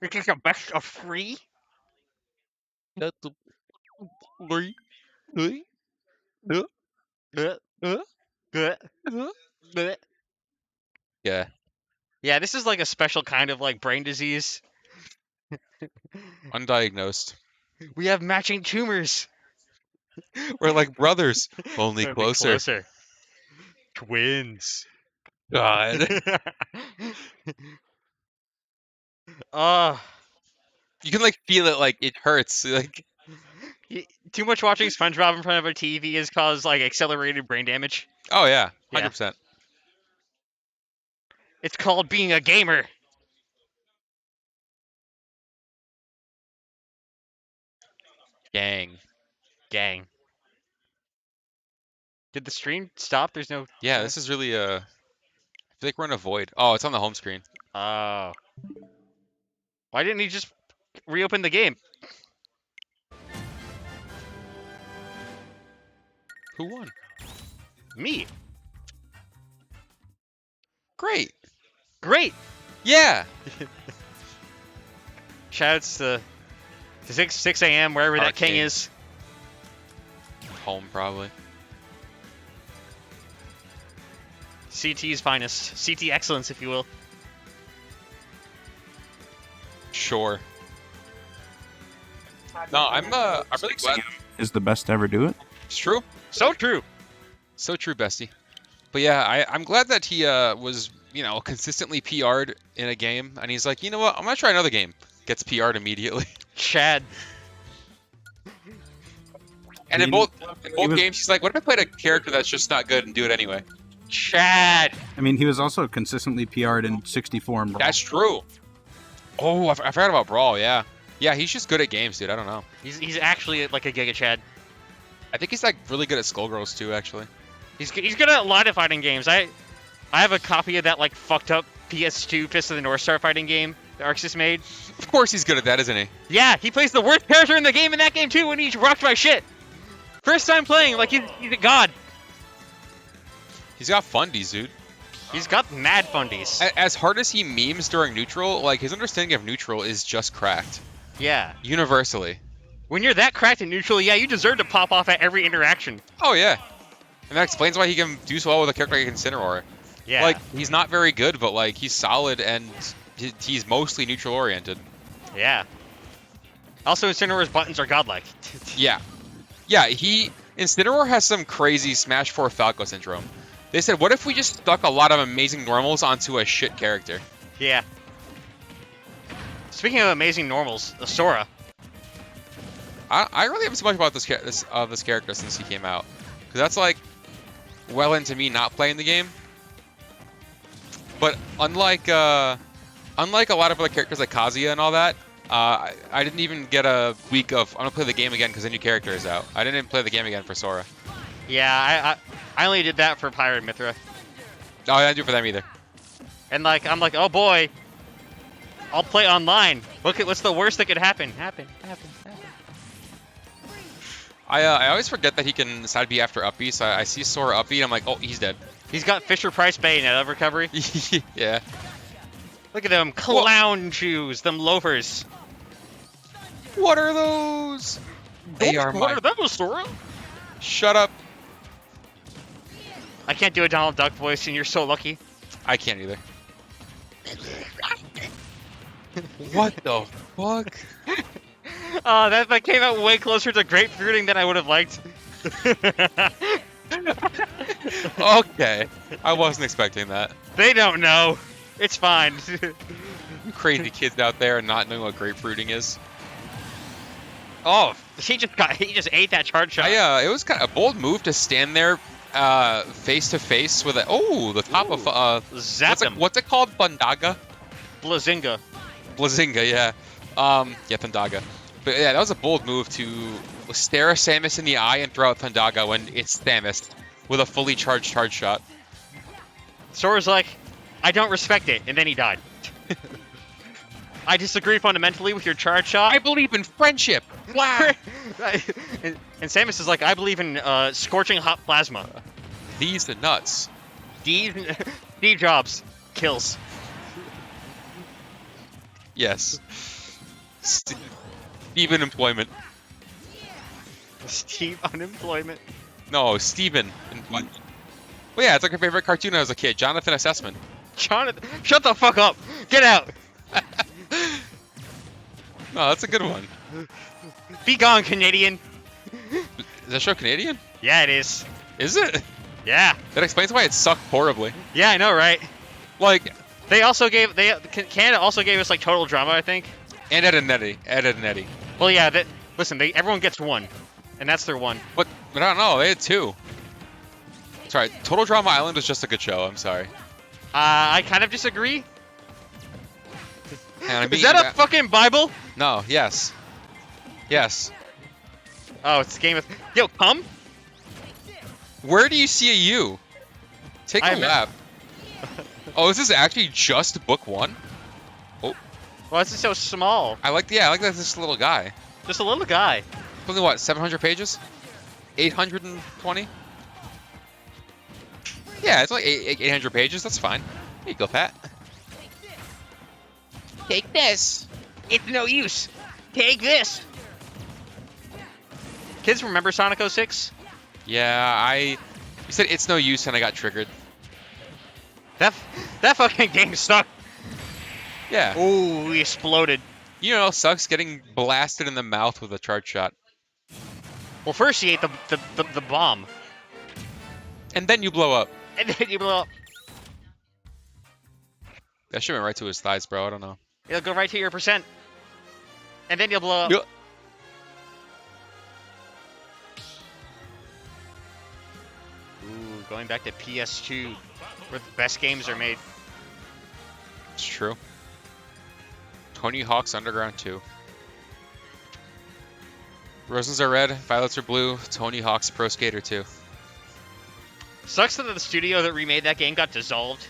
Speaker 5: It's just a best of 3.
Speaker 6: Best of 3. Hey. Yeah.
Speaker 5: Yeah, this is like a special kind of like brain disease.
Speaker 6: Undiagnosed.
Speaker 5: We have matching tumors.
Speaker 6: We're like brothers, only
Speaker 5: Only
Speaker 6: closer.
Speaker 5: Twins.
Speaker 6: God. You can like feel it, like it hurts. Like
Speaker 5: Too much watching SpongeBob in front of a TV has caused like accelerated brain damage.
Speaker 6: oh yeah,
Speaker 5: Yeah.
Speaker 6: 100%.
Speaker 5: It's called being a gamer.
Speaker 6: Gang.
Speaker 5: Gang. Did the stream stop? There's no.
Speaker 6: Yeah, this is really I feel like we're in a void. Oh, it's on the home screen.
Speaker 5: Oh. Why didn't he just reopen the game?
Speaker 6: Who won?
Speaker 5: Me.
Speaker 6: Great.
Speaker 5: Great.
Speaker 6: Yeah.
Speaker 5: Shoutouts to 6 a.m. wherever that king
Speaker 6: Arcade.
Speaker 5: is.
Speaker 6: Home probably.
Speaker 5: CT's finest. CT excellence, if you will.
Speaker 6: Sure. No, I'm really glad.
Speaker 1: Is the best to ever do it?
Speaker 6: It's true.
Speaker 5: So true.
Speaker 6: So true, bestie. But yeah, I'm glad that he was, consistently PR'd in a game, and he's like, you know what, I'm gonna try another game. Gets PR'd immediately.
Speaker 5: Chad.
Speaker 6: And
Speaker 1: I
Speaker 6: in
Speaker 1: mean,
Speaker 6: both games, he's like, "What if I played a character that's just not good and do it anyway?"
Speaker 5: Chad.
Speaker 1: I mean, he was also consistently PR'd in 64 and Brawl.
Speaker 6: That's true. Oh, I forgot about Brawl. Yeah, yeah, he's just good at games, dude. I don't know.
Speaker 5: He's actually like a Giga Chad.
Speaker 6: I think he's like really good at Skullgirls too, actually.
Speaker 5: He's good at a lot of fighting games. I have a copy of that like fucked up PS2 Fist of the North Star fighting game that Arxis made.
Speaker 6: Of course, he's good at that, isn't he?
Speaker 5: Yeah, he plays the worst character in the game in that game too, and he rocked my shit. First time playing, like he's a god.
Speaker 6: He's got fundies, dude.
Speaker 5: He's got mad fundies.
Speaker 6: As hard as he memes during neutral, like his understanding of neutral is just cracked.
Speaker 5: Yeah.
Speaker 6: Universally.
Speaker 5: When you're that cracked in neutral, yeah, you deserve to pop off at every interaction.
Speaker 6: Oh yeah. And that explains why he can do so well with a character like Incineroar.
Speaker 5: Yeah.
Speaker 6: Like, he's not very good, but like he's solid and he's mostly neutral oriented.
Speaker 5: Yeah. Also, Incineroar's buttons are godlike.
Speaker 6: Yeah. Yeah, Incineroar has some crazy Smash 4 Falco syndrome. They said, what if we just stuck a lot of amazing normals onto a shit character?
Speaker 5: Yeah. Speaking of amazing normals, Sora.
Speaker 6: I really haven't seen much about this character since he came out. Because that's like well into me not playing the game. But unlike a lot of other characters like Kazuya and all that, I didn't even get a week of, I'm going to play the game again because the new character is out. I didn't play the game again for Sora.
Speaker 5: Yeah, I only did that for Pyra and Mythra.
Speaker 6: Oh, I didn't do it for them either.
Speaker 5: And like, I'm like, oh boy, I'll play online. Look at what's the worst that could happen. Happen.
Speaker 6: I always forget that he can side B after up B, so I see Sora up B and I'm like, oh, he's dead.
Speaker 5: He's got Fisher-Price bayonet of recovery.
Speaker 6: Yeah.
Speaker 5: Look at them clown shoes, them loafers.
Speaker 6: What are those? They are
Speaker 5: What
Speaker 6: my...
Speaker 5: are those, Sora?
Speaker 6: Shut up.
Speaker 5: I can't do a Donald Duck voice, and you're so lucky.
Speaker 6: I can't either. What the fuck?
Speaker 5: That came out way closer to grapefruiting than I would have liked.
Speaker 6: Okay. I wasn't expecting that.
Speaker 5: They don't know. It's fine.
Speaker 6: You crazy kids out there and not knowing what grapefruiting is.
Speaker 5: Oh, he just ate that charge shot.
Speaker 6: It was kind of a bold move to stand there face to face with the top of
Speaker 5: Zap him.
Speaker 6: what's it called? Thundaga?
Speaker 5: Blazinga.
Speaker 6: Blazinga, yeah. Yeah, Thundaga. But yeah, that was a bold move to stare Samus in the eye and throw out Thundaga when it's Samus with a fully charged charge shot.
Speaker 5: Sora's like, I don't respect it, and then he died. I disagree fundamentally with your charge shot.
Speaker 6: I believe in friendship. Wow.
Speaker 5: and Samus is like, I believe in scorching hot plasma.
Speaker 6: These the nuts.
Speaker 5: Steve Jobs kills.
Speaker 6: Yes. Steven employment.
Speaker 5: Steve unemployment.
Speaker 6: No, Steven. Well, yeah, it's like your favorite cartoon as a kid, Jonathan Assessment.
Speaker 5: Jonathan, shut the fuck up. Get out.
Speaker 6: No, that's a good one.
Speaker 5: Be gone, Canadian.
Speaker 6: Is that show Canadian?
Speaker 5: Yeah, it is.
Speaker 6: Is it?
Speaker 5: Yeah.
Speaker 6: That explains why it sucked horribly.
Speaker 5: Yeah, I know, right?
Speaker 6: Like,
Speaker 5: Canada also gave us like Total Drama, I think.
Speaker 6: and Ed and Eddie.
Speaker 5: Well, yeah. Listen, everyone gets one, and that's their one.
Speaker 6: But I don't know. They had two. Sorry, Total Drama Island was just a good show. I'm sorry.
Speaker 5: I kind of disagree.
Speaker 6: And
Speaker 5: Is that a fucking Bible?
Speaker 6: No. Yes. Yes.
Speaker 5: Oh, it's Game of. Yo, come.
Speaker 6: Where do you see a U? Take a lap. Oh, is this actually just book one? Oh,
Speaker 5: Well, this is so small.
Speaker 6: I like that this little guy.
Speaker 5: Just a little guy.
Speaker 6: Only what, 700 pages? 820? Yeah, it's like 800 pages. That's fine. Here you go, Pat.
Speaker 5: Take this. It's no use. Take this. Kids remember Sonic 06?
Speaker 6: Yeah, you said it's no use, and I got triggered.
Speaker 5: That fucking game sucked.
Speaker 6: Yeah.
Speaker 5: Ooh, we exploded.
Speaker 6: You know, sucks getting blasted in the mouth with a charge shot.
Speaker 5: Well, first he ate the bomb.
Speaker 6: And then you blow up.
Speaker 5: And then you blow up.
Speaker 6: That shit went right to his thighs, bro. I don't know.
Speaker 5: It'll go right to your percent. And then you'll blow up.
Speaker 6: Yep.
Speaker 5: going back to PS2, where the best games are made.
Speaker 6: It's true. Tony Hawk's Underground 2. Roses are red, violets are blue. Tony Hawk's Pro Skater 2.
Speaker 5: Sucks that the studio that remade that game got dissolved.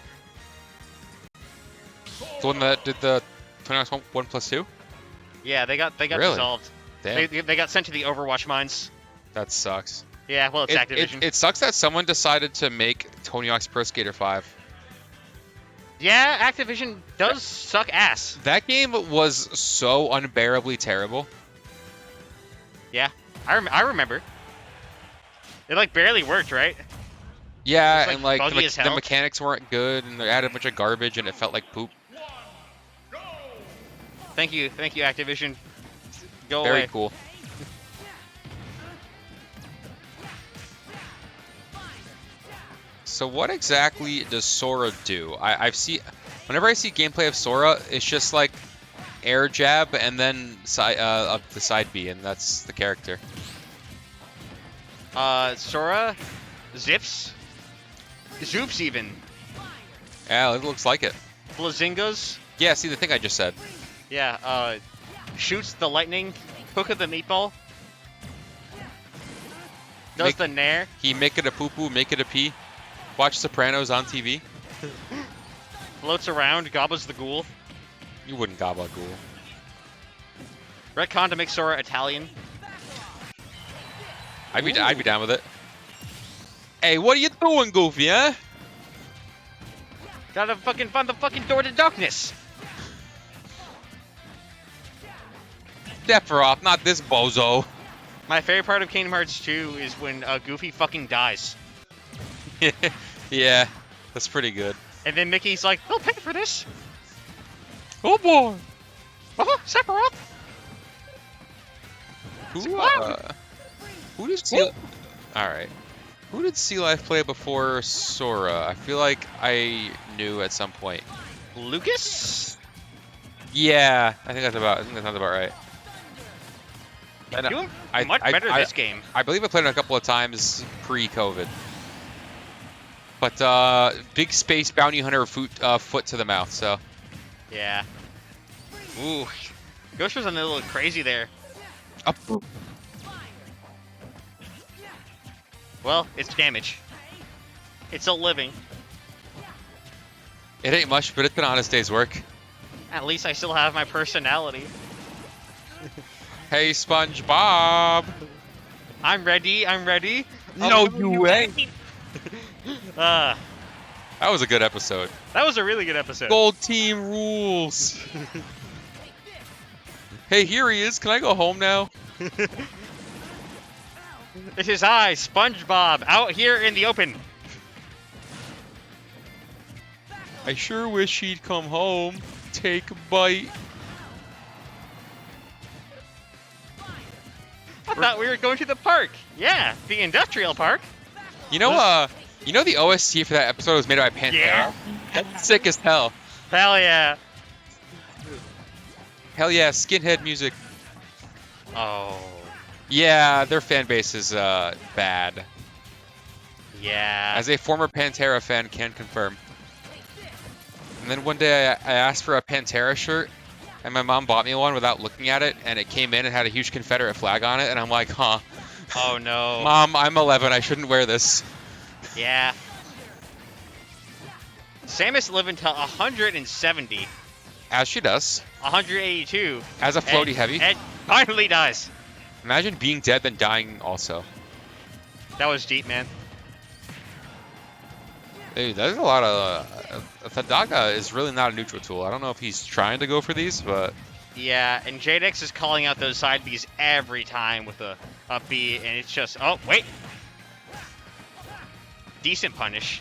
Speaker 6: The one that did the Tony Hawk's 1+2?
Speaker 5: Yeah, they got
Speaker 6: Really?
Speaker 5: dissolved.
Speaker 6: Damn,
Speaker 5: They got sent to the Overwatch mines.
Speaker 6: that sucks.
Speaker 5: Yeah, well, it's Activision.
Speaker 6: It sucks that someone decided to make Tony Hawk's Pro Skater 5.
Speaker 5: Yeah, Activision does suck ass.
Speaker 6: That game was so unbearably terrible.
Speaker 5: Yeah, I remember. It like barely worked, right?
Speaker 6: Yeah,
Speaker 5: It's, like,
Speaker 6: and like
Speaker 5: buggy as
Speaker 6: the
Speaker 5: hell.
Speaker 6: mechanics weren't good, and they added a bunch of garbage, and it felt like poop.
Speaker 5: Thank you, Activision. Go
Speaker 6: Very
Speaker 5: away.
Speaker 6: cool. So what exactly does Sora do? Whenever I see gameplay of Sora, it's just like air jab and then up the side B, and that's the character.
Speaker 5: Sora, zips, zoops even,
Speaker 6: Yeah, it looks like it.
Speaker 5: blazingas.
Speaker 6: Yeah, see the thing I just said.
Speaker 5: Yeah, shoots the lightning, hook of the meatball. Does
Speaker 6: Make-
Speaker 5: the nair.
Speaker 6: He make it a poo poo, make it a pee. Watch Sopranos on TV.
Speaker 5: Floats around, gobbles the ghoul.
Speaker 6: You wouldn't gobble a ghoul.
Speaker 5: Retcon to make Sora Italian.
Speaker 6: I'd be down with it. Hey, what are you doing, Goofy, huh?
Speaker 5: Gotta fucking find the fucking door to darkness.
Speaker 6: Sephiroth, not this bozo.
Speaker 5: My favorite part of Kingdom Hearts 2 is when Goofy fucking dies.
Speaker 6: Yeah, that's pretty good.
Speaker 5: And then Mickey's like, they'll pay for this.
Speaker 6: Oh boy.
Speaker 5: Sephiroth.
Speaker 6: Who did Sea? All right. Who did Sea Life play before Sora? I feel like I knew at some point.
Speaker 5: Lucas?
Speaker 6: Yeah, I think that sounds about right. And
Speaker 5: Doing much better this game.
Speaker 6: I believe I played it a couple of times pre-COVID. But big space bounty hunter foot to the mouth. So
Speaker 5: Yeah. Ooh. Ghost was a little crazy there.
Speaker 6: up.
Speaker 5: Well, it's damage. It's a living.
Speaker 6: It ain't much, but it's an honest day's work.
Speaker 5: At least I still have my personality.
Speaker 6: Hey, SpongeBob.
Speaker 5: I'm ready.
Speaker 6: No, you ain't.
Speaker 5: That
Speaker 6: That was a good episode.
Speaker 5: was a really good episode.
Speaker 6: Gold team rules. Hey, here he is. Can I go home now?
Speaker 5: It is I, SpongeBob, out here in the open.
Speaker 6: I sure wish he'd come home. Take a bite.
Speaker 5: I thought we were going to the park. Yeah, the industrial park.
Speaker 6: You know the OST for that episode was made by Pantera?
Speaker 5: Yeah.
Speaker 6: That's sick as hell.
Speaker 5: Hell yeah.
Speaker 6: Hell yeah, skinhead music.
Speaker 5: Oh.
Speaker 6: Yeah, their fan base is bad.
Speaker 5: Yeah.
Speaker 6: As a former Pantera fan, can confirm. And then one day I asked for a Pantera shirt, and my mom bought me one without looking at it, and it came in and had a huge Confederate flag on it, and I'm like, huh.
Speaker 5: Oh no.
Speaker 6: Mom, I'm 11, I shouldn't wear this.
Speaker 5: Yeah. Samus lived until 170,
Speaker 6: As she does.
Speaker 5: 182.
Speaker 6: As a floaty heavy.
Speaker 5: And finally dies.
Speaker 6: Imagine being dead then dying also.
Speaker 5: That was deep, man.
Speaker 6: Dude, there's a lot of... Thadaga is really not a neutral tool. I don't know if he's trying to go for these, but...
Speaker 5: Yeah, and Jadex is calling out those side Bs every time with a B, and it's just... Oh, wait. Decent punish.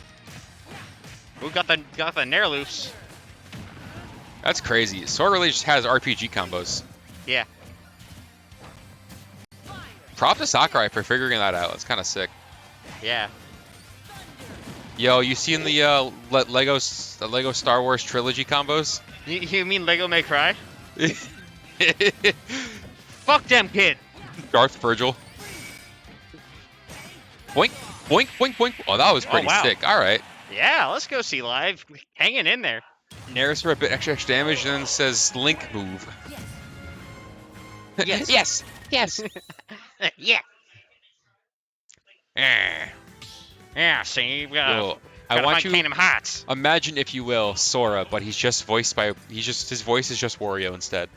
Speaker 5: Who got the nair loose?
Speaker 6: That's crazy. Sora really just has RPG combos.
Speaker 5: Yeah.
Speaker 6: Prop to Sakurai for figuring that out. That's kind of sick.
Speaker 5: Yeah.
Speaker 6: Yo, you seen the Lego Star Wars trilogy combos?
Speaker 5: You mean Lego May Cry? Fuck them kid.
Speaker 6: Darth Virgil. Boink. Boink, boink, boink. Oh, that was pretty
Speaker 5: wow.
Speaker 6: sick. All right.
Speaker 5: Yeah, let's go see live. Hanging in there.
Speaker 6: Nares for a bit extra damage, and then says Link move.
Speaker 5: Yes.
Speaker 6: Yes. Yes.
Speaker 5: Yeah. Yeah, see, we gotta,
Speaker 6: Well, I
Speaker 5: gotta
Speaker 6: want
Speaker 5: find
Speaker 6: you
Speaker 5: Kingdom Hearts.
Speaker 6: imagine, if you will, Sora, but he's just voiced by his voice is just Wario instead.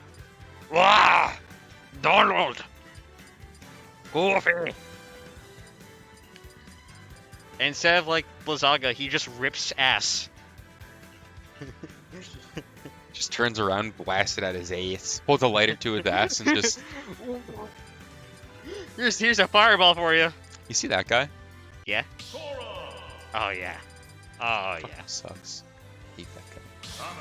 Speaker 5: Wah! Donald! Goofy! Instead of like Blizzaga, he just rips ass.
Speaker 6: Just turns around, blasts it at his ass, holds a lighter to his ass, and just.
Speaker 5: Here's a fireball for you.
Speaker 6: You see that guy?
Speaker 5: Yeah. Oh yeah. Oh
Speaker 6: Fucking
Speaker 5: yeah.
Speaker 6: sucks. Hate that guy.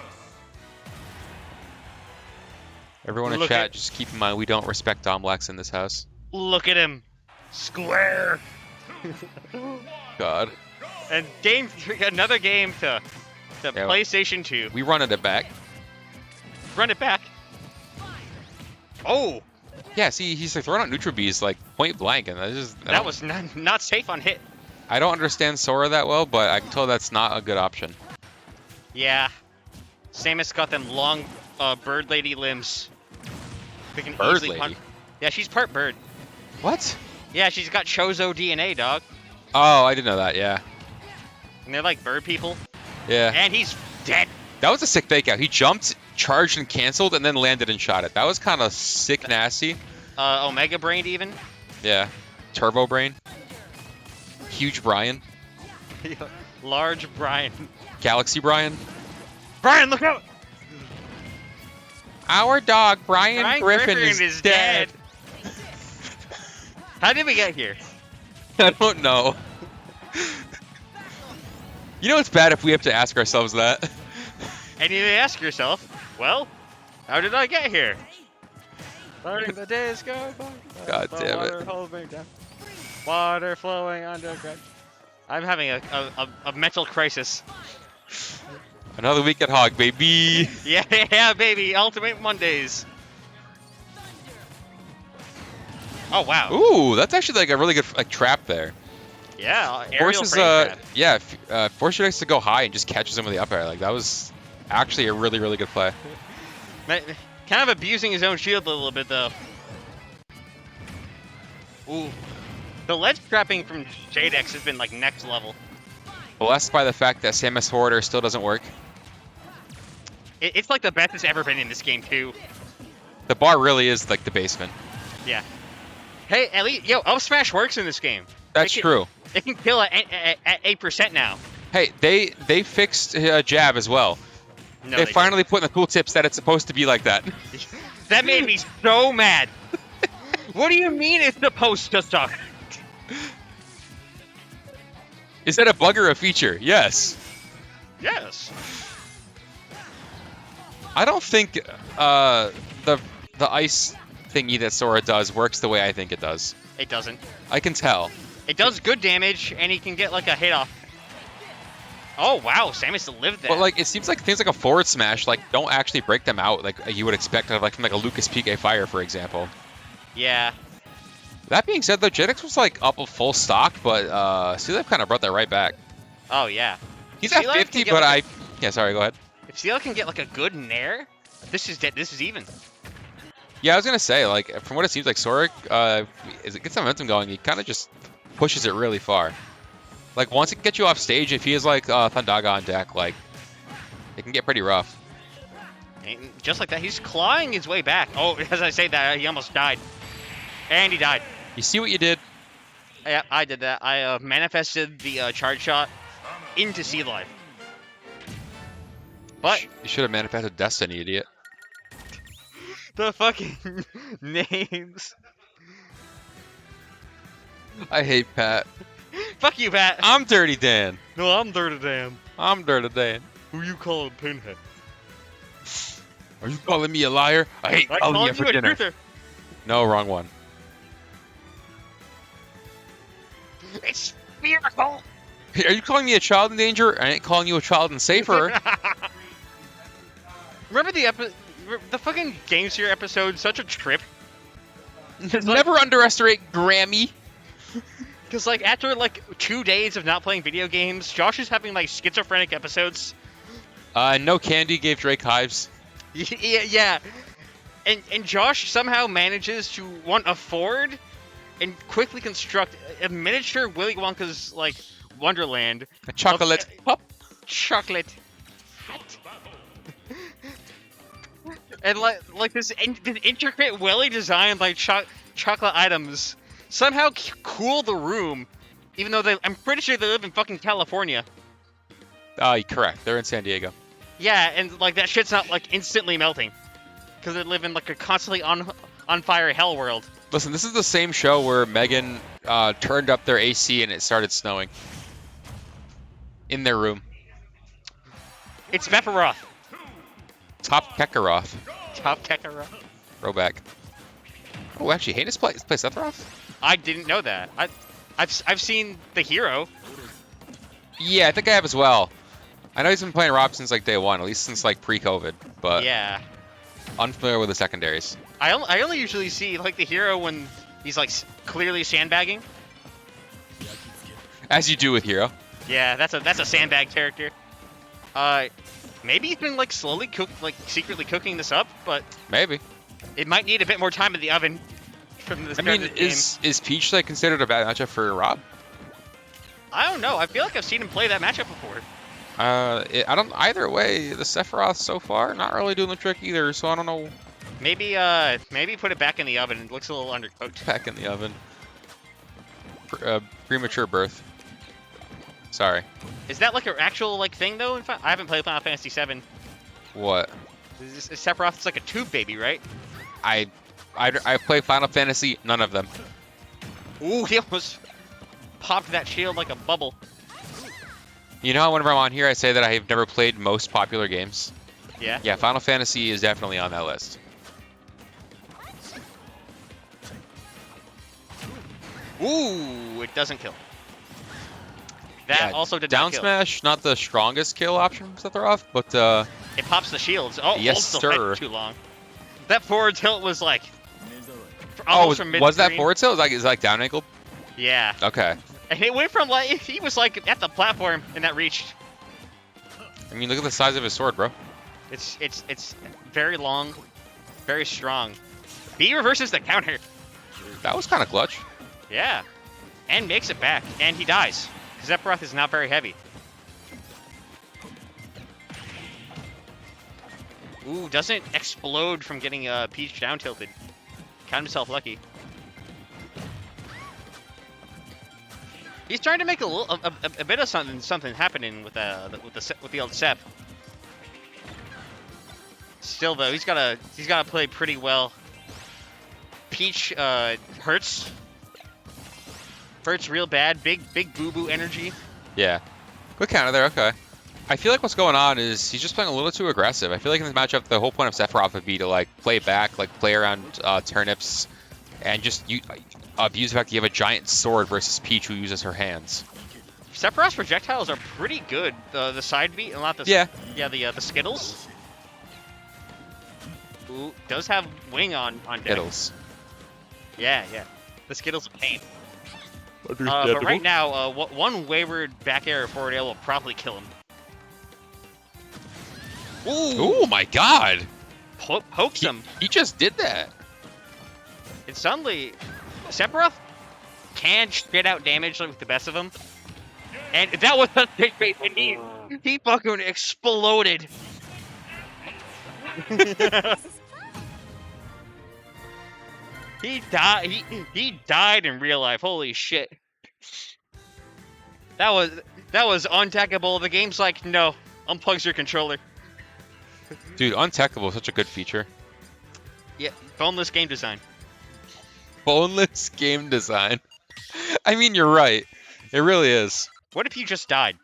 Speaker 6: Everyone in
Speaker 5: Look
Speaker 6: chat,
Speaker 5: at-
Speaker 6: just keep in mind we don't respect Domlex in this house.
Speaker 5: Look at him. Square.
Speaker 6: God.
Speaker 5: And another game to
Speaker 6: Yeah,
Speaker 5: PlayStation 2.
Speaker 6: We run it back.
Speaker 5: Run it back. Oh,
Speaker 6: Yeah, see, he's like throwing out neutral bees like point blank, and
Speaker 5: that was not safe on hit.
Speaker 6: I don't understand Sora that well, but I can tell that's not a good option.
Speaker 5: Yeah. Samus got them long bird lady limbs. We can
Speaker 6: Bird
Speaker 5: easily
Speaker 6: lady?
Speaker 5: Yeah, she's part bird.
Speaker 6: What?
Speaker 5: Yeah, she's got Chozo DNA, dog.
Speaker 6: Oh, I didn't know that. Yeah.
Speaker 5: And they're like bird people.
Speaker 6: Yeah.
Speaker 5: And he's dead.
Speaker 6: That was a sick fake out. He jumped, charged, and canceled, and then landed and shot it. That was kind of sick, nasty.
Speaker 5: Omega Brain even.
Speaker 6: Yeah. Turbo Brain. Huge Brian.
Speaker 5: Large Brian.
Speaker 6: Galaxy Brian.
Speaker 5: Brian, look out!
Speaker 6: Our dog, Brian
Speaker 5: Griffin
Speaker 6: is dead.
Speaker 5: How did we get here?
Speaker 6: I don't know. You know it's bad if we have to ask ourselves that.
Speaker 5: And you ask yourself, well, how did I get here? Letting the days go by.
Speaker 6: God
Speaker 5: The
Speaker 6: damn it.
Speaker 5: water holds me down. Water flowing underground. I'm having a mental crisis.
Speaker 6: Another week at HoG, baby.
Speaker 5: Yeah, baby. Ultimate Mondays. Oh, wow.
Speaker 6: Ooh, that's actually like a really good like trap there.
Speaker 5: Yeah, aerial
Speaker 6: Forces,
Speaker 5: frame trap.
Speaker 6: yeah, force Jadex to go high and just catches him with the up air. Like that was actually a really, really good play.
Speaker 5: Kind of abusing his own shield a little bit, though. Ooh. The ledge trapping from Jadex has been, like, next level.
Speaker 6: Blessed by the fact that Samus Hoarder still doesn't work.
Speaker 5: It's, like, the best it's ever been in this game, too.
Speaker 6: The bar really is, like, the basement.
Speaker 5: Yeah. Hey, at least, yo, up smash works in this game.
Speaker 6: That's true.
Speaker 5: It can kill at 8% now.
Speaker 6: Hey, they fixed jab as well.
Speaker 5: No,
Speaker 6: they
Speaker 5: they
Speaker 6: finally put in the tooltips that it's supposed to be like that.
Speaker 5: didn't. That made me so mad. What do you mean it's supposed to suck?
Speaker 6: Is that a bug or a feature? Yes.
Speaker 5: Yes.
Speaker 6: I don't think the ice thingy that Sora does works the way I think it does.
Speaker 5: It doesn't.
Speaker 6: I can tell.
Speaker 5: It does good damage, and he can get, like, a hit off. Oh, wow, Samus lived that.
Speaker 6: But like, it seems like things like a forward smash like don't actually break them out like you would expect of like from like a Lucas PK Fire, for example.
Speaker 5: Yeah.
Speaker 6: That being said, though, Jadex was like up a full stock, but Sealife kind of brought that right back.
Speaker 5: Oh, yeah.
Speaker 6: He's
Speaker 5: Sealife
Speaker 6: at
Speaker 5: can
Speaker 6: 50,
Speaker 5: get,
Speaker 6: but
Speaker 5: like,
Speaker 6: yeah, sorry, go ahead.
Speaker 5: If Seal can get, like, a good nair, this is even.
Speaker 6: Yeah, I was gonna say, like, from what it seems like, Sora, as it gets some momentum going, he kind of just pushes it really far. Like, once it can get you off stage, if he is like Thundaga on deck, like, it can get pretty rough.
Speaker 5: And just like that, he's clawing his way back. Oh, as I say that, he almost died. And he died.
Speaker 6: You see what you did?
Speaker 5: Yeah, I did that. I manifested the charge shot into Sea Life. But
Speaker 6: You should have manifested Destiny, idiot.
Speaker 5: the fucking names.
Speaker 6: I hate Pat.
Speaker 5: Fuck you, Pat.
Speaker 6: I'm Dirty Dan.
Speaker 5: No, I'm Dirty Dan.
Speaker 6: I'm Dirty Dan.
Speaker 5: Who you calling Pinhead?
Speaker 6: Are you calling me a liar? I hate
Speaker 5: I
Speaker 6: calling you
Speaker 5: called
Speaker 6: for
Speaker 5: you a
Speaker 6: dinner.
Speaker 5: truther.
Speaker 6: No, wrong one.
Speaker 5: It's miracle.
Speaker 6: Hey, are you calling me a child in danger? I ain't calling you a child in safer.
Speaker 5: Remember the fucking Game Sphere episode? Such a trip.
Speaker 6: Never underestimate Grammy.
Speaker 5: Because, like, after, like, 2 days of not playing video games, Josh is having, like, schizophrenic episodes.
Speaker 6: No candy gave Drake hives.
Speaker 5: Yeah. And Josh somehow manages to, one, afford and quickly construct a miniature Willy Wonka's, like, Wonderland.
Speaker 6: A chocolate pop.
Speaker 5: Chocolate hat. And, like this intricate Willy design, like, chocolate items somehow cool the room, even though I'm pretty sure they live in fucking California.
Speaker 6: Correct. They're in San Diego.
Speaker 5: Yeah, and like that shit's not like instantly melting, because they live in like a constantly on fire hell world.
Speaker 6: Listen, this is the same show where Megan turned up their AC and it started snowing in their room.
Speaker 5: It's Sephiroth.
Speaker 6: Top Kakarot.
Speaker 5: Top Kakarot.
Speaker 6: Throwback. Oh, actually, Heinous plays Sephiroth?
Speaker 5: I didn't know that. I've seen the hero.
Speaker 6: Yeah, I think I have as well. I know he's been playing Rob since like day one, at least since like pre-COVID, but
Speaker 5: Yeah.
Speaker 6: unfamiliar with the secondaries.
Speaker 5: I only usually see like the hero when he's like clearly sandbagging.
Speaker 6: As you do with Hero.
Speaker 5: Yeah, that's a sandbag character. Maybe he's been like slowly secretly cooking this up, but
Speaker 6: Maybe.
Speaker 5: it might need a bit more time in the oven. From the
Speaker 6: I mean, is Peach like considered a bad matchup for Rob?
Speaker 5: I don't know. I feel like I've seen him play that matchup before.
Speaker 6: I don't. Either way, the Sephiroth so far not really doing the trick either. So I don't know.
Speaker 5: Maybe put it back in the oven. It looks a little undercooked.
Speaker 6: Back in the oven. Premature birth. Sorry.
Speaker 5: Is that like an actual like thing though? I haven't played Final Fantasy VII.
Speaker 6: What?
Speaker 5: Sephiroth is like a tube baby, right?
Speaker 6: I play Final Fantasy. None of them.
Speaker 5: Ooh, he almost popped that shield like a bubble.
Speaker 6: You know, whenever I'm on here, I say that I have never played most popular games.
Speaker 5: Yeah?
Speaker 6: Yeah, Final Fantasy is definitely on that list.
Speaker 5: Ooh, it doesn't kill. That
Speaker 6: Yeah,
Speaker 5: also did
Speaker 6: down
Speaker 5: not kill.
Speaker 6: smash, not the strongest kill option for Sephiroth, but
Speaker 5: It pops the shields. Oh,
Speaker 6: yes,
Speaker 5: holds the
Speaker 6: sir.
Speaker 5: head too long. That forward tilt was like
Speaker 6: oh,
Speaker 5: almost from
Speaker 6: was that
Speaker 5: mid-screen.
Speaker 6: forward tilt? Is it like down angled?
Speaker 5: Yeah.
Speaker 6: Okay.
Speaker 5: And it went from like he was like at the platform and that reached.
Speaker 6: I mean, look at the size of his sword, bro.
Speaker 5: It's very long, very strong. B reverses the counter.
Speaker 6: That was kind of clutch.
Speaker 5: Yeah. And makes it back. And he dies. Sephiroth is not very heavy. Ooh, doesn't explode from getting Peach down tilted. Count himself lucky. He's trying to make a bit of something happening with the old Sep. Still though, he's gotta play pretty well. Peach hurts real bad. Big boo boo energy.
Speaker 6: Yeah. Good counter there. Okay. I feel like what's going on is he's just playing a little too aggressive. I feel like in this matchup, the whole point of Sephiroth would be to like play back, like play around turnips, and just abuse the fact that you have a giant sword versus Peach who uses her hands.
Speaker 5: Sephiroth's projectiles are pretty good. The side beat, not the the Skittles. Ooh, does have wing on deck.
Speaker 6: Skittles.
Speaker 5: Yeah. The Skittles of pain. But right now, one wayward back air or forward air will probably kill him.
Speaker 6: Ooh, my God!
Speaker 5: Pokes him.
Speaker 6: He just did that.
Speaker 5: And suddenly, Sephiroth can spit out damage with the best of them. And that was a big face, and he fucking exploded. He died in real life. Holy shit. That was untackable. The game's like, no, unplugs your controller.
Speaker 6: Dude, untackable is such a good feature.
Speaker 5: Yeah, boneless game design.
Speaker 6: Boneless game design. I mean, you're right. It really is.
Speaker 5: What if you just died?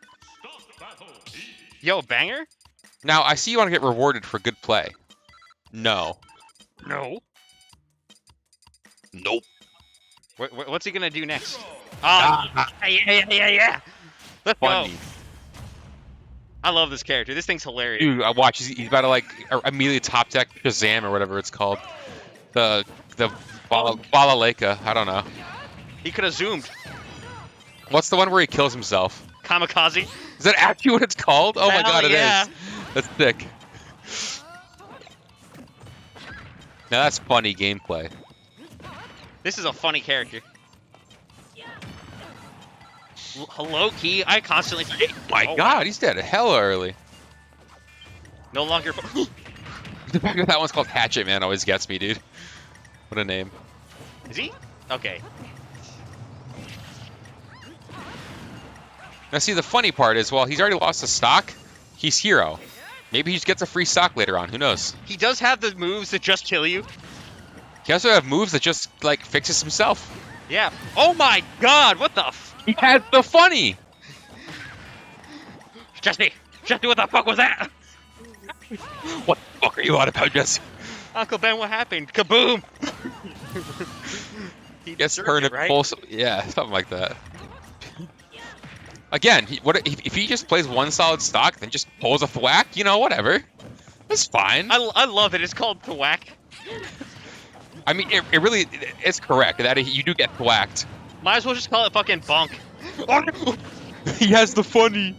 Speaker 5: Yo, banger?
Speaker 6: Now, I see you want to get rewarded for good play. No.
Speaker 5: No.
Speaker 6: Nope.
Speaker 5: What's he gonna do next? Yeah. Let's
Speaker 6: Funny.
Speaker 5: go. I love this character. This thing's hilarious.
Speaker 6: Dude, watch. He's about to like immediately top deck Shazam or whatever it's called. The Balaleka. I don't know.
Speaker 5: He could have zoomed.
Speaker 6: What's the one where he kills himself?
Speaker 5: Kamikaze.
Speaker 6: Is that actually what it's called? Oh my
Speaker 5: Hell
Speaker 6: god, it is.
Speaker 5: yeah.
Speaker 6: That's sick. Now that's funny gameplay.
Speaker 5: This is a funny character. Hello, Key. I constantly forget.
Speaker 6: My god, he's dead hella early.
Speaker 5: No longer.
Speaker 6: The fact that one's called Hatchet Man always gets me, dude. What a name.
Speaker 5: Is he? Okay.
Speaker 6: Now see, the funny part is, well, he's already lost a stock. He's hero. Maybe he just gets a free stock later on. Who knows?
Speaker 5: He does have the moves that just kill you.
Speaker 6: He also have moves that just, like, fixes himself.
Speaker 5: Yeah. Oh my god, what the f...
Speaker 6: He had the funny!
Speaker 5: Jesse, what the fuck was that?
Speaker 6: What the fuck are you on about, Jesse?
Speaker 5: Uncle Ben, what happened? Kaboom! He
Speaker 6: Gets
Speaker 5: deserved
Speaker 6: turned
Speaker 5: it,
Speaker 6: a
Speaker 5: right?
Speaker 6: full... Yeah, something like that. Again, if he just plays one solid stock, then just pulls a thwack, you know, whatever. That's fine.
Speaker 5: I love it. It's called thwack.
Speaker 6: I mean, it really, it's correct that you do get thwacked.
Speaker 5: Might as well just call it fucking bonk.
Speaker 6: He has the funny.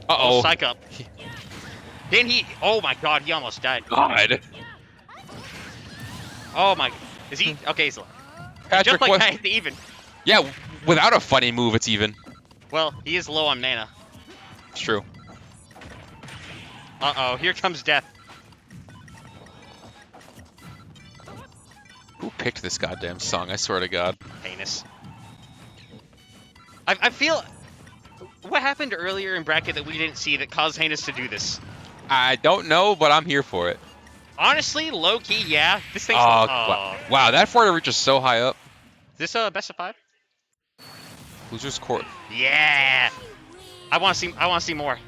Speaker 6: Uh-oh.
Speaker 5: Psych up. Then he... Oh my god, he almost died.
Speaker 6: God.
Speaker 5: Oh my... Is he... Okay, he's...
Speaker 6: Patrick,
Speaker 5: Just like
Speaker 6: what?
Speaker 5: that, even.
Speaker 6: Yeah, without a funny move, it's even.
Speaker 5: Well, he is low on mana.
Speaker 6: It's true.
Speaker 5: Uh-oh, here comes death.
Speaker 6: Who picked this goddamn song? I swear to God.
Speaker 5: Heinous. I feel... What happened earlier in bracket that we didn't see that caused Heinous to do this?
Speaker 6: I don't know, but I'm here for it.
Speaker 5: Honestly, low-key, yeah. This thing's...
Speaker 6: Wow, that Florida reach is so high up.
Speaker 5: Is this best of 5?
Speaker 6: Loser's court.
Speaker 5: Yeah! I want to see more.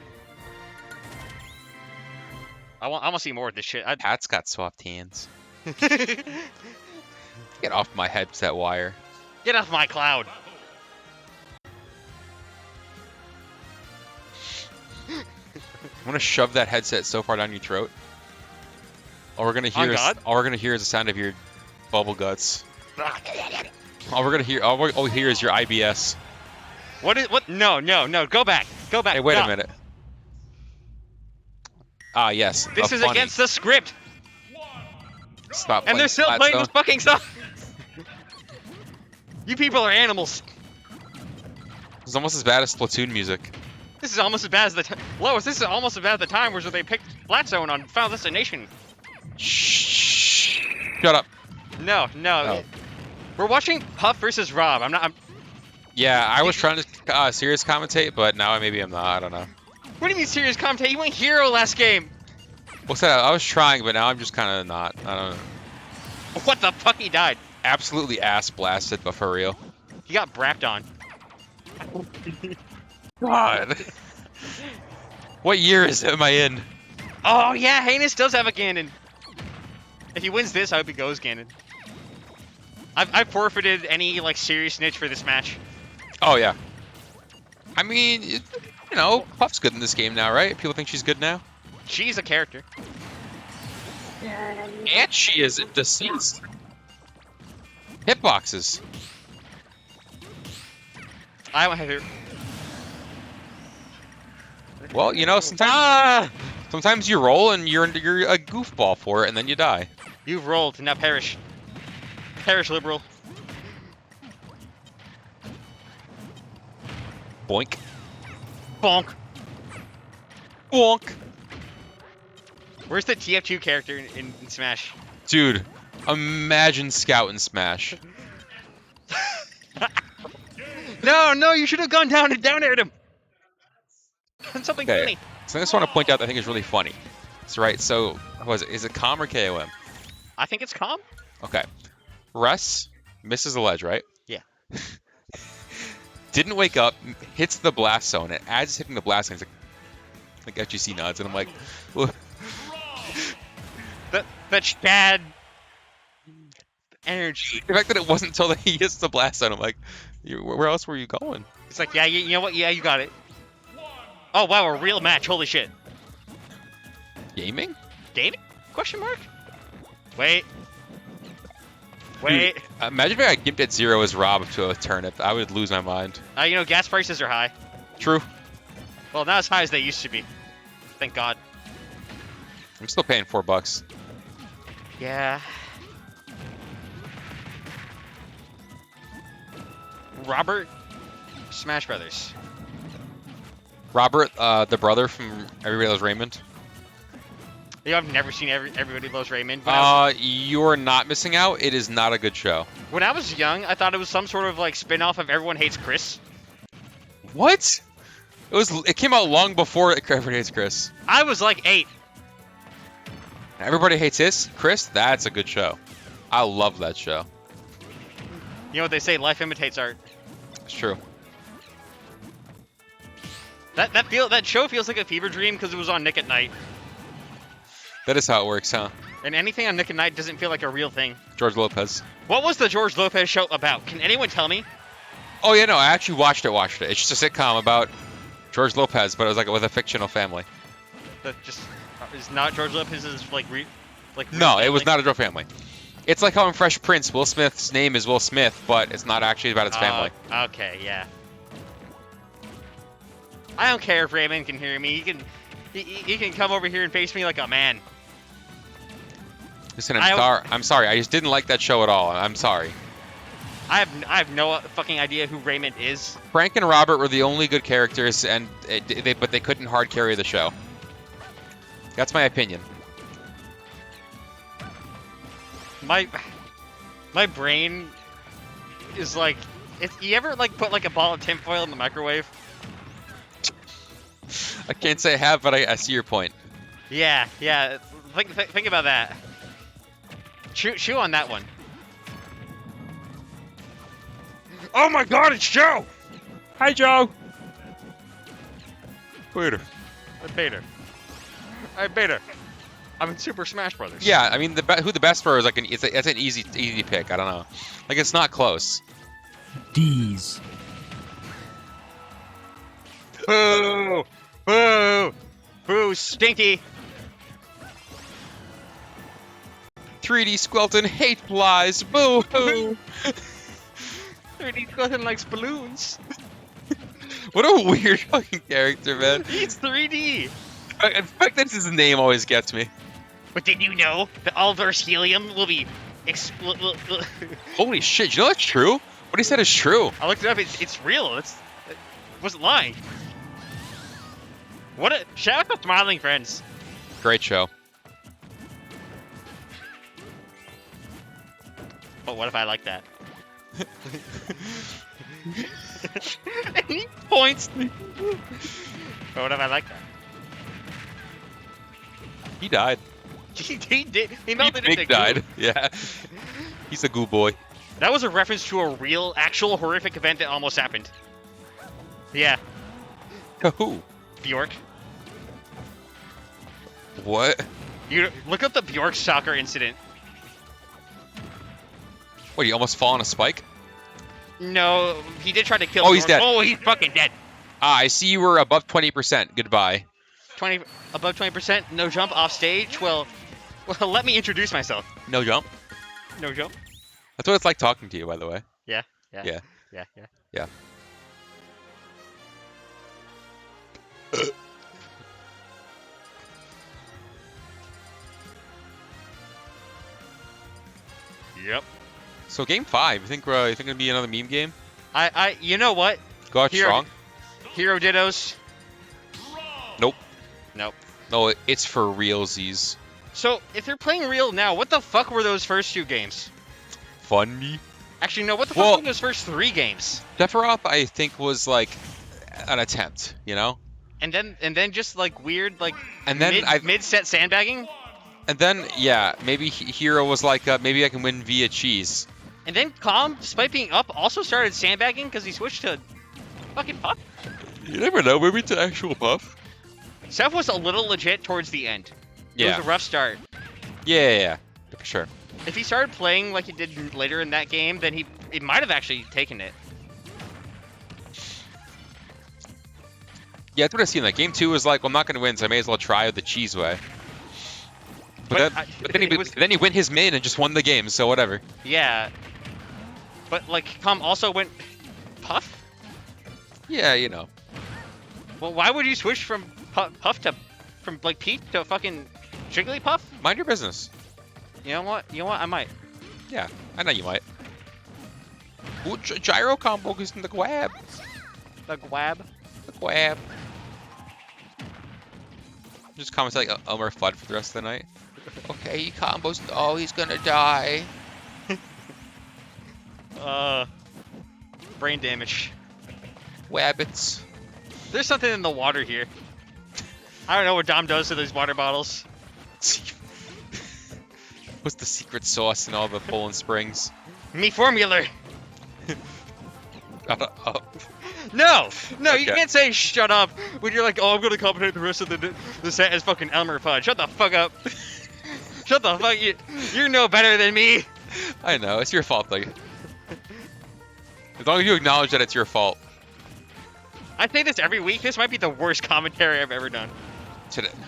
Speaker 5: I want to see more of this shit.
Speaker 6: Pat's got soft hands. Get off my headset wire.
Speaker 5: Get off my cloud.
Speaker 6: I'm gonna shove that headset so far down your throat. All we're gonna hear is the sound of your bubble guts. All we'll hear is your IBS.
Speaker 5: What? No. Go back.
Speaker 6: Hey, wait a minute. Ah, yes.
Speaker 5: This is
Speaker 6: funny.
Speaker 5: against the script.
Speaker 6: Stop.
Speaker 5: And they're still playing this fucking song. You people are animals.
Speaker 6: It's almost as bad as Splatoon music.
Speaker 5: This is almost as bad as the Lois. This is almost as bad as the time where they picked Flat Zone on Final Destination.
Speaker 6: Shh. Shut up.
Speaker 5: No.
Speaker 6: Oh.
Speaker 5: We're watching Puff versus Rob.
Speaker 6: Yeah, I was trying to serious commentate, but now maybe I'm not. I don't know.
Speaker 5: What do you mean serious commentate? You went hero last game.
Speaker 6: What's that? I was trying, but now I'm just kind of not. I don't know.
Speaker 5: What the fuck? He died.
Speaker 6: Absolutely ass blasted, but for real.
Speaker 5: He got brapped on.
Speaker 6: God. What year am I in?
Speaker 5: Oh yeah, Heinous does have a Ganon. If he wins this, I hope he goes Ganon. I've forfeited any like serious niche for this match.
Speaker 6: Oh yeah. I mean, you know, Puff's good in this game now, right? People think she's good now.
Speaker 5: She's a character.
Speaker 6: And she is deceased. Hitboxes.
Speaker 5: I don't have her.
Speaker 6: Well, you know, sometimes you roll and you're a goofball for it, and then you die.
Speaker 5: You've rolled, now perish. Perish, liberal.
Speaker 6: Boink.
Speaker 5: Bonk.
Speaker 6: Bonk.
Speaker 5: Where's the TF2 character in Smash?
Speaker 6: Dude, imagine Scout in Smash.
Speaker 5: No, you should have gone down and down-aired him. Done something funny.
Speaker 6: So I just want to point out that I think is really funny. That's right. So, is it COM or KOM?
Speaker 5: I think it's calm.
Speaker 6: Okay. Russ misses the ledge, right?
Speaker 5: Yeah.
Speaker 6: Didn't wake up, hits the blast zone, and as he's hitting the blast zone, he's like FGC nods, and I'm like,
Speaker 5: that Chad energy.
Speaker 6: the fact that it wasn't until that he hits the blast zone, I'm like, where else were you going?
Speaker 5: It's like, yeah, you know what? Yeah, you got it. Oh wow, a real match! Holy shit.
Speaker 6: Gaming?
Speaker 5: Gaming? Question mark? Wait. Wait.
Speaker 6: Imagine if I got gimped at 0 as Rob to a turnip. I would lose my mind.
Speaker 5: You know, gas prices are high.
Speaker 6: True.
Speaker 5: Well, not as high as they used to be. Thank God.
Speaker 6: I'm still paying $4.
Speaker 5: Yeah. Robert, Smash Brothers.
Speaker 6: Robert, the brother from Everybody Loves Raymond.
Speaker 5: You know, I've never seen Everybody Loves Raymond.
Speaker 6: You're not missing out. It is not a good show.
Speaker 5: When I was young, I thought it was some sort of like spin-off of Everyone Hates Chris.
Speaker 6: What? It came out long before Everybody Hates Chris.
Speaker 5: I was like 8.
Speaker 6: Everybody Hates Chris? That's a good show. I love that show.
Speaker 5: You know what they say, life imitates art.
Speaker 6: It's true.
Speaker 5: That show feels like a fever dream because it was on Nick at Night.
Speaker 6: That is how it works, huh?
Speaker 5: And anything on Nick at Night doesn't feel like a real thing.
Speaker 6: George Lopez.
Speaker 5: What was the George Lopez show about? Can anyone tell me?
Speaker 6: Oh yeah, no, I actually watched it. It's just a sitcom about George Lopez, but it was like with a fictional family.
Speaker 5: That just is not George Lopez's like
Speaker 6: No, it was not a real family. It's like how in Fresh Prince, Will Smith's name is Will Smith, but it's not actually about his family.
Speaker 5: Okay, yeah. I don't care if Raymond can hear me. He can come over here and face me like a man.
Speaker 6: Listen, I'm sorry. I just didn't like that show at all. I'm sorry.
Speaker 5: I have no fucking idea who Raymond is.
Speaker 6: Frank and Robert were the only good characters, and but they couldn't hard carry the show. That's my opinion.
Speaker 5: My brain is like, you ever like put like a ball of tinfoil in the microwave?
Speaker 6: I can't say I have, but I see your point.
Speaker 5: Yeah. Think about that. Chew on that one. Oh my God, it's Joe!
Speaker 6: Hi, Joe. Waiter.
Speaker 5: I beat her. I'm in Super Smash Brothers.
Speaker 6: Yeah, I mean, who the best for is like it's an easy pick. I don't know. Like it's not close.
Speaker 1: D's.
Speaker 5: Boo! Boo! Boo! Stinky!
Speaker 6: 3D Squelton hate flies. Boo hoo.
Speaker 5: 3D Squelton likes balloons.
Speaker 6: What a weird fucking character, man.
Speaker 5: He's 3D.
Speaker 6: In fact, that's his name always gets me.
Speaker 5: But did you know that all Verse Helium will be
Speaker 6: Holy shit! You know that's true? What he said is true.
Speaker 5: I looked it up. It's real. It wasn't lying. What a shout out to Smiling Friends.
Speaker 6: Great show.
Speaker 5: But what if I like that? And he points. But what if I like that?
Speaker 6: He died.
Speaker 5: He did. He melted
Speaker 6: He
Speaker 5: into
Speaker 6: big died. Yeah. He's a goo boy.
Speaker 5: That was a reference to a real, actual horrific event that almost happened. Yeah.
Speaker 6: Who?
Speaker 5: Bjork.
Speaker 6: What?
Speaker 5: You look up the Bjork soccer incident.
Speaker 6: What? He almost fall on a spike?
Speaker 5: No, he did try to kill.
Speaker 6: Oh, he's dead.
Speaker 5: Oh, he's fucking dead.
Speaker 6: Ah, I see you were above 20%. Goodbye.
Speaker 5: Above 20%, no jump off stage. Well, let me introduce myself.
Speaker 6: No jump.
Speaker 5: No jump.
Speaker 6: That's what it's like talking to you, by the way.
Speaker 5: Yeah.
Speaker 6: Yeah.
Speaker 5: Yep.
Speaker 6: So game 5, you think it'll be another meme game?
Speaker 5: You know what?
Speaker 6: Go out strong.
Speaker 5: Hero Dittos.
Speaker 6: Nope.
Speaker 5: Nope.
Speaker 6: No, it's for realsies.
Speaker 5: So if they're playing real now, what the fuck were those first 2 games?
Speaker 6: Funny.
Speaker 5: Actually, no. What the fuck were those first 3 games?
Speaker 6: Sephiroth, I think, was like an attempt, you know.
Speaker 5: And then just like weird like.
Speaker 6: And then
Speaker 5: mid-set sandbagging.
Speaker 6: And then yeah, maybe Hero was like maybe I can win via cheese.
Speaker 5: And then Calm, despite being up, also started sandbagging because he switched to fucking Puff.
Speaker 6: You never know, maybe it's an actual Puff.
Speaker 5: Seth was a little legit towards the end.
Speaker 6: Yeah.
Speaker 5: It was a rough start.
Speaker 6: Yeah, for sure.
Speaker 5: If he started playing like he did later in that game, then he might have actually taken it.
Speaker 6: Yeah, that's what I see in that. Game 2 was like, well, I'm not going to win, so I may as well try the cheese way. But,
Speaker 5: But
Speaker 6: then he went his main and just won the game, so whatever.
Speaker 5: yeah. But like, also went Puff.
Speaker 6: Yeah, you know.
Speaker 5: Well, why would you switch from Puff to like Pete to fucking Jigglypuff?
Speaker 6: Mind your business.
Speaker 5: You know what? I might.
Speaker 6: Yeah, I know you might. Ooh, gyro combo goes in the grab.
Speaker 5: The Gwab.
Speaker 6: The grab. Just comments like Elmer Fudd for the rest of the night. Okay, he combos. Oh, he's gonna die.
Speaker 5: Brain damage.
Speaker 6: Wabbits.
Speaker 5: There's something in the water here. I don't know what Dom does to these water bottles.
Speaker 6: What's the secret sauce in all the Poland Springs?
Speaker 5: Me formula.
Speaker 6: Oh.
Speaker 5: No, you
Speaker 6: Okay.
Speaker 5: can't say shut up when you're like, oh, I'm gonna compensate the rest of the set as fucking Elmer Fudd. Shut the fuck up. Shut the fuck. You're no better than me.
Speaker 6: I know, it's your fault, though. As long as you acknowledge that it's your fault.
Speaker 5: I say this every week. This might be the worst commentary I've ever done.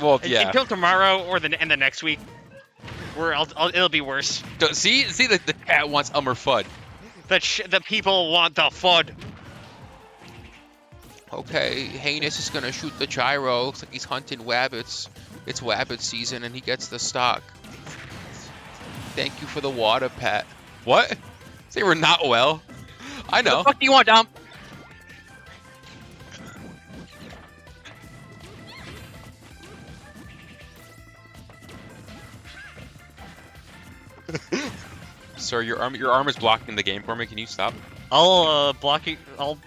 Speaker 6: Well, yeah.
Speaker 5: Until tomorrow or the next week, where it'll be worse.
Speaker 6: See, the cat wants Elmer Fudd.
Speaker 5: The people want the FUD.
Speaker 6: Okay, Heinous is gonna shoot the gyro. Looks like he's hunting wabbits. It's wabbit season, and he gets the stock. Thank you for the water, Pat. What? They were not well. I know.
Speaker 5: What the fuck do you want, Dom?
Speaker 6: Sir, your arm is blocking the game for me. Can you stop?
Speaker 5: I'll block you. I'll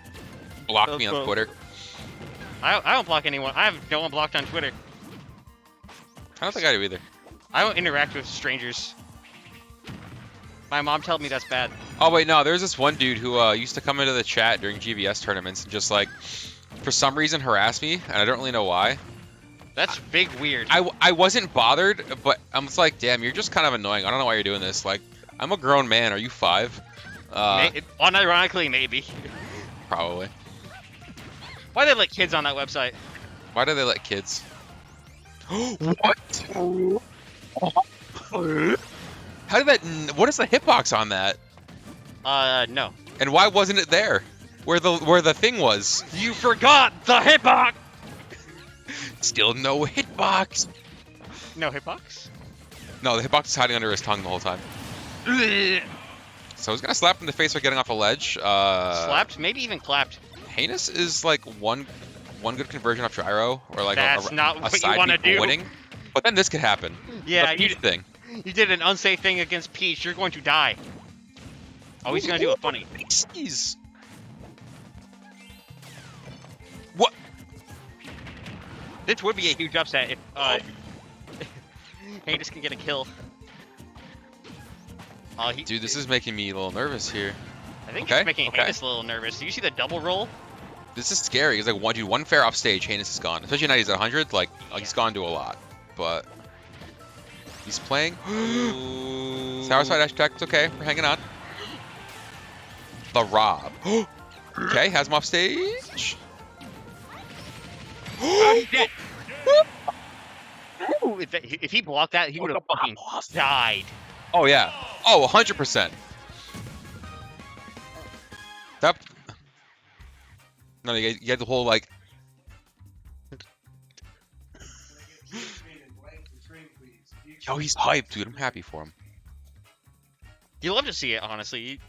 Speaker 6: Block me on Twitter.
Speaker 5: I don't block anyone. I have no one blocked on Twitter.
Speaker 6: I don't think I do either.
Speaker 5: I don't interact with strangers. My mom told me that's bad.
Speaker 6: Oh wait, no. There's this one dude who used to come into the chat during GVS tournaments and just like, for some reason, harass me, and I don't really know why.
Speaker 5: That's big weird.
Speaker 6: I wasn't bothered, but I'm just like, damn, you're just kind of annoying. I don't know why you're doing this. Like, I'm a grown man. Are you 5?
Speaker 5: Unironically, maybe.
Speaker 6: Probably.
Speaker 5: Why they let kids on that website?
Speaker 6: Why do they let kids? What? How did that? What is the hitbox on that?
Speaker 5: No.
Speaker 6: And why wasn't it there? Where the thing was?
Speaker 5: You forgot the hitbox.
Speaker 6: Still no hitbox.
Speaker 5: No hitbox?
Speaker 6: No, the hitbox is hiding under his tongue the whole time. So he's gonna slap him in the face by getting off a ledge.
Speaker 5: Slapped? Maybe even clapped.
Speaker 6: Heinous is like one good conversion off gyro, or like
Speaker 5: That's not
Speaker 6: a
Speaker 5: what you
Speaker 6: side
Speaker 5: wanna
Speaker 6: people
Speaker 5: do.
Speaker 6: winning. But then this could happen.
Speaker 5: Yeah,
Speaker 6: the Peach thing.
Speaker 5: You did an unsafe thing against Peach. You're going to die. Oh, he's gonna do a funny.
Speaker 6: Jeez. What?
Speaker 5: This would be a huge upset if Heinous can get a kill.
Speaker 6: Dude, this is making me a little nervous here.
Speaker 5: I think
Speaker 6: Okay,
Speaker 5: it's making
Speaker 6: okay.
Speaker 5: Heinous a little nervous. Do you see the double roll?
Speaker 6: This is scary. It's like one fair off stage, Heinous is gone. Especially now he's at 100. Like he's gone to a lot, but he's playing. Sour side dash attack. It's okay. We're hanging on. The Rob. Okay, has him off stage.
Speaker 5: He's dead. Ooh, if he blocked that, he would have fucking died.
Speaker 6: Oh yeah. Oh, 100%. That. No, you get the whole like. Yo, he's hyped, dude. I'm happy for him.
Speaker 5: You love to see it, honestly.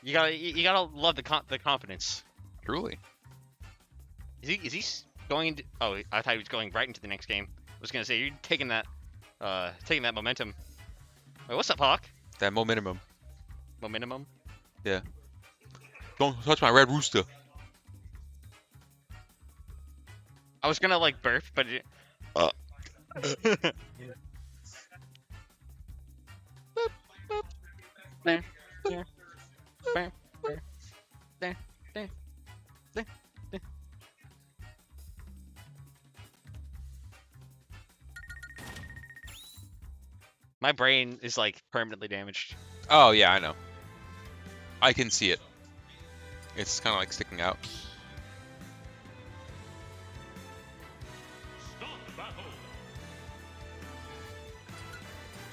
Speaker 5: You gotta love the confidence.
Speaker 6: Truly.
Speaker 5: Is he going? Oh, I thought he was going right into the next game. I was gonna say you're taking that momentum. Wait, what's up, Hawk?
Speaker 6: That momentum.
Speaker 5: Momentum?
Speaker 6: Yeah. Don't touch my red rooster.
Speaker 5: I was gonna like burp, but my brain is like permanently damaged.
Speaker 6: Oh yeah, I know. I can see it. It's kind of like sticking out.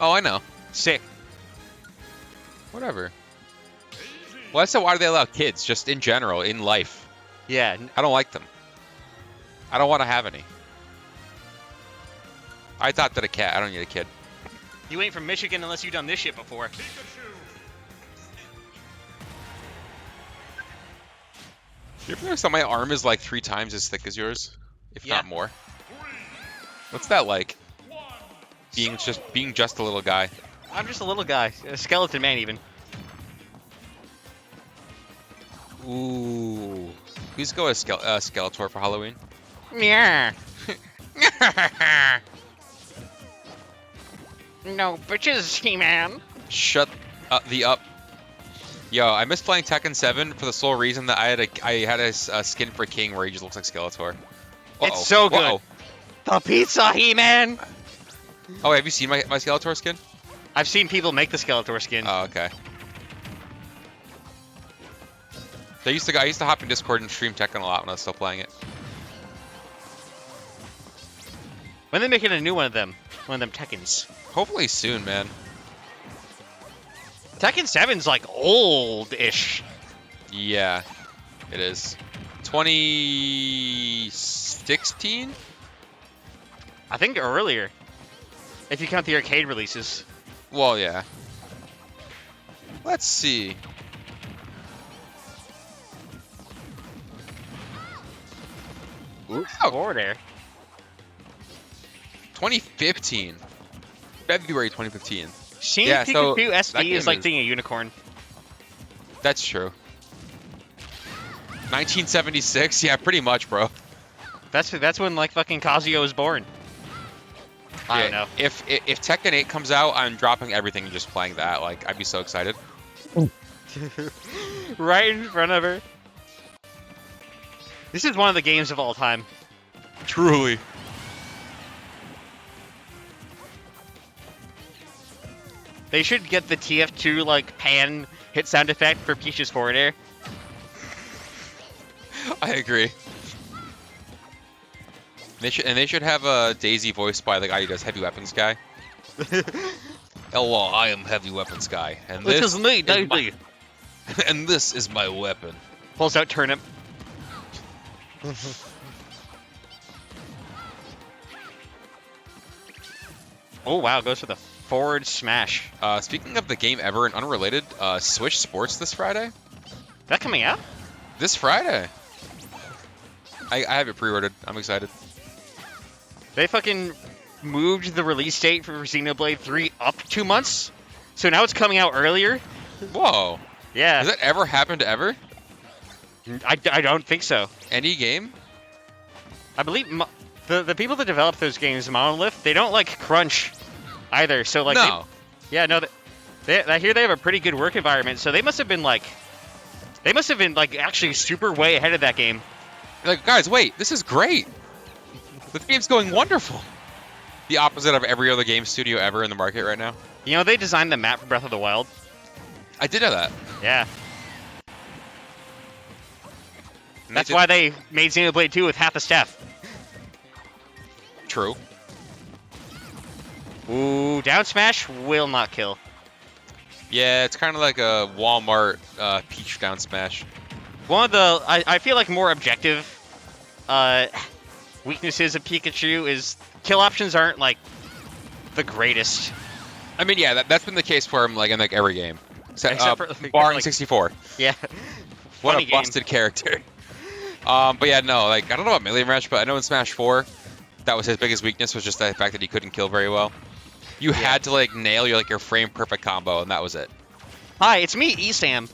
Speaker 6: Oh, I know.
Speaker 5: Sick.
Speaker 6: Whatever. Well, I said, why do they allow kids? Just in general, in life.
Speaker 5: Yeah.
Speaker 6: I don't like them. I don't want to have any. I adopted a cat. I don't need a kid.
Speaker 5: You ain't from Michigan unless you've done this shit before.
Speaker 6: You ever notice that my arm is like 3 times as thick as yours? If
Speaker 5: Yeah.
Speaker 6: not more. What's that like? Being just a little guy.
Speaker 5: I'm just a little guy. A skeleton man, even.
Speaker 6: Ooh. Please go as Skeletor for Halloween.
Speaker 5: Yeah. No bitches, He-Man.
Speaker 6: Shut the up. Yo, I miss playing Tekken 7 for the sole reason that I had a skin for King where he just looks like Skeletor.
Speaker 5: It's so good.
Speaker 6: Uh-oh.
Speaker 5: The pizza, He-Man.
Speaker 6: Oh, have you seen my Skeletor skin?
Speaker 5: I've seen people make the Skeletor skin.
Speaker 6: Oh, okay. I used to hop in Discord and stream Tekken a lot when I was still playing it.
Speaker 5: When are they making a new one of them? One of them Tekkens.
Speaker 6: Hopefully soon, man.
Speaker 5: Tekken 7's like old-ish.
Speaker 6: Yeah, it is. 2016?
Speaker 5: I think earlier. If you count the arcade releases.
Speaker 6: Well, yeah. Let's see.
Speaker 5: Ooh,
Speaker 6: Oh.
Speaker 5: forward air.
Speaker 6: 2015. February 2015.
Speaker 5: Seeing
Speaker 6: Yeah, so
Speaker 5: Pikachu
Speaker 6: that
Speaker 5: SD is
Speaker 6: game
Speaker 5: like
Speaker 6: is-
Speaker 5: seeing a unicorn.
Speaker 6: That's true. 1976? Yeah, pretty much, bro.
Speaker 5: That's when like fucking Kazuya was born. I don't know.
Speaker 6: If Tekken 8 comes out, I'm dropping everything and just playing that. Like, I'd be so excited.
Speaker 5: Right in front of her. This is one of the games of all time.
Speaker 6: Truly.
Speaker 5: They should get the TF2 like pan hit sound effect for Peach's forward air.
Speaker 6: I agree. They should have a Daisy voiced by the guy who does Heavy Weapons guy. Hello, I am Heavy Weapons guy, and
Speaker 5: This
Speaker 6: this
Speaker 5: is me, Daisy.
Speaker 6: my, and this is my weapon.
Speaker 5: Pulls out turnip. Oh wow, goes for the forward smash.
Speaker 6: Speaking of the game ever and unrelated, Switch Sports this Friday.
Speaker 5: That coming out?
Speaker 6: This Friday. I have it pre-ordered. I'm excited.
Speaker 5: They fucking moved the release date for Xenoblade 3 up 2 months. So now it's coming out earlier.
Speaker 6: Whoa.
Speaker 5: Yeah.
Speaker 6: Has that ever happened ever?
Speaker 5: I don't think so.
Speaker 6: Any game?
Speaker 5: I believe the people that develop those games, Monolith, they don't like crunch either. So like,
Speaker 6: No.
Speaker 5: I hear they have a pretty good work environment. So they must have been like actually super way ahead of that game.
Speaker 6: Like, guys, wait, this is great. This game's going wonderful. The opposite of every other game studio ever in the market right now.
Speaker 5: You know, they designed the map for Breath of the Wild.
Speaker 6: I did know that.
Speaker 5: Yeah.
Speaker 6: And
Speaker 5: That's
Speaker 6: did-
Speaker 5: why they made Xenoblade 2 with half the staff.
Speaker 6: True.
Speaker 5: Ooh, down smash will not kill.
Speaker 6: Yeah, it's kind of like a Walmart Peach down smash.
Speaker 5: One of the, I feel like more objective weaknesses of Pikachu is kill options aren't like the greatest.
Speaker 6: I mean, yeah, that's been the case for him like in like every game,
Speaker 5: Except for, like,
Speaker 6: barring
Speaker 5: like-
Speaker 6: 64.
Speaker 5: Yeah.
Speaker 6: What
Speaker 5: Funny
Speaker 6: a
Speaker 5: game.
Speaker 6: busted character. But yeah, no, like I don't know about melee match, but I know in Smash 4, that was his biggest weakness was just the fact that he couldn't kill very well. You had to like nail your frame perfect combo, and that was it.
Speaker 5: Hi, it's me, Esam.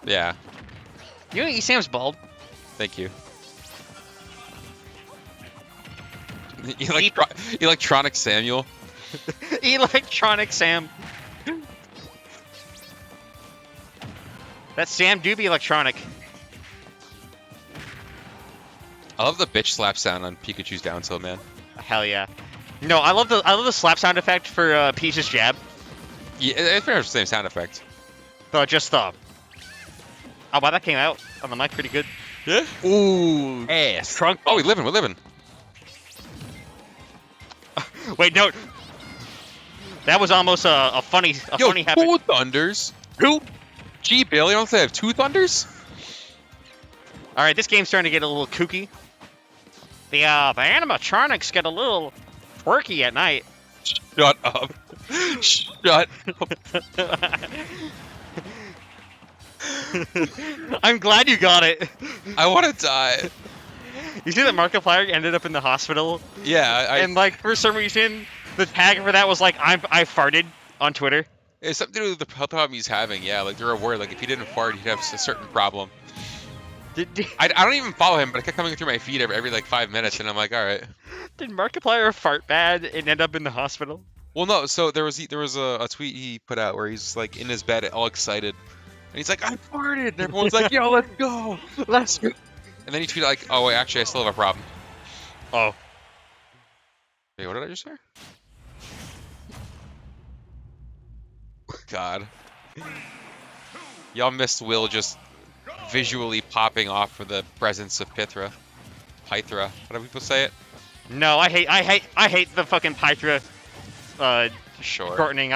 Speaker 6: Yeah,
Speaker 5: You know Esam's bald?
Speaker 6: thank you. Electronic Samuel.
Speaker 5: Electronic Sam. That Sam do be electronic.
Speaker 6: I love the bitch slap sound on Pikachu's down tilt, man.
Speaker 5: Hell yeah. No, I love the slap sound effect for Peach's jab.
Speaker 6: Yeah, it's pretty much the same sound effect.
Speaker 5: But just the. Oh wow, that came out on the mic pretty good.
Speaker 6: Yeah.
Speaker 5: Ooh.
Speaker 6: Ass.
Speaker 5: Trunk.
Speaker 6: Oh, we're living.
Speaker 5: Wait, no. That was almost a funny happen.
Speaker 6: Two thunders.
Speaker 5: Who?
Speaker 6: Gee, Billy, don't they have two thunders?
Speaker 5: All right, this game's starting to get a little kooky. The animatronics get a little quirky at night.
Speaker 6: Shut up. Shut up.
Speaker 5: I'm glad you got it.
Speaker 6: I want to die.
Speaker 5: You see that Markiplier ended up in the hospital?
Speaker 6: Yeah,
Speaker 5: And like for some reason, the tag for that was like I farted on Twitter.
Speaker 6: It's something to do with the health problem he's having. Yeah, like they're aware. Like if he didn't fart, he'd have a certain problem. I don't even follow him, but it kept coming through my feed every like 5 minutes, and I'm like, all right.
Speaker 5: Did Markiplier fart bad and end up in the hospital?
Speaker 6: Well, no. So there was a tweet he put out where he's like in his bed, all excited, and he's like, I farted, and everyone's like, yo, let's go, let's go. And then he tweeted like, oh wait, actually, I still have a problem.
Speaker 5: Oh.
Speaker 6: Wait, what did I just hear? God. Y'all missed Will just visually popping off for the presence of Pythra. Pythra. How do people say it?
Speaker 5: No, I hate the fucking Pyra.
Speaker 6: Sure.
Speaker 5: Shortening.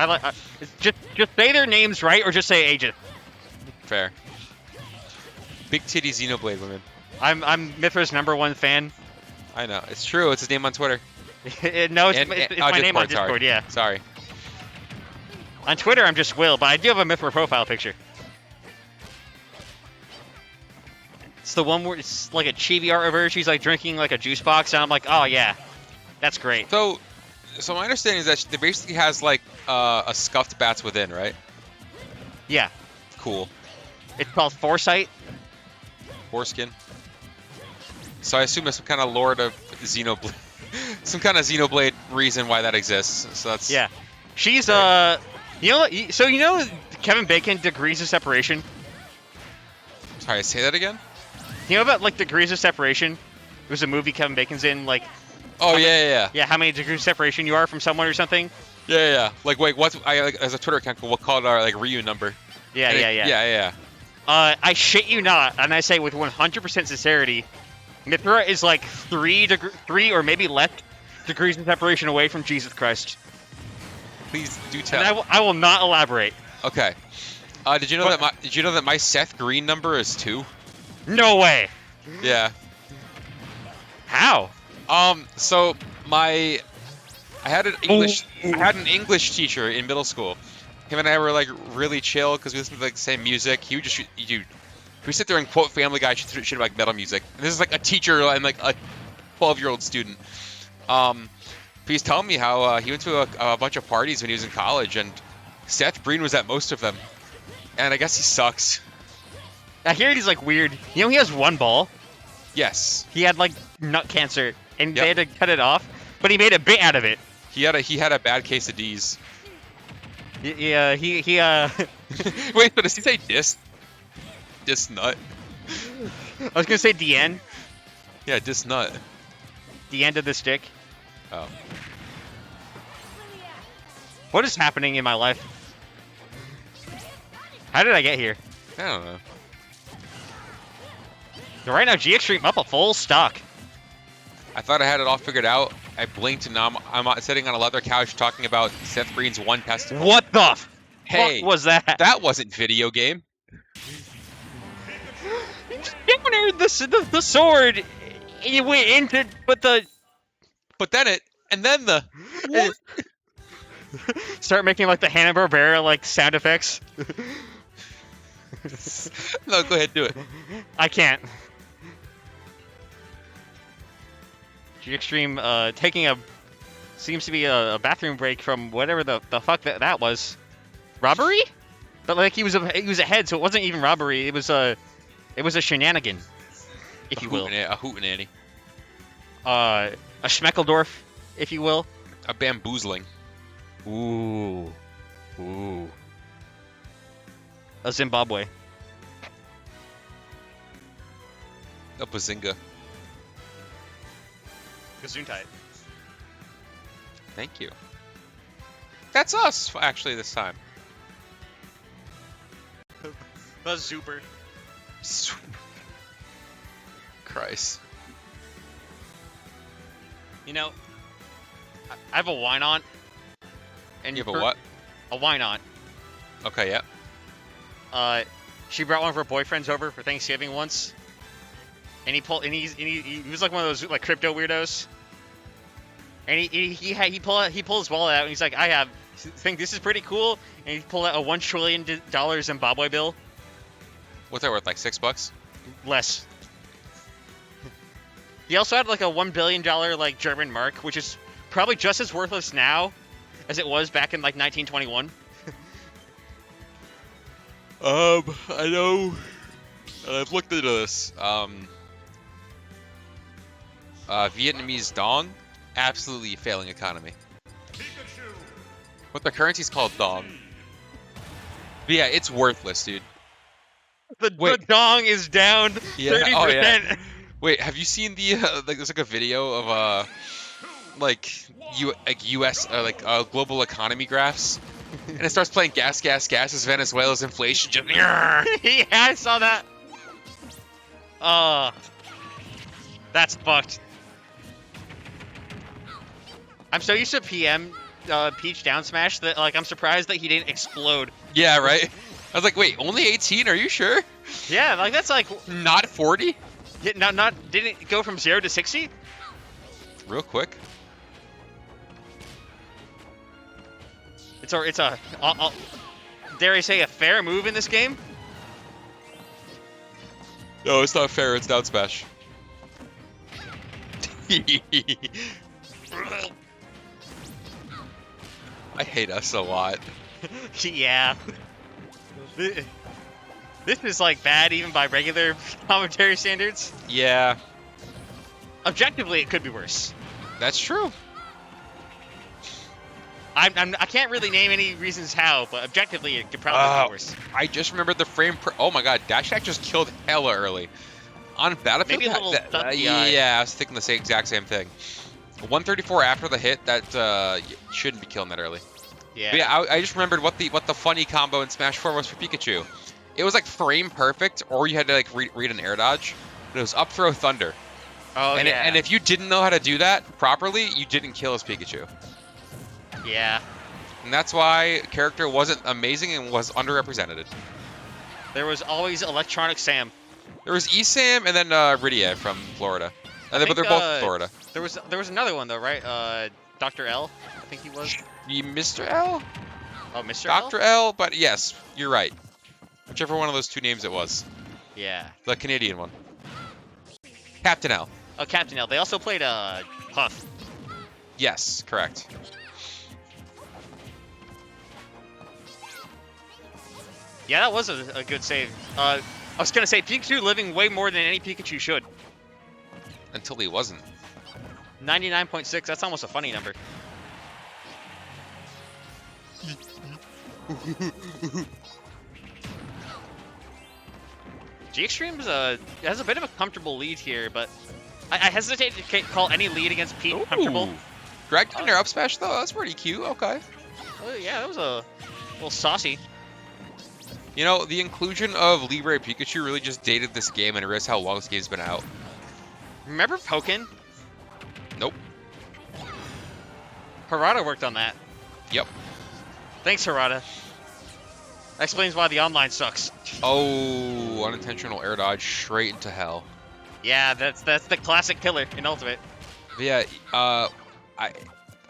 Speaker 5: Just say their names right, or just say Aegis.
Speaker 6: Fair. Big titty Xenoblade women.
Speaker 5: I'm Mythra's #1 fan.
Speaker 6: I know. It's true. It's his name on Twitter.
Speaker 5: No, it's my name on Discord.
Speaker 6: Sorry.
Speaker 5: Yeah.
Speaker 6: Sorry.
Speaker 5: On Twitter, I'm just Will, but I do have a Mythra profile picture. It's the one where it's like a chibi art of her. She's like drinking like a juice box, and I'm like, oh yeah, that's great.
Speaker 6: So my understanding is that it basically has like a scuffed bats within, right?
Speaker 5: Yeah.
Speaker 6: Cool.
Speaker 5: It's called Foresight.
Speaker 6: Foreskin. So I assume there's some kind of Lord of Xenoblade, some kind of Xenoblade reason why that exists. So that's
Speaker 5: Yeah. She's you know Kevin Bacon Degrees of Separation.
Speaker 6: Sorry, say that again.
Speaker 5: You know about like Degrees of Separation? It was a movie Kevin Bacon's in. Like,
Speaker 6: Oh yeah.
Speaker 5: yeah, how many degrees of separation you are from someone or something?
Speaker 6: Yeah. Like wait, what's as a Twitter account we'll call it our like Ryu number.
Speaker 5: Yeah. I shit you not, and I say with 100% sincerity, Mythra is like 3 or maybe less degrees of separation away from Jesus Christ.
Speaker 6: Please do tell.
Speaker 5: And I will not elaborate.
Speaker 6: Okay. Did you know that my Seth Green number is 2?
Speaker 5: No way.
Speaker 6: Yeah.
Speaker 5: How?
Speaker 6: So I had an English teacher in middle school. Him and I were like really chill because we listened to like the same music. He would just we sit there and quote Family Guy shit about like metal music. And this is like a teacher and like a 12-year-old student. He's telling me how he went to a bunch of parties when he was in college, and Seth Green was at most of them. And I guess he sucks.
Speaker 5: I hear he's like weird. You know he has one ball.
Speaker 6: Yes.
Speaker 5: He had like nut cancer, and
Speaker 6: Yep.
Speaker 5: they had to cut it off, but he made a bit out of it.
Speaker 6: He had a bad case of D's.
Speaker 5: Yeah, he
Speaker 6: Wait, but does he say dis? Dis nut?
Speaker 5: I was gonna say the end.
Speaker 6: Yeah, dis nut.
Speaker 5: The end of the stick.
Speaker 6: Oh.
Speaker 5: What is happening in my life? How did I get here?
Speaker 6: I don't know.
Speaker 5: Right now, G-XTREME up a full stock.
Speaker 6: I thought I had it all figured out. I blinked and now I'm sitting on a leather couch talking about Seth Green's one testicle.
Speaker 5: What the
Speaker 6: Hey,
Speaker 5: fuck was that?
Speaker 6: That wasn't video game.
Speaker 5: You countered the sword. And you went into, but then
Speaker 6: What?
Speaker 5: start making like the Hanna-Barbera like sound effects.
Speaker 6: No, go ahead, do it.
Speaker 5: I can't. G-XTREME taking seems to be a bathroom break from whatever the fuck that was. Robbery? But like he was ahead, so it wasn't even robbery. It was a shenanigan, if you will.
Speaker 6: A hootenanny.
Speaker 5: A Schmeckledorf, if you will.
Speaker 6: A bamboozling.
Speaker 5: Ooh. A Zimbabwe.
Speaker 6: A bazinga.
Speaker 5: Gesundheit.
Speaker 6: Thank you. That's us, actually, this time.
Speaker 5: The Zuber.
Speaker 6: Christ.
Speaker 5: You know, I have a wine on. And
Speaker 6: You have a what?
Speaker 5: A why not?
Speaker 6: Okay, yeah.
Speaker 5: She brought one of her boyfriends over for Thanksgiving once, and he was like one of those like crypto weirdos. And he pulled his wallet out and he's like, I think this is pretty cool. And he pulled out a $1 trillion Zimbabwe bill.
Speaker 6: What's that worth? Like $6?
Speaker 5: Less. He also had like a $1 billion like German mark, which is probably just as worthless now as it was back in like 1921.
Speaker 6: I know. I've looked into this. Vietnamese dong, absolutely failing economy. What the currency's called dong. But yeah, it's worthless, dude.
Speaker 5: The dong is down 30%.
Speaker 6: Oh, yeah. Wait, have you seen the like? There's like a video of U.S. Global economy graphs, and it starts playing gas as Venezuela's inflation just.
Speaker 5: Yeah, I saw that. That's fucked. I'm so used to PM Peach down smash that like I'm surprised that he didn't explode.
Speaker 6: Yeah, right. I was like, wait, only 18? Are you sure?
Speaker 5: Yeah, like that's like
Speaker 6: Not 40?
Speaker 5: Didn't it go from 0 to 60?
Speaker 6: Real quick.
Speaker 5: It's a dare I say a fair move in this game?
Speaker 6: No, it's not fair. It's down smash. I hate us a lot.
Speaker 5: Yeah. This is like bad even by regular commentary standards.
Speaker 6: Yeah,
Speaker 5: Objectively, it could be worse.
Speaker 6: that's true.
Speaker 5: I can't really name any reasons how, but objectively, it could probably be worse.
Speaker 6: I just remembered the frame per. Oh my god, Dash Attack just killed hella early. On Battlefield,
Speaker 5: Maybe a little dusty eye.
Speaker 6: yeah, I was thinking the exact same thing. 134 after the hit, that shouldn't be killing that early.
Speaker 5: Yeah.
Speaker 6: But yeah, I just remembered what the funny combo in Smash 4 was for Pikachu. It was like frame perfect, or you had to like read an air dodge. But it was up throw thunder.
Speaker 5: Oh,
Speaker 6: and
Speaker 5: yeah.
Speaker 6: and if you didn't know how to do that properly, you didn't kill his Pikachu.
Speaker 5: Yeah.
Speaker 6: And that's why character wasn't amazing and was underrepresented.
Speaker 5: There was always Electronic Sam.
Speaker 6: There was Esam and then Richter from Florida. But they're both Florida.
Speaker 5: There was another one though, right? Dr. L, I think he was.
Speaker 6: Mr. L?
Speaker 5: Oh, Mr.
Speaker 6: Dr. L? But yes, you're right. Whichever one of those two names it was.
Speaker 5: Yeah.
Speaker 6: The Canadian one. Captain L.
Speaker 5: Oh, Captain L. They also played Puff.
Speaker 6: Yes, correct.
Speaker 5: Yeah, that was a good save. I was gonna say Pikachu living way more than any Pikachu should.
Speaker 6: Until he wasn't.
Speaker 5: 99.6. That's almost a funny number. G-XTREME has a bit of a comfortable lead here, but I hesitate to call any lead against Pete comfortable.
Speaker 6: Drag Thunder up smash though, that's pretty cute. Okay.
Speaker 5: Oh, yeah, that was a little saucy.
Speaker 6: You know, the inclusion of Libre Pikachu really just dated this game, and I realized how long this game's been out.
Speaker 5: Remember Pokken?
Speaker 6: Nope.
Speaker 5: Harada worked on that.
Speaker 6: Yep.
Speaker 5: Thanks, Harada. That explains why the online sucks.
Speaker 6: Oh, unintentional air dodge straight into hell.
Speaker 5: Yeah, that's the classic killer in Ultimate.
Speaker 6: But yeah, I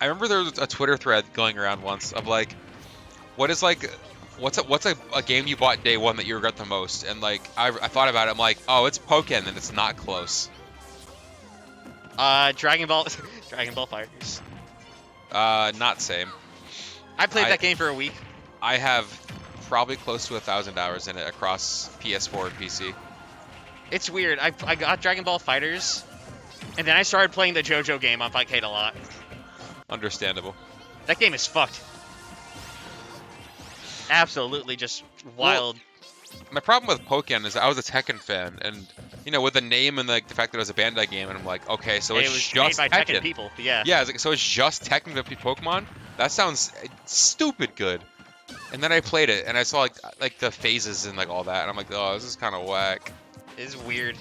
Speaker 6: remember there was a Twitter thread going around once of like, what's a game you bought day one that you regret the most? And like, I thought about it. I'm like, oh, it's Pokken, and it's not close.
Speaker 5: Dragon Ball Fighters.
Speaker 6: Not same.
Speaker 5: I played that game for a week.
Speaker 6: I have probably close to 1,000 hours in it across PS4 and PC.
Speaker 5: It's weird. I got Dragon Ball Fighters, and then I started playing the JoJo game on Fightcade a lot.
Speaker 6: Understandable.
Speaker 5: That game is fucked. Absolutely just wild.
Speaker 6: Well, my problem with Pokken is I was a Tekken fan, and you know, with the name and like the fact that it was a Bandai game, and I'm like, okay, so it's
Speaker 5: was
Speaker 6: just
Speaker 5: made by
Speaker 6: Tekken.
Speaker 5: Tekken people. Yeah.
Speaker 6: Yeah, so it's just Tekken to beat Pokemon. That sounds stupid good. And then I played it, and I saw like the phases and like all that, and I'm like, oh, this is kind of whack.
Speaker 5: It's weird.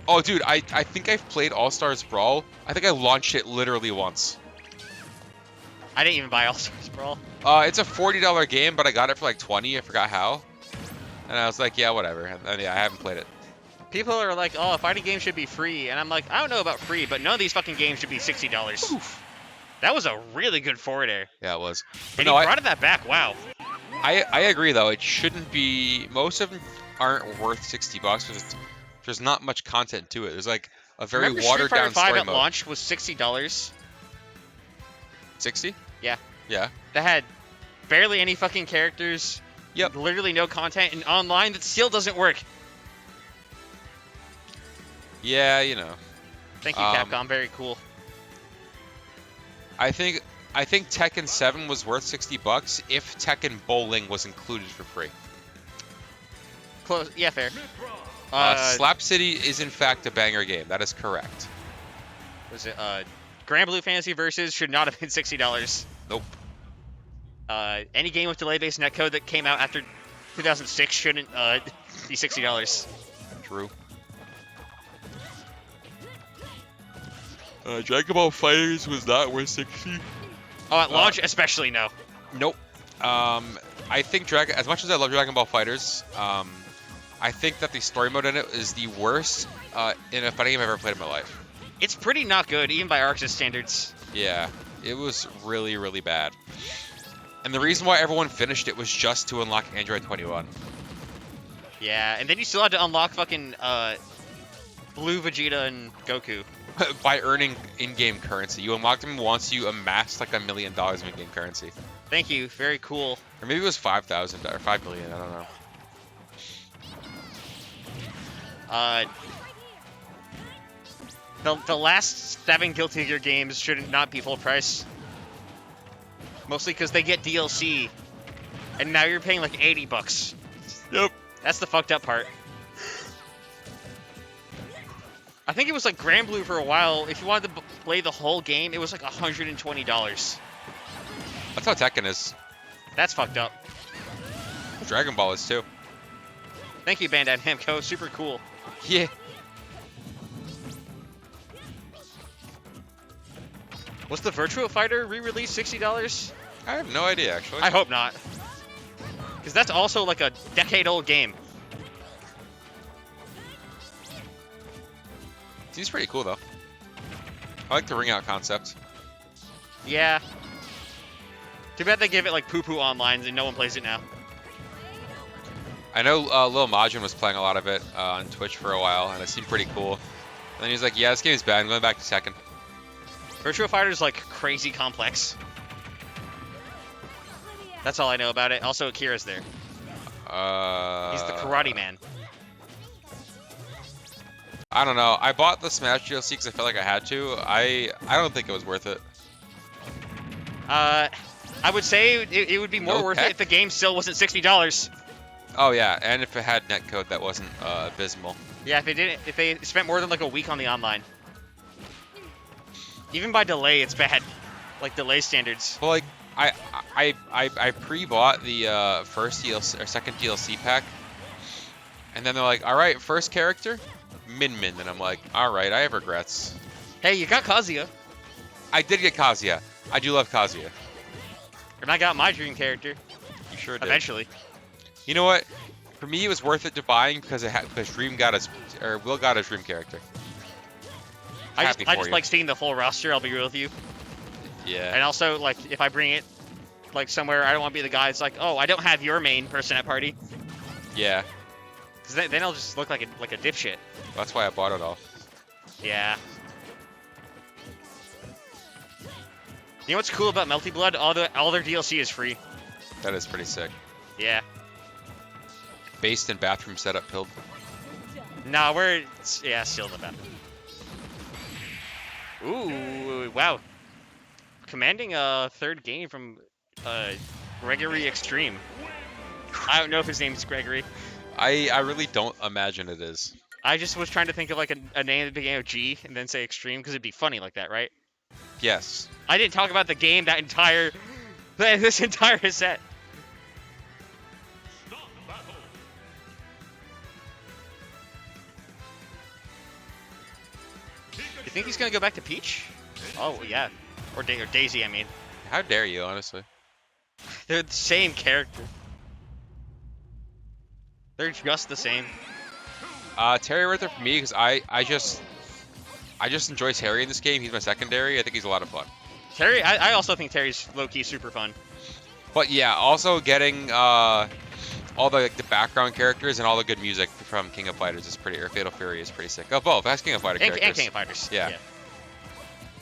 Speaker 6: Oh, dude, I think I've played All Stars Brawl. I think I launched it literally once.
Speaker 5: I didn't even buy All Stars Brawl.
Speaker 6: It's a $40 game, but I got it for like 20. I forgot how. And I was like, yeah, whatever. And yeah, I haven't played it.
Speaker 5: People are like, oh, a fighting game should be free. And I'm like, I don't know about free, but none of these fucking games should be $60.
Speaker 6: Oof.
Speaker 5: That was a really good forward air.
Speaker 6: Yeah, it was.
Speaker 5: And
Speaker 6: no,
Speaker 5: he brought that back. Wow.
Speaker 6: I agree, though. It shouldn't be... Most of them aren't worth $60 because there's not much content to it. There's like a very
Speaker 5: Remember
Speaker 6: watered-down
Speaker 5: Street Fighter 5
Speaker 6: story
Speaker 5: at
Speaker 6: mode.
Speaker 5: launch was $60?
Speaker 6: 60?
Speaker 5: Yeah.
Speaker 6: Yeah.
Speaker 5: That had barely any fucking characters.
Speaker 6: Yep.
Speaker 5: Literally no content, and online that still doesn't work.
Speaker 6: Yeah, you know.
Speaker 5: Thank you, Capcom. Very cool.
Speaker 6: I think Tekken 7 was worth $60 if Tekken Bowling was included for free.
Speaker 5: Close. Yeah, fair.
Speaker 6: Slap City is in fact a banger game. That is correct.
Speaker 5: Was it Grand Blue Fantasy Versus should not have been $60.
Speaker 6: Nope.
Speaker 5: Any game with delay-based netcode that came out after 2006 shouldn't be $60.
Speaker 6: True. Dragon Ball FighterZ was not worth 60.
Speaker 5: Oh, at launch especially no.
Speaker 6: Nope. I think as much as I love Dragon Ball FighterZ, I think that the story mode in it is the worst in a fighting game I've ever played in my life.
Speaker 5: It's pretty not good, even by ArcSys standards.
Speaker 6: Yeah, it was really, really bad. And the reason why everyone finished it was just to unlock Android 21.
Speaker 5: Yeah, and then you still had to unlock fucking Blue Vegeta and Goku.
Speaker 6: By earning in-game currency. You unlocked them once you amassed like $1 million of in-game currency.
Speaker 5: Thank you, very cool.
Speaker 6: Or maybe it was 5,000 or 5 million, I don't know.
Speaker 5: The last 7 Guilty Gear games should not be full price. Mostly because they get DLC. And now you're paying like $80.
Speaker 6: Yep.
Speaker 5: That's the fucked up part. I think it was like Grand Blue for a while. If you wanted to play the whole game, it was like $120.
Speaker 6: That's how Tekken is.
Speaker 5: That's fucked up.
Speaker 6: Dragon Ball is too.
Speaker 5: Thank you, Bandai Namco. Super cool.
Speaker 6: Yeah.
Speaker 5: Was the Virtua Fighter re-release $60?
Speaker 6: I have no idea, actually.
Speaker 5: I hope not. Because that's also like a decade-old game.
Speaker 6: Seems pretty cool, though. I like the ring out concept.
Speaker 5: Yeah. Too bad they give it like poo-poo online and no one plays it now.
Speaker 6: I know Lil Majin was playing a lot of it on Twitch for a while, and it seemed pretty cool. And then he's like, yeah, this game's bad. I'm going back to Tekken.
Speaker 5: Virtua Fighter's like crazy complex. That's all I know about it. Also, Akira's there. He's the karate man.
Speaker 6: I don't know. I bought the Smash DLC because I felt like I had to. I don't think it was worth it.
Speaker 5: I would say it would be more worth it if the game still wasn't $60.
Speaker 6: Oh yeah, and if it had netcode that wasn't abysmal.
Speaker 5: Yeah, if they spent more than like a week on the online. Even by delay, it's bad. Like delay standards.
Speaker 6: Well, like I pre-bought the first DLC or second DLC pack, and then they're like, all right, first character, Min, and I'm like, all right, I have regrets.
Speaker 5: Hey, you got Kazuya.
Speaker 6: I did get Kazuya. I do love Kazuya.
Speaker 5: And I got my dream character.
Speaker 6: You sure did.
Speaker 5: Eventually.
Speaker 6: You know what? For me, it was worth it to buying because Dream got his Will got his dream character.
Speaker 5: I just like seeing the full roster. I'll be real with you.
Speaker 6: Yeah.
Speaker 5: And also, like, if I bring it like somewhere, I don't want to be the guy that's like, oh, I don't have your main person at party.
Speaker 6: Yeah.
Speaker 5: Because then I'll just look like a dipshit.
Speaker 6: That's why I bought it all.
Speaker 5: Yeah. You know what's cool about Melty Blood? All their DLC is free.
Speaker 6: That is pretty sick.
Speaker 5: Yeah.
Speaker 6: Based in bathroom setup build.
Speaker 5: Nah, still in the bathroom. Ooh, wow. Commanding a third game from Gregory Extreme. I don't know if his name's Gregory.
Speaker 6: I really don't imagine it is.
Speaker 5: I just was trying to think of like a name that began with G and then say Extreme because it'd be funny like that, right?
Speaker 6: Yes.
Speaker 5: I didn't talk about the game this entire set. You think he's gonna go back to Peach? Oh yeah, or Daisy, I mean.
Speaker 6: How dare you, honestly?
Speaker 5: They're the same character. They're just the same.
Speaker 6: Terry Richter for me because I just enjoy Terry in this game. He's my secondary. I think he's a lot of fun.
Speaker 5: Terry, I also think Terry's low-key super fun.
Speaker 6: But yeah, also getting all the background characters and all the good music from King of Fighters is pretty, or Fatal Fury is pretty sick. Oh, both. That's King of Fighter characters.
Speaker 5: And King of Fighters.
Speaker 6: Yeah.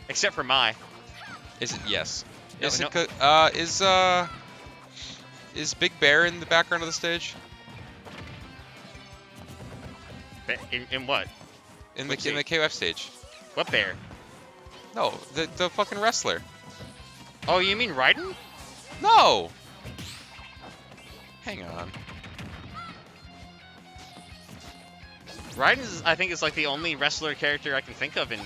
Speaker 5: Except for Mai.
Speaker 6: Is it? Yes.
Speaker 5: No,
Speaker 6: Is
Speaker 5: no.
Speaker 6: Is Big Bear in the background of the stage?
Speaker 5: In what?
Speaker 6: In
Speaker 5: Let's
Speaker 6: the KOF stage?
Speaker 5: What bear?
Speaker 6: No, the fucking wrestler.
Speaker 5: Oh, you mean Raiden?
Speaker 6: No. Hang on.
Speaker 5: Raiden, I think, is like the only wrestler character I can think of in...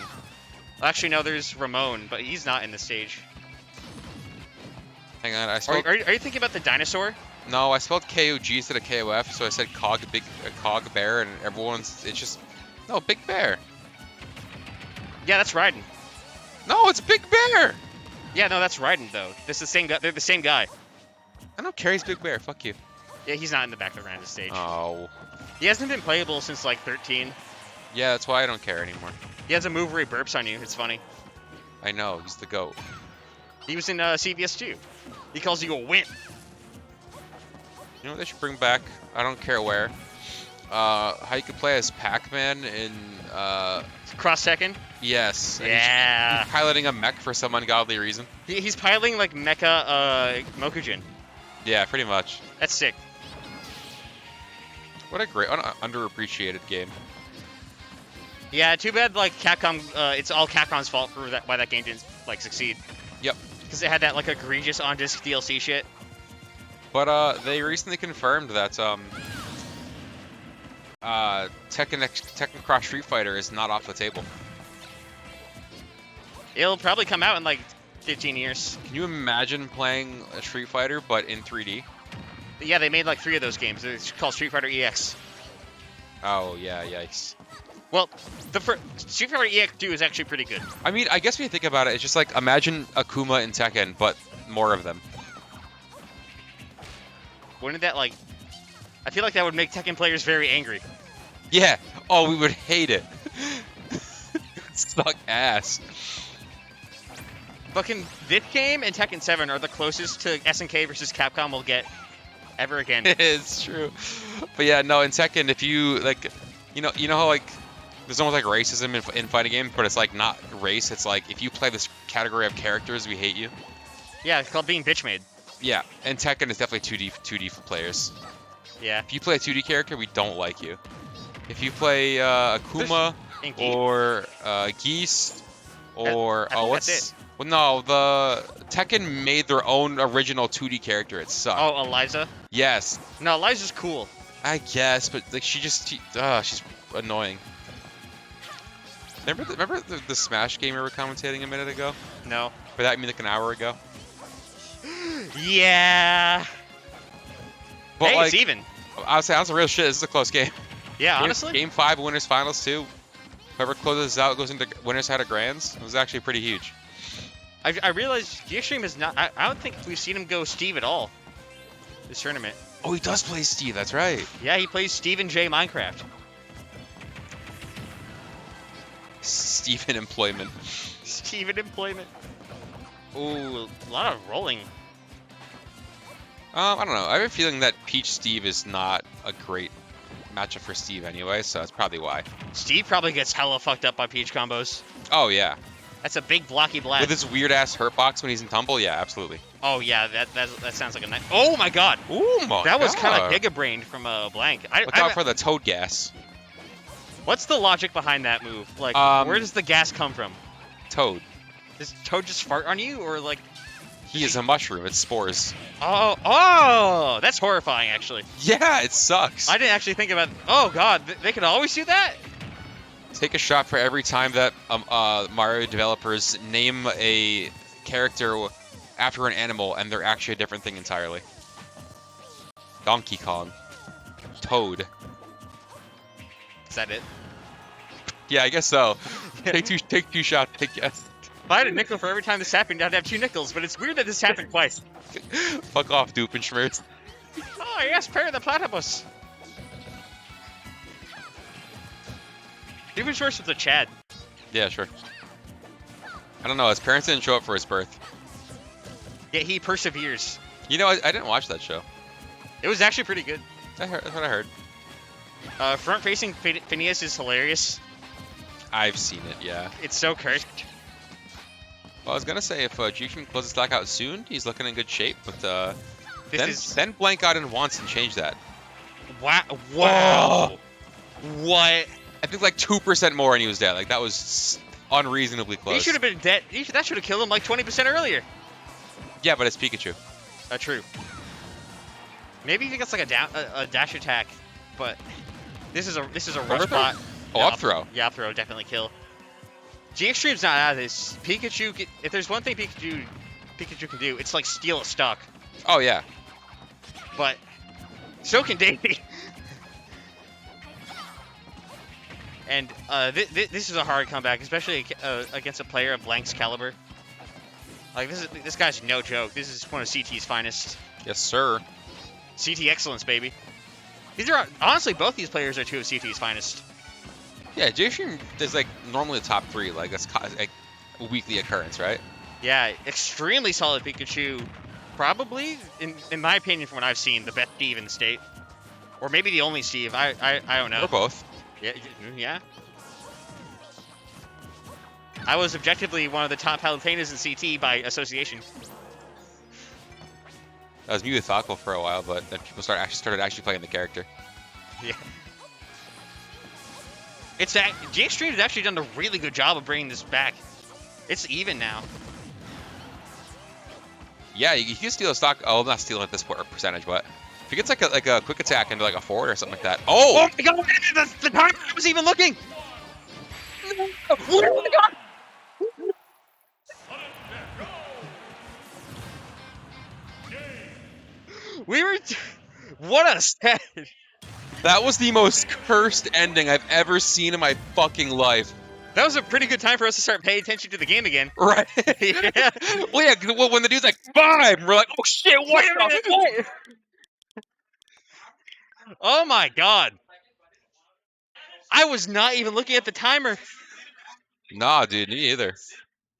Speaker 5: Actually, no, there's Ramon, but he's not in the stage.
Speaker 6: Hang on, I spelled...
Speaker 5: Are you thinking about the dinosaur?
Speaker 6: No, I spelled KOG instead of KOF, so I said Cog Bear, and it's just... No, Big Bear.
Speaker 5: Yeah, that's Raiden.
Speaker 6: No, it's Big Bear!
Speaker 5: Yeah, no, that's Raiden, though. This is the same guy. They're the same guy.
Speaker 6: I don't care, he's Big Bear, fuck you.
Speaker 5: Yeah, he's not in the background of the stage.
Speaker 6: Oh.
Speaker 5: He hasn't been playable since, like, 13.
Speaker 6: Yeah, that's why I don't care anymore.
Speaker 5: He has a move where he burps on you. It's funny.
Speaker 6: I know, he's the GOAT.
Speaker 5: He was in CVS too. He calls you a wimp.
Speaker 6: You know what they should bring back? I don't care where. How you could play as Pac-Man in,
Speaker 5: Cross Tekken?
Speaker 6: Yes. and
Speaker 5: Yeah.
Speaker 6: He's piloting a mech for some ungodly reason.
Speaker 5: He's piloting, like, Mecha Mokujin.
Speaker 6: Yeah, pretty much.
Speaker 5: That's sick.
Speaker 6: What a great, underappreciated game.
Speaker 5: Yeah, too bad, like, Capcom, it's all Capcom's fault for that, why that game didn't, like, succeed.
Speaker 6: Yep.
Speaker 5: Because it had that, like, egregious on-disc DLC shit.
Speaker 6: But they recently confirmed that Tekken Cross Street Fighter is not off the table.
Speaker 5: It'll probably come out in, like, 15 years.
Speaker 6: Can you imagine playing a Street Fighter but in 3D?
Speaker 5: Yeah, they made, like, 3 of those games. It's called Street Fighter EX.
Speaker 6: Oh yeah, yikes.
Speaker 5: Well, the Street Fighter EX 2 is actually pretty good.
Speaker 6: I mean, I guess when you think about it, it's just like imagine Akuma in Tekken, but more of them.
Speaker 5: Wouldn't that, like... I feel like that would make Tekken players very angry.
Speaker 6: Yeah. Oh, we would hate it. Suck ass.
Speaker 5: Fucking this game and Tekken 7 are the closest to SNK versus Capcom will get ever again.
Speaker 6: It's true. But yeah, no, in Tekken, if you, like, you know how, like, there's almost like racism in fighting games, but it's like not race, it's like if you play this category of characters, we hate you.
Speaker 5: Yeah, it's called being bitch made.
Speaker 6: Yeah, and Tekken is definitely 2D for players.
Speaker 5: Yeah.
Speaker 6: If you play a 2D character, we don't like you. If you play Akuma or Geese or
Speaker 5: that's it.
Speaker 6: Well, no, the Tekken made their own original 2D character. It sucked.
Speaker 5: Oh, Eliza?
Speaker 6: Yes.
Speaker 5: No, Eliza's cool.
Speaker 6: I guess, but like she's annoying. Remember the Smash game we were commentating a minute ago?
Speaker 5: No.
Speaker 6: Or that, I mean, like an hour ago.
Speaker 5: Yeah.
Speaker 6: But
Speaker 5: hey,
Speaker 6: like,
Speaker 5: it's even.
Speaker 6: I would say that's a real shit. This is a close game.
Speaker 5: Yeah, honestly.
Speaker 6: Game 5, winners finals too. Whoever closes out goes into winners side of grands. It was actually pretty huge.
Speaker 5: I realized G-XTREME is not. I don't think we've seen him go Steve at all this tournament.
Speaker 6: Oh, he does play Steve. That's right.
Speaker 5: Yeah, he plays Steve and J Minecraft.
Speaker 6: Steve in employment.
Speaker 5: Steve in employment. Ooh, a lot of rolling.
Speaker 6: I don't know. I have a feeling that Peach Steve is not a great matchup for Steve anyway, so that's probably why.
Speaker 5: Steve probably gets hella fucked up by Peach combos.
Speaker 6: Oh yeah.
Speaker 5: That's a big blocky blast.
Speaker 6: With his weird ass hurt box when he's in tumble, yeah, absolutely.
Speaker 5: Oh yeah, that sounds like a nice. Oh my god.
Speaker 6: Ooh my god.
Speaker 5: That was kind of giga-brained from Blank.
Speaker 6: Look out for the toad gas.
Speaker 5: What's the logic behind that move? Like, where does the gas come from?
Speaker 6: Toad.
Speaker 5: Does Toad just fart on you, or like?
Speaker 6: He is a mushroom. It's spores.
Speaker 5: Oh, that's horrifying, actually.
Speaker 6: Yeah, it sucks.
Speaker 5: I didn't actually think about. Oh god, they could always do that.
Speaker 6: Take a shot for every time that Mario developers name a character after an animal and they're actually a different thing entirely. Donkey Kong. Toad.
Speaker 5: Is that it?
Speaker 6: Yeah, I guess so. Take two shots. Take yes.
Speaker 5: I had a nickel for every time this happened, I'd have 2 nickels, but it's weird that this happened twice.
Speaker 6: Fuck off, Doofenshmirtz.
Speaker 5: Oh, yes, Pyra the platypus. Even shorts with a Chad.
Speaker 6: Yeah, sure. I don't know. His parents didn't show up for his birth.
Speaker 5: Yet he perseveres.
Speaker 6: You know, I didn't watch that show.
Speaker 5: It was actually pretty good.
Speaker 6: That's what I heard.
Speaker 5: Front-facing Phineas is hilarious.
Speaker 6: I've seen it, yeah.
Speaker 5: It's so cursed.
Speaker 6: Well, I was gonna say if G-XTREME closes back out soon, he's looking in good shape. But then Blank got in once and changed that.
Speaker 5: Wow! Wow! What?
Speaker 6: I think like 2% more and he was dead. Like that was unreasonably close.
Speaker 5: He should have been dead. That should have killed him like 20% earlier.
Speaker 6: Yeah, but it's Pikachu.
Speaker 5: True. Maybe if he gets like a dash attack, but this is a rush
Speaker 6: Overthrow?
Speaker 5: bot.
Speaker 6: Oh, up throw.
Speaker 5: Yeah, up throw definitely kill. G-XTREME's not out of this. Pikachu, if there's one thing Pikachu can do, it's like steal a stock.
Speaker 6: Oh yeah.
Speaker 5: But so can Davey. And this is a hard comeback, especially against a player of Blank's caliber. Like this guy's no joke. This is one of CT's finest.
Speaker 6: Yes, sir.
Speaker 5: CT excellence, baby. These are honestly both these players are 2 of CT's finest.
Speaker 6: Yeah, G-XTREME is like normally the top 3. Like that's like a weekly occurrence, right?
Speaker 5: Yeah, extremely solid Pikachu. Probably, in my opinion, from what I've seen, the best Steve in the state, or maybe the only Steve. I don't know.
Speaker 6: Or both.
Speaker 5: Yeah. I was objectively one of the top Palutenas in CT by association.
Speaker 6: I was me with Falco for a while, but then people started actually playing the character.
Speaker 5: Yeah. It's that G-XTREME has actually done a really good job of bringing this back. It's even now.
Speaker 6: Yeah, you can steal a stock. Oh, not stealing at this percentage, but if he gets like a quick attack into like a forward or something like that. Oh!
Speaker 5: Oh my god! The time I was even looking. Oh my god! We were. What a set!
Speaker 6: That was the most cursed ending I've ever seen in my fucking life.
Speaker 5: That was a pretty good time for us to start paying attention to the game again.
Speaker 6: Right?
Speaker 5: Yeah.
Speaker 6: Well, yeah, when the dude's like, 5, we're like, oh shit, what?
Speaker 5: What? Oh my god. I was not even looking at the timer.
Speaker 6: Nah, dude, me either.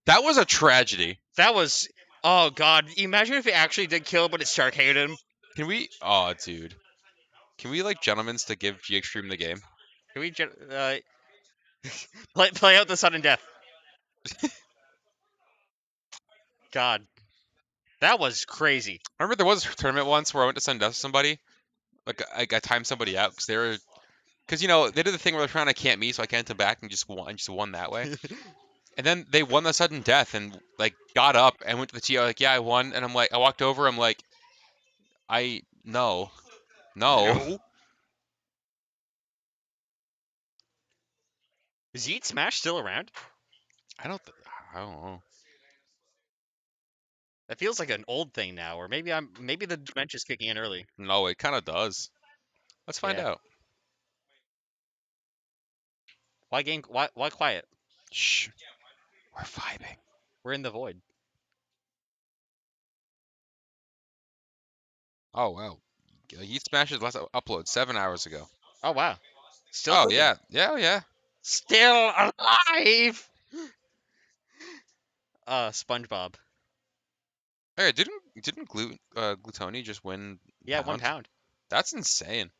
Speaker 6: That was a tragedy.
Speaker 5: That was. Oh god. Imagine if it actually did kill, but it Starcaded him.
Speaker 6: Can we? Oh, dude. Can we like gentlemen's to give G-XTREME the game?
Speaker 5: Can we play out the sudden death? God. That was crazy.
Speaker 6: I remember there was a tournament once where I went to send death to somebody. Like I timed somebody out because you know they did the thing where they're trying to camp me, so I can't come back and just won that way. And then they won the sudden death and like got up and went to the TO like, yeah, I won. And I'm like, I walked over, I'm like, no.
Speaker 5: Is Yeet Smash still around?
Speaker 6: I don't know.
Speaker 5: That feels like an old thing now, or maybe the dementia's kicking in early.
Speaker 6: No, it kind of does. Let's find out.
Speaker 5: Why quiet?
Speaker 6: Shh. We're vibing.
Speaker 5: We're in the void.
Speaker 6: Oh wow. Yeet Smash's last upload 7 hours ago.
Speaker 5: Oh wow. Still.
Speaker 6: Oh
Speaker 5: cooking.
Speaker 6: yeah.
Speaker 5: Still alive. SpongeBob.
Speaker 6: Hey, didn't Glutoni just win?
Speaker 5: Yeah, £1.
Speaker 6: That's insane.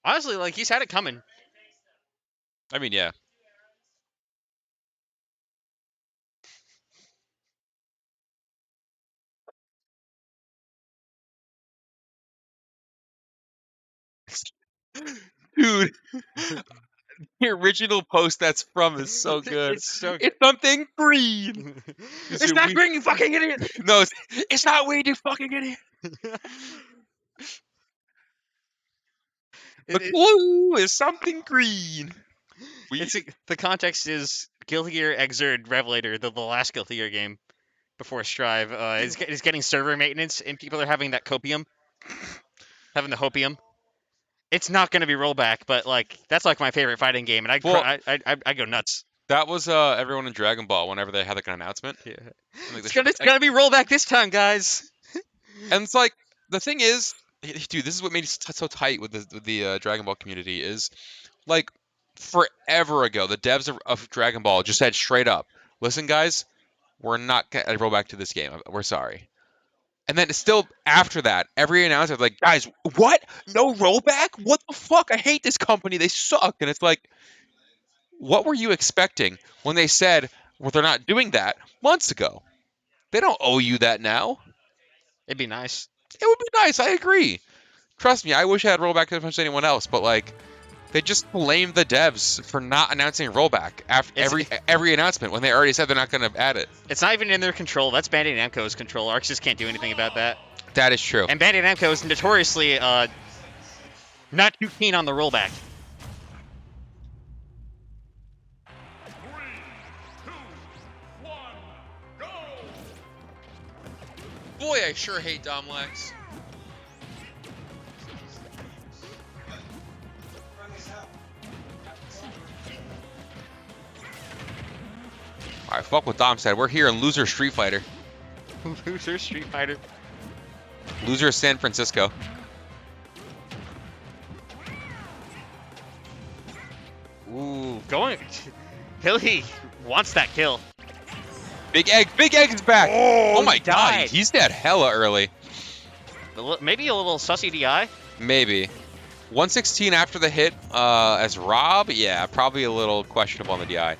Speaker 5: Honestly, like he's had it coming.
Speaker 6: I mean, yeah. Dude, the original post that's from is so good.
Speaker 5: It's so good.
Speaker 6: It's something green.
Speaker 5: It's not green, you fucking idiot.
Speaker 6: No, it's not weed, you fucking idiot. The clue is something green.
Speaker 5: The context is Guilty Gear Xrd Revelator, the last Guilty Gear game before Strive, is getting server maintenance, and people are having that copium, having the hopium. It's not going to be rollback, but like that's like my favorite fighting game, and I go nuts.
Speaker 6: That was everyone in Dragon Ball whenever they had like an announcement.
Speaker 5: Yeah.
Speaker 6: Like,
Speaker 5: It's gonna be rollback this time, guys.
Speaker 6: and it's like the thing is, dude, this is what made it so tight with the Dragon Ball community is like forever ago, the devs of Dragon Ball just said straight up, "Listen, guys, we're not gonna roll back to this game. We're sorry." And then still after that, every announcement like, "Guys, what? No rollback? What the fuck? I hate this company. They suck." And it's like, what were you expecting when they said, "Well, they're not doing that" months ago? They don't owe you that now.
Speaker 5: It'd be nice.
Speaker 6: It would be nice. I agree. Trust me, I wish I had rollback as much as anyone else, but like, they just blame the devs for not announcing rollback after every announcement when they already said they're not going to add it.
Speaker 5: It's not even in their control. That's Bandai Namco's control. Arcs just can't do anything about that.
Speaker 6: That is true.
Speaker 5: And Bandai Namco is notoriously not too keen on the rollback.
Speaker 6: Boy, I sure hate Dom Lex. Alright, fuck what Dom said. We're here in Loser Street Fighter.
Speaker 5: Loser Street Fighter.
Speaker 6: Loser San Francisco.
Speaker 5: Ooh, going. Fillie wants that kill.
Speaker 6: Big Egg is back. Oh my
Speaker 5: he
Speaker 6: god,
Speaker 5: died.
Speaker 6: he's dead hella early.
Speaker 5: Maybe a little sussy DI.
Speaker 6: Maybe. 116 after the hit as Rob? Yeah, probably a little questionable on the DI.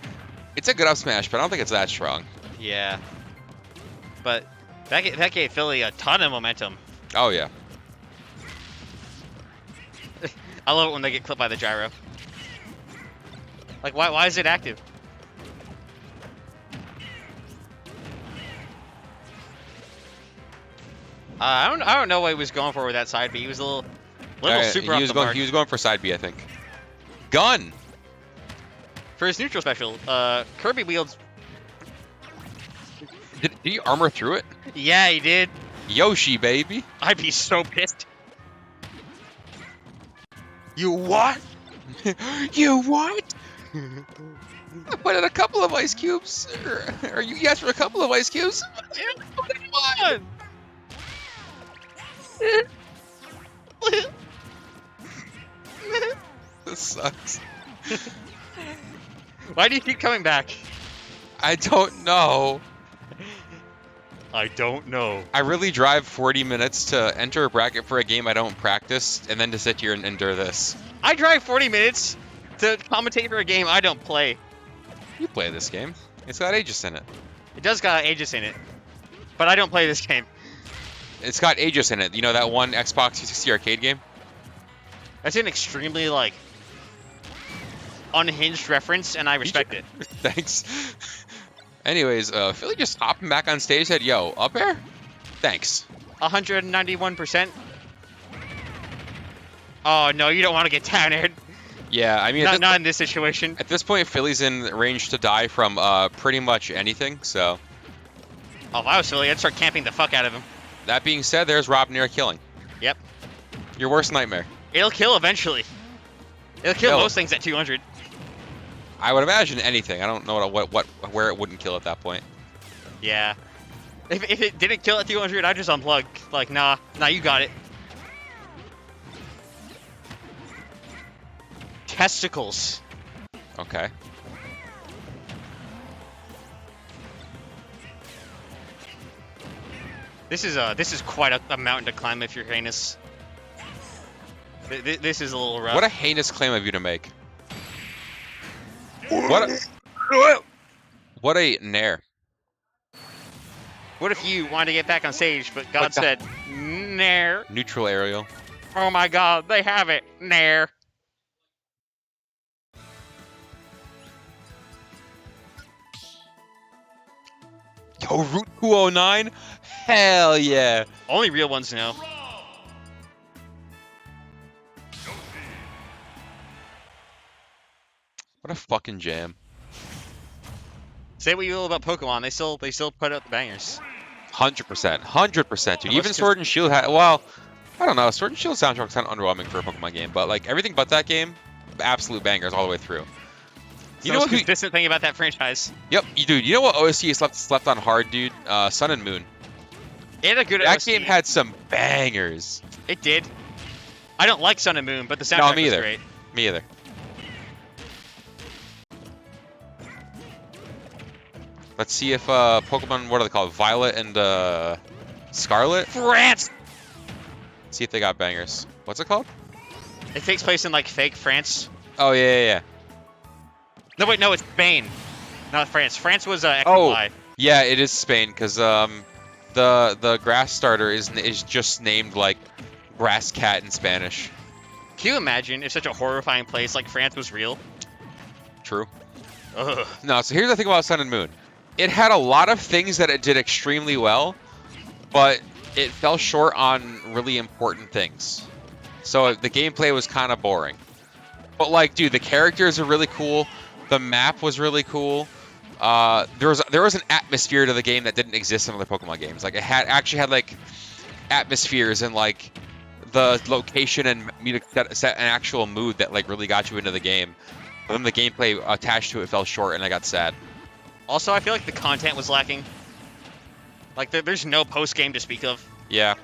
Speaker 6: It's a good up smash, but I don't think it's that strong.
Speaker 5: Yeah. But that gave Fillie a ton of momentum.
Speaker 6: Oh, yeah.
Speaker 5: I love it when they get clipped by the gyro. Like, why is it active? I don't know what he was going for with that side B. He was a little super
Speaker 6: he was going for side B, I think. Gun!
Speaker 5: For his neutral special, Kirby wields...
Speaker 6: Did he armor through it?
Speaker 5: Yeah, he did.
Speaker 6: Yoshi, baby.
Speaker 5: I'd be so pissed. You what?
Speaker 6: You what? I put in a couple of ice cubes. Or you asked for a couple of ice cubes?
Speaker 5: What?
Speaker 6: This sucks.
Speaker 5: Why do you keep coming back?
Speaker 6: I don't know.
Speaker 5: I don't know.
Speaker 6: I really drive 40 minutes to enter a bracket for a game I don't practice, and then to sit here and endure this.
Speaker 5: I drive 40 minutes to commentate for a game I don't play.
Speaker 6: You play this game. It's got Aegis in it.
Speaker 5: It does got Aegis in it, but I don't play this game.
Speaker 6: It's got Aegis in it. You know that one Xbox 360 arcade game?
Speaker 5: That's an extremely, like, unhinged reference, and I respect it.
Speaker 6: Thanks. Anyways, Fillie just hopping back on stage said, "Yo, up air? Thanks."
Speaker 5: 191%. Oh, no, you don't want to get down aired.
Speaker 6: Yeah, I mean...
Speaker 5: Not in this situation.
Speaker 6: At this point, Phillie's in range to die from pretty much anything, so...
Speaker 5: Oh, if I was Fillie, I'd start camping the fuck out of him.
Speaker 6: That being said, there's Rob near killing.
Speaker 5: Yep.
Speaker 6: Your worst nightmare.
Speaker 5: It'll kill eventually. It'll kill most things at 200.
Speaker 6: I would imagine anything. I don't know where it wouldn't kill at that point.
Speaker 5: Yeah. If it didn't kill at 200, I'd just unplug. Like, nah, you got it. Testicles.
Speaker 6: Okay.
Speaker 5: This is quite a mountain to climb if you're Heinous. This is a little rough.
Speaker 6: What a heinous claim of you to make. What a nair.
Speaker 5: What if you wanted to get back on stage, but God said, nair.
Speaker 6: Neutral aerial.
Speaker 5: Oh my God, they have it. Nair.
Speaker 6: Yo, Route 209? Hell yeah.
Speaker 5: Only real ones know.
Speaker 6: What a fucking jam.
Speaker 5: Say what you will about Pokemon, they still put out the bangers.
Speaker 6: 100%. 100%, dude.
Speaker 5: Unless
Speaker 6: Even Sword and Shield had... Well, I don't know. Sword and Shield soundtrack's kind of underwhelming for a Pokemon game, but, like, everything but that game, absolute bangers all the way through.
Speaker 5: It's
Speaker 6: You
Speaker 5: the
Speaker 6: know
Speaker 5: most
Speaker 6: who-
Speaker 5: consistent thing about that franchise.
Speaker 6: Yep, dude. You know what OST slept on hard, dude? Sun and Moon.
Speaker 5: It had a good
Speaker 6: That
Speaker 5: OST.
Speaker 6: game had some bangers.
Speaker 5: It did. I don't like Sun and Moon, but the
Speaker 6: No,
Speaker 5: soundtrack
Speaker 6: me
Speaker 5: was
Speaker 6: either.
Speaker 5: great.
Speaker 6: Me either. Let's see if Pokemon, what are they called? Violet and Scarlet?
Speaker 5: France!
Speaker 6: See if they got bangers. What's it called?
Speaker 5: It takes place in, like, fake France.
Speaker 6: Oh, yeah.
Speaker 5: No, wait, no, it's Spain. Not France. France was
Speaker 6: Oh.
Speaker 5: XY.
Speaker 6: Yeah, it is Spain, because the grass starter is just named, like, grass cat in Spanish.
Speaker 5: Can you imagine if such a horrifying place like France was real?
Speaker 6: True.
Speaker 5: Ugh.
Speaker 6: No, so here's the thing about Sun and Moon. It had a lot of things that it did extremely well, but it fell short on really important things. So the gameplay was kind of boring. But like, dude, the characters are really cool. The map was really cool. There was an atmosphere to the game that didn't exist in other Pokemon games. Like it actually had like atmospheres and like the location and music set an actual mood that like really got you into the game. But then the gameplay attached to it fell short, and I got sad.
Speaker 5: Also, I feel like the content was lacking. Like, there's no post-game to speak of.
Speaker 6: Yeah.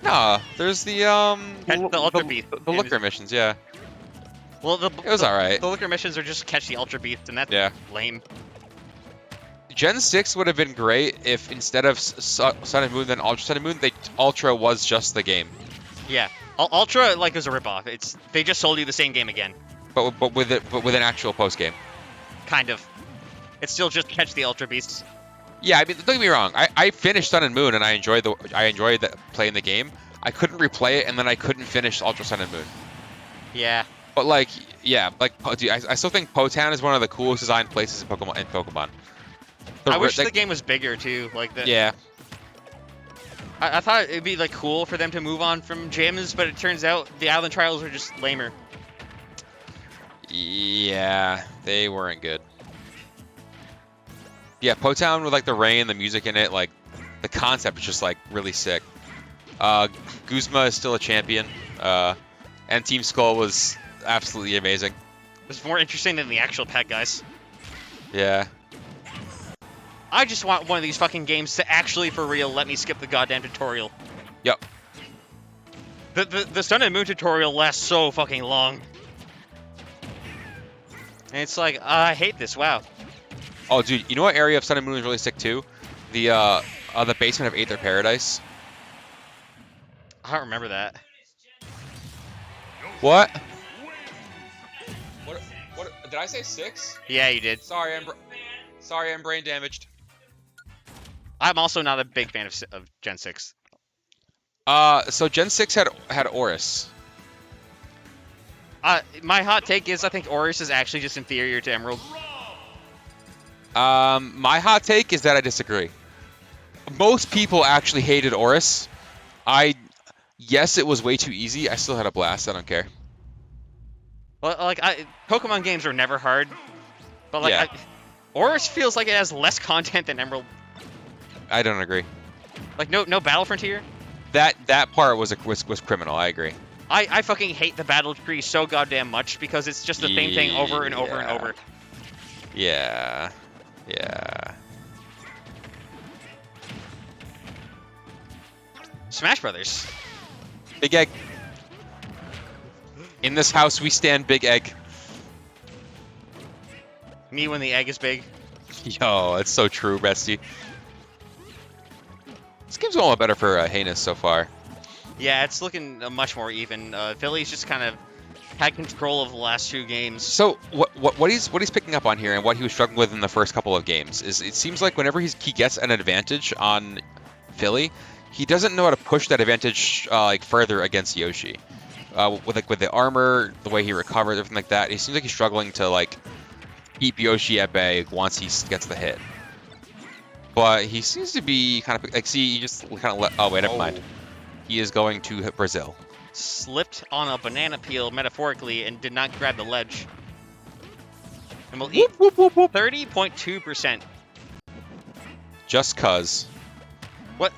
Speaker 6: No, there's the
Speaker 5: Catch the Ultra Beast.
Speaker 6: the Looker missions. Yeah,
Speaker 5: Well,
Speaker 6: it was all right.
Speaker 5: The Looker missions are just catch the Ultra Beast, and that's
Speaker 6: Yeah.
Speaker 5: lame.
Speaker 6: Gen 6 would have been great if instead of Sun and Moon, then Ultra Sun and Moon, Ultra was just the game,
Speaker 5: Yeah. Ultra, like, is a ripoff. They just sold you the same game again.
Speaker 6: but with an actual post game.
Speaker 5: Kind of. It's still just catch the Ultra Beasts.
Speaker 6: Yeah, I mean, don't get me wrong. I finished Sun and Moon, and I enjoyed playing the game. I couldn't replay it, and then I couldn't finish Ultra Sun and Moon.
Speaker 5: Yeah.
Speaker 6: But like, yeah, like, dude, I still think Potown is one of the coolest designed places in Pokemon.
Speaker 5: I wish the game was bigger, too. Like,
Speaker 6: Yeah.
Speaker 5: I thought it'd be, like, cool for them to move on from gyms, but it turns out the Island Trials are just lamer.
Speaker 6: Yeah, they weren't good. Yeah, Potown with like the rain, the music in it, like the concept is just like really sick. Guzma is still a champion, and Team Skull was absolutely amazing.
Speaker 5: It's more interesting than the actual pet guys.
Speaker 6: Yeah.
Speaker 5: I just want one of these fucking games to actually, for real, let me skip the goddamn tutorial.
Speaker 6: Yep.
Speaker 5: The Sun and Moon tutorial lasts so fucking long. And it's like, I hate this, wow.
Speaker 6: Oh, dude, you know what area of Sun and Moon is really sick too? The basement of Aether Paradise.
Speaker 5: I don't remember that.
Speaker 6: What? What? Did I say 6?
Speaker 5: Yeah, you did.
Speaker 6: Sorry, I'm brain damaged.
Speaker 5: I'm also not a big fan of Gen 6.
Speaker 6: So Gen 6 had Oris.
Speaker 5: My hot take is I think Oris is actually just inferior to Emerald.
Speaker 6: My hot take is that I disagree. Most people actually hated Oris. Yes, it was way too easy. I still had a blast. I don't care.
Speaker 5: Well, like, Pokemon games are never hard. But, like,
Speaker 6: Yeah.
Speaker 5: Oris feels like it has less content than Emerald.
Speaker 6: I don't agree.
Speaker 5: Like, no Battle Frontier.
Speaker 6: That part was criminal. I agree.
Speaker 5: I fucking hate the battle tree so goddamn much because it's just the same thing over and over and over.
Speaker 6: Yeah.
Speaker 5: Smash Brothers.
Speaker 6: Big Egg. In this house, we stand Big Egg.
Speaker 5: Me when the egg is big.
Speaker 6: Yo, it's so true, bestie. This game's going a lot better for Heinous so far.
Speaker 5: Yeah, it's looking much more even. Phillie's just kind of had control of the last 2 games.
Speaker 6: So what he's picking up on here and what he was struggling with in the first couple of games is it seems like whenever he gets an advantage on Fillie, he doesn't know how to push that advantage like further against Yoshi. With the armor, the way he recovers, everything like that, he seems like he's struggling to like keep Yoshi at bay once he gets the hit. But he seems to be kind of like, see, he just kind of oh wait, never mind. He is going to hit Brazil.
Speaker 5: Slipped on a banana peel, metaphorically, and did not grab the ledge. And will eat 30.2%.
Speaker 6: Just cuz.
Speaker 5: What?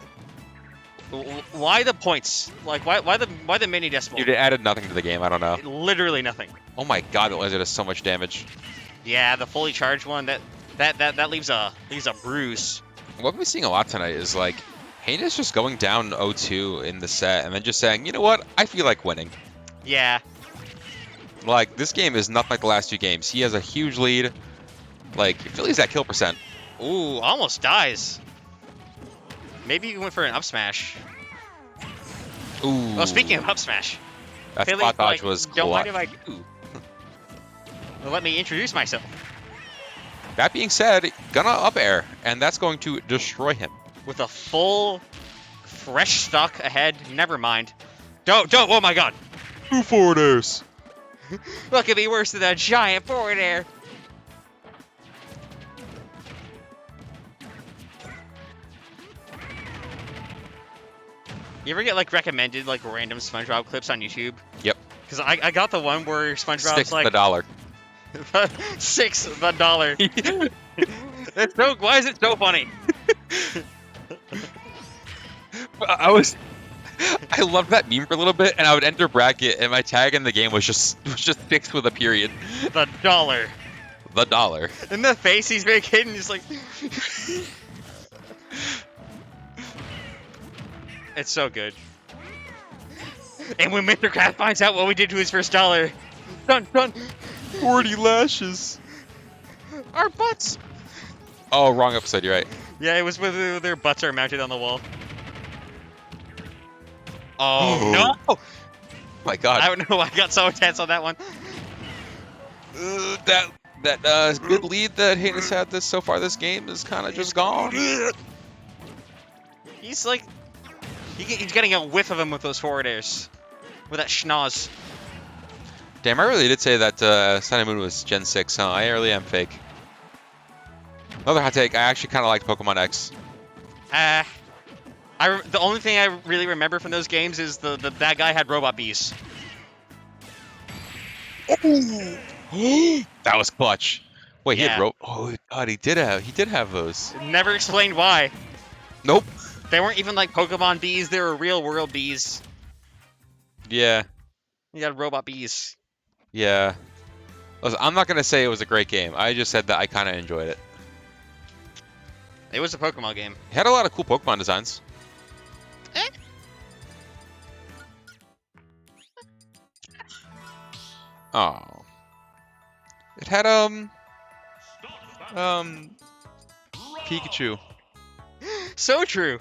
Speaker 5: Why the points? Like, why the mini decimal?
Speaker 6: Dude, it added nothing to the game. I don't know.
Speaker 5: Literally nothing.
Speaker 6: Oh my god, that laser does so much damage.
Speaker 5: Yeah, the fully charged one that leaves a bruise.
Speaker 6: What we're seeing a lot tonight is like Heinous just going down 0-2 in the set and then just saying, you know what, I feel like winning.
Speaker 5: Yeah.
Speaker 6: Like, this game is nothing like the last 2 games. He has a huge lead. Like, Phillie's at kill percent.
Speaker 5: Ooh, almost dies. Maybe you went for an up smash.
Speaker 6: Ooh.
Speaker 5: Oh, speaking of up smash,
Speaker 6: That
Speaker 5: Fillie,
Speaker 6: spot dodge
Speaker 5: like,
Speaker 6: was
Speaker 5: don't mind if I
Speaker 6: Ooh.
Speaker 5: let me introduce myself.
Speaker 6: That being said, gonna up air, and that's going to destroy him.
Speaker 5: With a full, fresh stock ahead. Never mind. Don't. Oh my god.
Speaker 6: 2 forward airs.
Speaker 5: What could be worse than a giant forward air? You ever get like recommended like random SpongeBob clips on YouTube?
Speaker 6: Yep.
Speaker 5: Because I got the one where SpongeBob's
Speaker 6: Sticks
Speaker 5: like
Speaker 6: the dollar.
Speaker 5: $6. It's so. Why is it so funny?
Speaker 6: I loved that meme for a little bit, and I would enter bracket, and my tag in the game was just fixed with a period.
Speaker 5: The dollar.
Speaker 6: The dollar.
Speaker 5: And the face he's making is like. It's so good. And when Mythra finds out what we did to his first dollar, dun.
Speaker 6: 40 lashes.
Speaker 5: Our butts.
Speaker 6: Oh, wrong episode. You're right.
Speaker 5: Yeah, it was where their butts are mounted on the wall. Oh no!
Speaker 6: Oh my god.
Speaker 5: I don't know. I got so intense on that one.
Speaker 6: That good lead that Heinous had so far this game is kind of just gone.
Speaker 5: He's like, he's getting a whiff of him with those forward airs, with that schnoz.
Speaker 6: Damn, I really did say that Sun and Moon was Gen 6, huh? I really am fake. Another hot take, I actually kind of liked Pokemon X.
Speaker 5: The only thing I really remember from those games is that guy had robot bees.
Speaker 6: That was clutch. Wait, he
Speaker 5: Yeah.
Speaker 6: had Oh god, he did have those.
Speaker 5: Never explained why.
Speaker 6: Nope.
Speaker 5: They weren't even like Pokemon bees, they were real world bees.
Speaker 6: Yeah.
Speaker 5: You had robot bees.
Speaker 6: Yeah. Listen, I'm not gonna say it was a great game. I just said that I kind of enjoyed it.
Speaker 5: It was a Pokemon game.
Speaker 6: It had a lot of cool Pokemon designs. Oh. It had Pikachu.
Speaker 5: So true.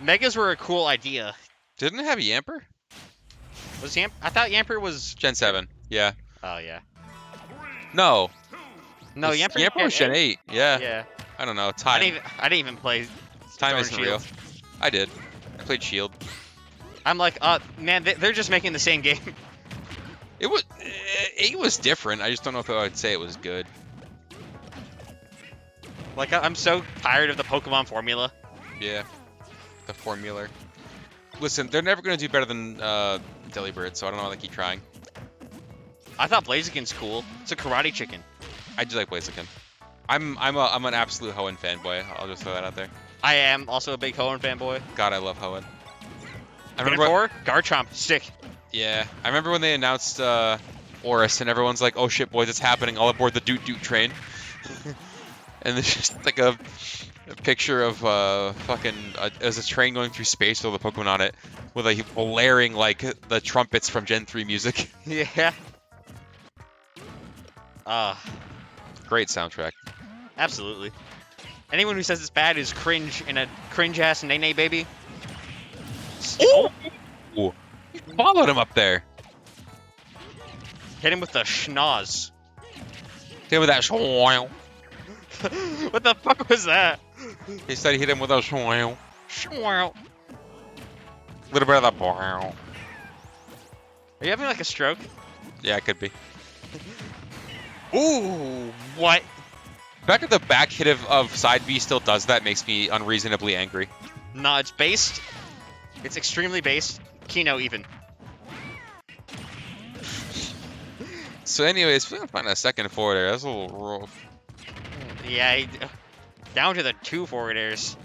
Speaker 5: Megas were a cool idea.
Speaker 6: Didn't it have Yamper?
Speaker 5: Was I thought Yamper was.
Speaker 6: Gen 7. Yeah.
Speaker 5: Oh yeah.
Speaker 6: No.
Speaker 5: No, Yamper
Speaker 6: was Gen 8. Yeah.
Speaker 5: Yeah.
Speaker 6: I don't know.
Speaker 5: I
Speaker 6: Time.
Speaker 5: didn't even play.
Speaker 6: Time
Speaker 5: Sword
Speaker 6: isn't
Speaker 5: and
Speaker 6: real.
Speaker 5: Shield.
Speaker 6: I did. I played Shield.
Speaker 5: I'm like, man, they're just making the same game.
Speaker 6: It was different. I just don't know if I would say it was good.
Speaker 5: Like, I'm so tired of the Pokemon formula.
Speaker 6: Yeah. The formula. Listen, they're never going to do better than Delibird, so I don't know why they keep trying.
Speaker 5: I thought Blaziken's cool. It's a karate chicken.
Speaker 6: I do like Blaziken. I'm an absolute Hoenn fanboy. I'll just throw that out there.
Speaker 5: I am also a big Hoenn fanboy.
Speaker 6: God, I love Hoenn. I
Speaker 5: Gen
Speaker 6: remember.
Speaker 5: 4, Garchomp, stick.
Speaker 6: Yeah, I remember when they announced Oris, and everyone's like, "Oh shit, boys, it's happening! All aboard the Doot Doot train." And there's just like a picture of as a train going through space with all the Pokemon on it, with a blaring like the trumpets from Gen 3 music.
Speaker 5: Yeah.
Speaker 6: Great soundtrack.
Speaker 5: Absolutely. Anyone who says it's bad is cringe and a cringe-ass nay-nay baby.
Speaker 6: Oh! You followed him up there.
Speaker 5: Hit him with the schnoz.
Speaker 6: Hit him with that schwow.
Speaker 5: What the fuck was that?
Speaker 6: He said he hit him with a schwow.
Speaker 5: Schwow.
Speaker 6: Little bit of that bow.
Speaker 5: Are you having like a stroke?
Speaker 6: Yeah, it could be.
Speaker 5: Ooh, what?
Speaker 6: The fact that the back hit of side B still does that makes me unreasonably angry.
Speaker 5: Nah, it's based. It's extremely based. Kino even.
Speaker 6: So anyways, we're gonna find a second forward there. That's a little rough.
Speaker 5: Yeah, down to the 2 forward airs.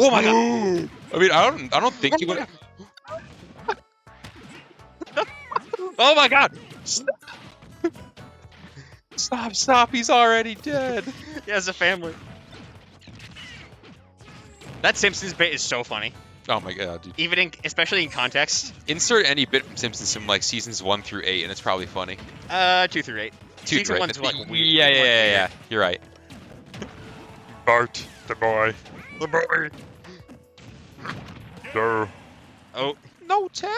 Speaker 6: Oh my god! I mean, I don't think he would. Oh my god! Stop! He's already dead.
Speaker 5: He has a family. That Simpsons bit is so funny.
Speaker 6: Oh my god, dude.
Speaker 5: Even especially in context.
Speaker 6: Insert any bit from Simpsons from like seasons 1 through 8, and it's probably funny.
Speaker 5: 2 through 8.
Speaker 6: 2
Speaker 5: Season
Speaker 6: through 8.
Speaker 5: one's like weird.
Speaker 6: Yeah. You're right.
Speaker 7: Bart, the boy.
Speaker 5: The boy.
Speaker 7: No.
Speaker 5: Oh,
Speaker 6: No tech.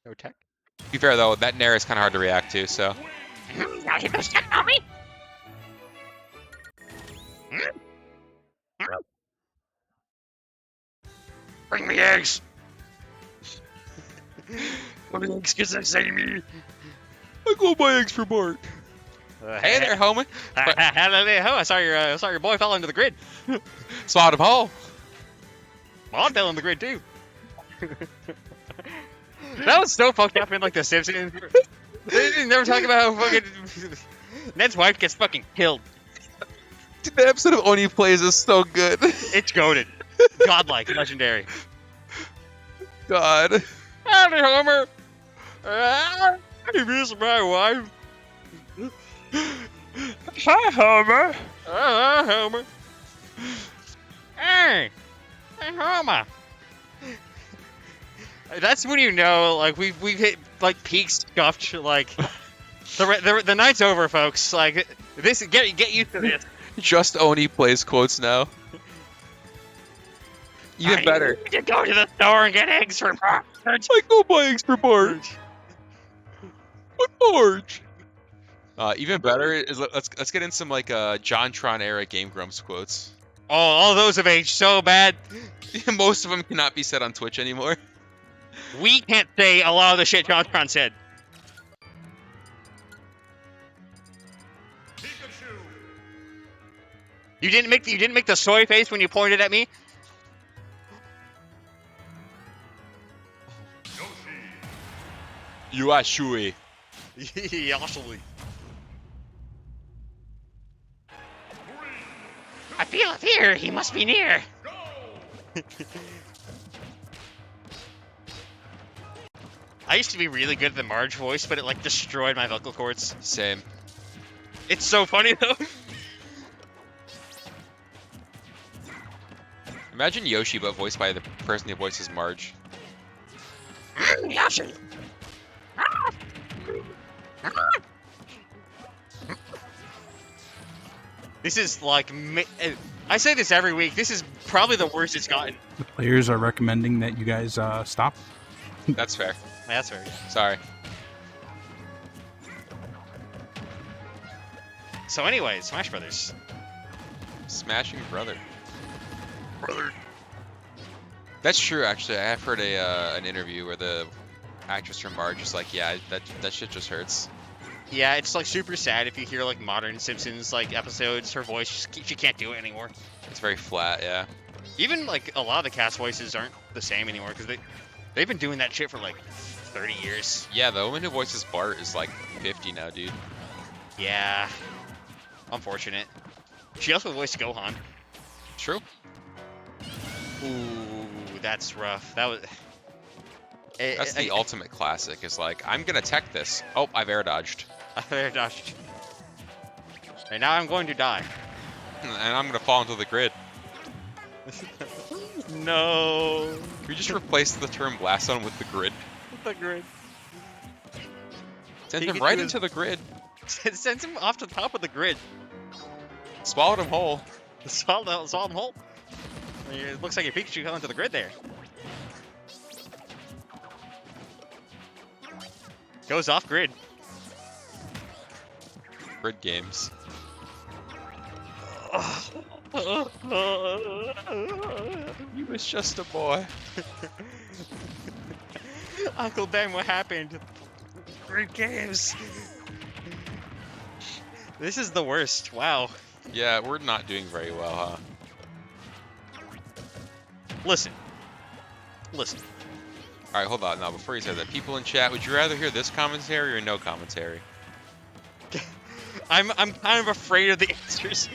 Speaker 5: no tech.
Speaker 6: To be fair though, that Nair is kind of hard to react to, so.
Speaker 5: Bring me eggs.
Speaker 7: What eggs can I say me?
Speaker 6: I go buy eggs for Bart. Hey there, homie.
Speaker 5: I saw your boy fell into the grid.
Speaker 6: Spot him hole.
Speaker 5: Well, I fell in the grid too. That was so fucked up in like The Simpsons. They never talk about how fucking Ned's wife gets fucking killed.
Speaker 6: Dude, the episode of Oni Plays is so good.
Speaker 5: It's goated. Godlike, legendary.
Speaker 6: God.
Speaker 5: Howdy, Homer. I miss my wife.
Speaker 7: Hi, Homer.
Speaker 5: Homer. Hey, Homer. That's when you know, like we've hit like peak scuffed. Like the night's over, folks. Like this, get used to this.
Speaker 6: Just Oni Plays quotes now. Even better.
Speaker 5: You need to go to the store and get eggs for Bart.
Speaker 6: I go buy eggs for Bart. What Bart? Even better is let's get in some like JonTron era Game Grumps quotes.
Speaker 5: Oh, all those have aged so bad.
Speaker 6: Most of them cannot be said on Twitch anymore.
Speaker 5: We can't say a lot of the shit JonTron said.
Speaker 7: Pikachu.
Speaker 5: You didn't make the soy face when you pointed at me.
Speaker 6: You are Shui.
Speaker 5: Yoshi. I feel it here. He must be near. I used to be really good at the Marge voice, but it like destroyed my vocal cords.
Speaker 6: Same.
Speaker 5: It's so funny though.
Speaker 6: Imagine Yoshi, but voiced by the person who voices Marge.
Speaker 5: Yoshi. This is like, I say this every week. This is probably the worst it's gotten.
Speaker 1: The players are recommending that you guys stop.
Speaker 6: That's fair.
Speaker 5: That's very good.
Speaker 6: Sorry.
Speaker 5: So anyways, Smash Brothers.
Speaker 6: Smashing brother. That's true, actually. I have heard an interview where the actress from Marge is like, yeah, that shit just hurts.
Speaker 5: Yeah, it's like super sad if you hear like modern Simpsons like episodes. Her voice, she can't do it anymore.
Speaker 6: It's very flat, yeah.
Speaker 5: Even like a lot of the cast voices aren't the same anymore because they've been doing that shit for like 30 years.
Speaker 6: Yeah, the woman who voices Bart is like 50 now, dude.
Speaker 5: Yeah, unfortunate. She also voiced Gohan.
Speaker 6: True.
Speaker 5: Ooh, that's rough. That was.
Speaker 6: That's the ultimate classic. Is like, I'm gonna tech this. Oh, I've air dodged.
Speaker 5: I've air dodged. And now I'm going to die.
Speaker 6: And I'm gonna fall into the grid.
Speaker 5: No.
Speaker 6: Can we just replace the term blast zone with the grid?
Speaker 5: The grid.
Speaker 6: Send him
Speaker 5: Pikachu
Speaker 6: right
Speaker 5: is-
Speaker 6: into the grid.
Speaker 5: It sends him off to the top of the grid.
Speaker 6: Swallowed him whole.
Speaker 5: Solid hole. It looks like a Pikachu fell into the grid there. Goes off grid.
Speaker 6: Grid games. He was just a boy.
Speaker 5: Uncle Ben, what happened? Grid games. This is the worst. Wow.
Speaker 6: Yeah, we're not doing very well, huh?
Speaker 5: Listen.
Speaker 6: All right, hold on. Now, before you say that, people in chat, would you rather hear this commentary or no commentary?
Speaker 5: I'm kind of afraid of the answers.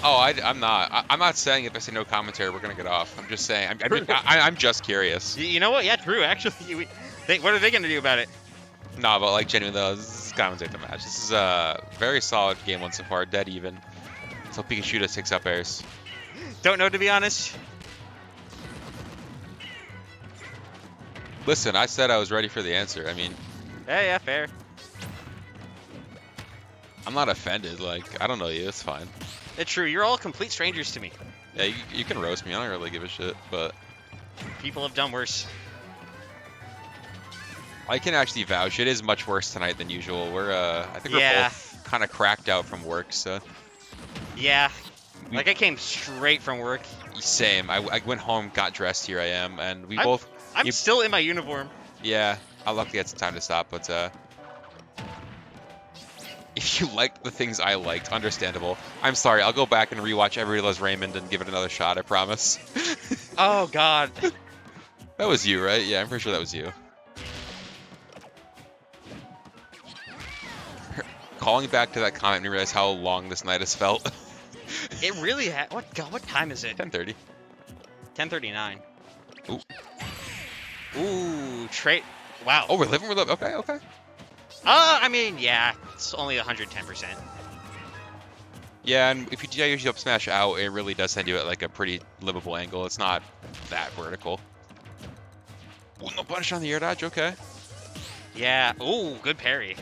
Speaker 6: Oh, I'm not. I'm not saying if I say no commentary, we're gonna get off. I'm just saying. I'm just curious.
Speaker 5: You know what? Yeah, true. Actually, what are they gonna do about it?
Speaker 6: No, but like genuinely though, this is commentate the match. This is a very solid game one so far, dead even. Until Pikachu just takes up airs.
Speaker 5: Don't know, to be honest.
Speaker 6: Listen, I said I was ready for the answer. I mean,
Speaker 5: Yeah, fair.
Speaker 6: I'm not offended. Like, I don't know you. It's fine.
Speaker 5: It's true. You're all complete strangers to me.
Speaker 6: Yeah, you can roast me. I don't really give a shit. But
Speaker 5: People have done worse.
Speaker 6: I can actually vouch it is much worse tonight than usual. I think we're
Speaker 5: Yeah.
Speaker 6: both kind of cracked out from work, so.
Speaker 5: Yeah. Like, I came straight from work.
Speaker 6: Same. I went home, got dressed. Here I am, and we both.
Speaker 5: I'm still in my uniform.
Speaker 6: Yeah, I'll luckily get some time to stop, but if you liked the things I liked, understandable. I'm sorry, I'll go back and rewatch Everybody Loves Raymond and give it another shot, I promise.
Speaker 5: Oh, God.
Speaker 6: That was you, right? Yeah, I'm pretty sure that was you. Calling back to that comment, I realize how long this night has felt.
Speaker 5: It really what time is it?
Speaker 6: 10:30.
Speaker 5: 10:39.
Speaker 6: Ooh.
Speaker 5: Ooh, wow.
Speaker 6: Oh, we're living. Okay, okay.
Speaker 5: I mean, yeah, it's only 110%.
Speaker 6: Yeah, and if you do Yoshi up smash out, it really does send you at like a pretty livable angle. It's not that vertical. Ooh, no punish on the air dodge. Okay.
Speaker 5: Yeah. Ooh, good parry.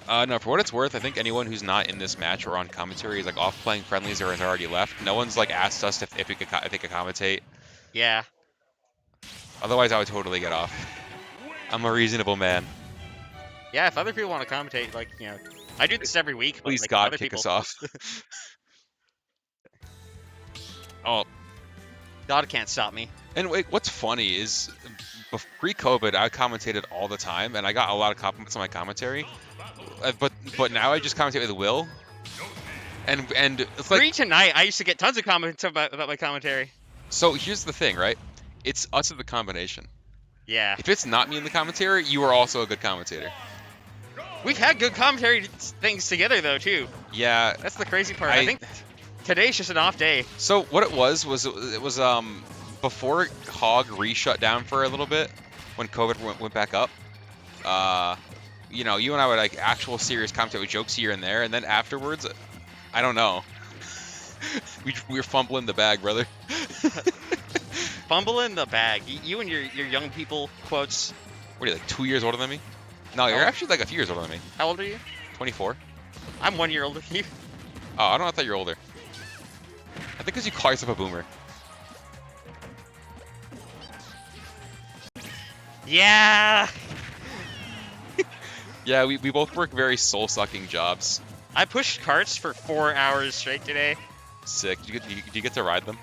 Speaker 6: No, for what it's worth, I think anyone who's not in this match or on commentary is like off playing friendlies or has already left. No one's like asked us if they could commentate.
Speaker 5: Yeah.
Speaker 6: Otherwise, I would totally get off. I'm a reasonable man.
Speaker 5: Yeah, if other people want to commentate, like, you know, I do this every week. But,
Speaker 6: Please
Speaker 5: like,
Speaker 6: God,
Speaker 5: other
Speaker 6: kick
Speaker 5: people,
Speaker 6: us off. Oh,
Speaker 5: God can't stop me.
Speaker 6: and wait, what's funny is pre-COVID, I commentated all the time, and I got a lot of compliments on my commentary. But now I just commentate with Will, and it's like
Speaker 5: Tonight, I used to get tons of comments about my commentary.
Speaker 6: so. Here's the thing, right? It's us at the combination.
Speaker 5: Yeah.
Speaker 6: If it's not me in the commentary, you are also a good commentator.
Speaker 5: We've had good commentary things together, though, too.
Speaker 6: Yeah.
Speaker 5: That's the crazy part. I think today's just an off day.
Speaker 6: So what it was before HoG re-shut down for a little bit when COVID went back up. You know, you and I would like actual serious commentate with jokes here and there, and then afterwards, I don't know. we were fumbling the bag, brother.
Speaker 5: Fumbling the bag. You and your young people quotes.
Speaker 6: What are you, like 2 years older than me? No, you're actually like a few years older than me.
Speaker 5: How old are you?
Speaker 6: 24.
Speaker 5: I'm 1 year older than you.
Speaker 6: Oh, I don't know. I thought you were older. I think because you call yourself a boomer.
Speaker 5: Yeah.
Speaker 6: Yeah, we both work very soul-sucking jobs.
Speaker 5: I pushed carts for 4 hours straight today.
Speaker 6: Sick. Do you get to ride them?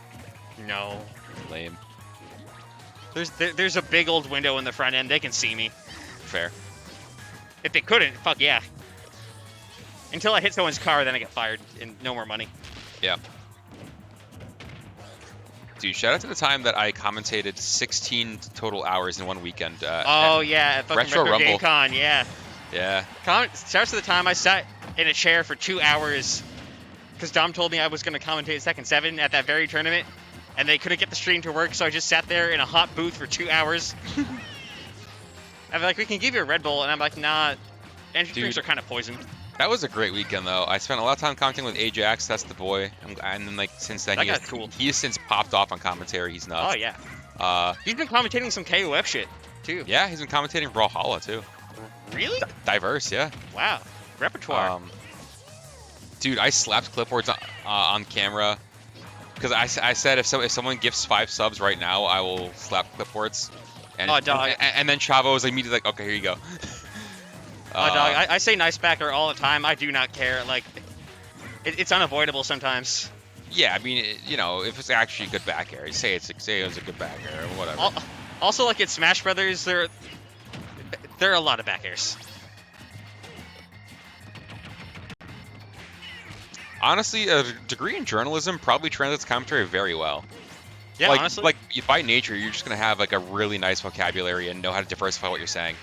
Speaker 5: No.
Speaker 6: Lame.
Speaker 5: There's a big old window in the front end. They can see me.
Speaker 6: Fair.
Speaker 5: If they couldn't, fuck yeah. Until I hit someone's car, then I get fired and no more money.
Speaker 6: Yeah. Dude, shout out to the time that I commentated 16 total hours in one weekend.
Speaker 5: Oh yeah, at fucking
Speaker 6: Retro
Speaker 5: Retro Game
Speaker 6: Rumble.
Speaker 5: Con, yeah.
Speaker 6: Yeah.
Speaker 5: Shout out to the time I sat in a chair for 2 hours because Dom told me I was going to commentate Second 7 at that very tournament, and they couldn't get the stream to work, so I just sat there in a hot booth for 2 hours. I'm like, we can give you a Red Bull, and I'm like, nah, energy drinks are kind of poison.
Speaker 6: That was a great weekend, though. I spent a lot of time commenting with Ajax. That's the boy. And then, like, since then,
Speaker 5: That guy's cool.
Speaker 6: he has since popped off on commentary. He's nuts.
Speaker 5: Oh yeah. He's been commentating some KOF shit too.
Speaker 6: Yeah, he's been commentating Brawlhalla, too.
Speaker 5: Really?
Speaker 6: Diverse, yeah.
Speaker 5: Wow. Repertoire.
Speaker 6: Dude, I slapped clipboards on camera because I said if someone gifts 5 subs right now, I will slap clipboards. And,
Speaker 5: Oh, dog.
Speaker 6: And then Chavo was immediately like, okay, here you go.
Speaker 5: Dog, I say nice backer all the time. I do not care. Like, it's unavoidable sometimes.
Speaker 6: Yeah, I mean, you know, if it's actually a good back air, say it was a good back air or whatever.
Speaker 5: Also, like in Smash Brothers, there are a lot of back airs.
Speaker 6: Honestly, a degree in journalism probably translates commentary very well.
Speaker 5: Yeah,
Speaker 6: like,
Speaker 5: honestly.
Speaker 6: Like, by nature, you're just going to have, like, a really nice vocabulary and know how to diversify what you're saying.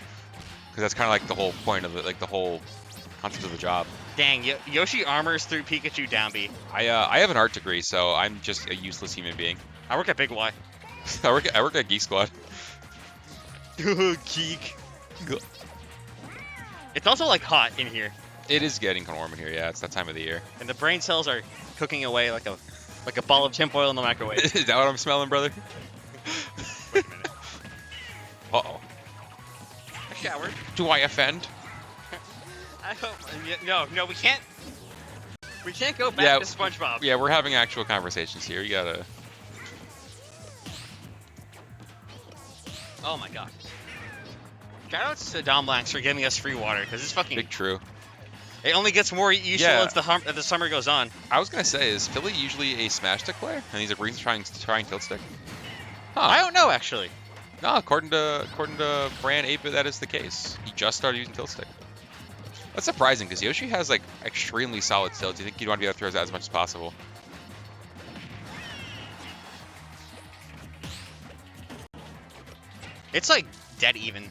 Speaker 6: Because that's kind of, like, the whole point of it, like, the whole concept of the job.
Speaker 5: Dang, Yoshi armors through Pikachu down B.
Speaker 6: I have an art degree, so I'm just a useless human being.
Speaker 5: I work at Big Y.
Speaker 6: I work at Geek Squad.
Speaker 5: Geek. It's also like hot in here,
Speaker 6: It is getting warm in here. Yeah, it's that time of the year.
Speaker 5: and the brain cells are cooking away like a ball of tinfoil in the microwave.
Speaker 6: Is that what I'm smelling, brother?
Speaker 5: Wait a minute.
Speaker 6: Uh-oh.
Speaker 5: I showered.
Speaker 6: Do I offend?
Speaker 5: I hope. No, we can't. We can't go back
Speaker 6: Yeah,
Speaker 5: to SpongeBob.
Speaker 6: Yeah, we're having actual conversations here. You gotta.
Speaker 5: Oh my god. Shoutouts to Dom Blanks for giving us free water, because it's fucking.
Speaker 6: Big true.
Speaker 5: It only gets more useful
Speaker 6: Yeah.
Speaker 5: as the summer goes on.
Speaker 6: I was gonna say, is Fillie usually a smash stick player? And he's a trying tilt stick? Huh.
Speaker 5: I don't know actually.
Speaker 6: No, according to Brand 8-bit, that is the case. He just started using tilt stick. That's surprising because Yoshi has like extremely solid tilt. Do you think you'd want to be able to throw that as much as possible?
Speaker 5: It's like dead even.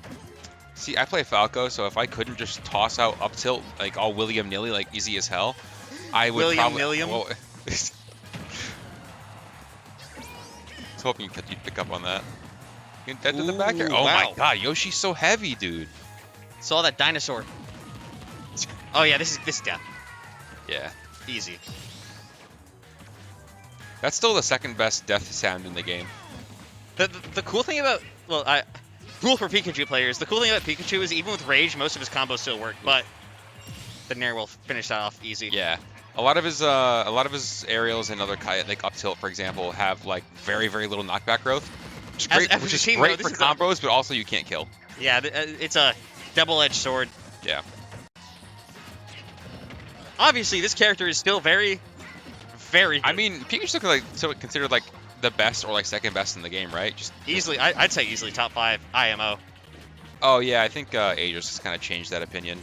Speaker 6: See, I play Falco, so if I couldn't just toss out up tilt like all willy-nilly, like easy as hell, I would probably.
Speaker 5: William-nillium?
Speaker 6: Well, I was hoping you'd pick up on that. Get dead to the back here.
Speaker 5: Ooh,
Speaker 6: Oh
Speaker 5: wow.
Speaker 6: my god, Yoshi's so heavy, dude.
Speaker 5: Saw that dinosaur. Oh yeah, this is death.
Speaker 6: Yeah.
Speaker 5: Easy.
Speaker 6: That's still the second best death sound in the game.
Speaker 5: The cool thing about cool for Pikachu players. The cool thing about Pikachu is even with Rage, most of his combos still work, but the Nair will finish that off easy.
Speaker 6: Yeah. A lot of his aerials and other like up tilt, for example, have like very little knockback growth. Which is great for combos, but also you can't kill.
Speaker 5: Yeah, it's a double-edged sword.
Speaker 6: Yeah.
Speaker 5: Obviously, this character is still very good.
Speaker 6: I mean, Pikachu's considered like the best or like second best in the game, right? Just
Speaker 5: easily, I'd say easily top 5 IMO.
Speaker 6: Oh yeah, I think Aegis has kind of changed that opinion.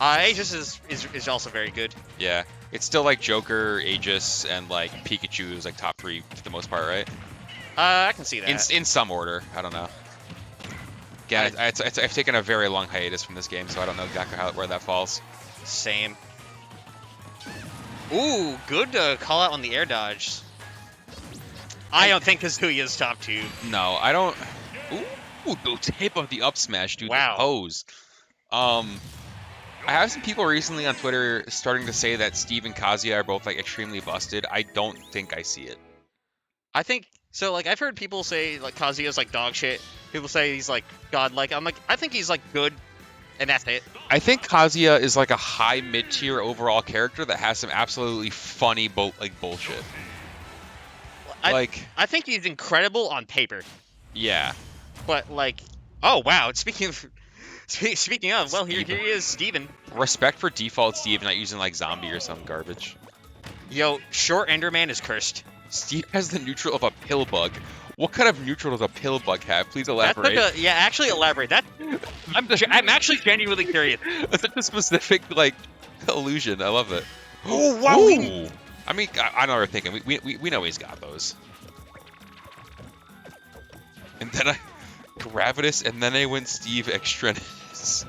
Speaker 5: Aegis is also very good.
Speaker 6: Yeah, it's still like Joker, Aegis, and like Pikachu is like top 3 for the most part, right?
Speaker 5: I can see that.
Speaker 6: In some order, I don't know. Again, I've taken a very long hiatus from this game, so I don't know exactly where that falls.
Speaker 5: Same. Ooh, good call out on the air dodge. I don't think Kazuya is top 2.
Speaker 6: No, I don't. Ooh, the tip of the up smash, dude.
Speaker 5: Wow.
Speaker 6: The pose. I have some people recently on Twitter starting to say that Steve and Kazuya are both like extremely busted. I don't think I see it.
Speaker 5: I think so. Like I've heard people say like Kazuya's like dog shit. People say he's like godlike. I'm like I think he's like good, and that's it.
Speaker 6: I think Kazuya is like a high mid-tier overall character that has some absolutely funny bullshit.
Speaker 5: I think he's incredible on paper.
Speaker 6: Yeah.
Speaker 5: But like, oh wow! Speaking of, well here he is, Steven.
Speaker 6: Respect for default Steve, not using like zombie or some garbage.
Speaker 5: Yo, short Enderman is cursed.
Speaker 6: Steve has the neutral of a pill bug. What kind of neutral does a pill bug have? Please elaborate.
Speaker 5: That's yeah, actually elaborate. I'm actually genuinely curious.
Speaker 6: That's such a specific like illusion. I love it.
Speaker 5: Oh wow!
Speaker 6: Ooh. I mean, I know what we're thinking. We know he's got those. And then I Gravitas, and then I went Steve Extremis.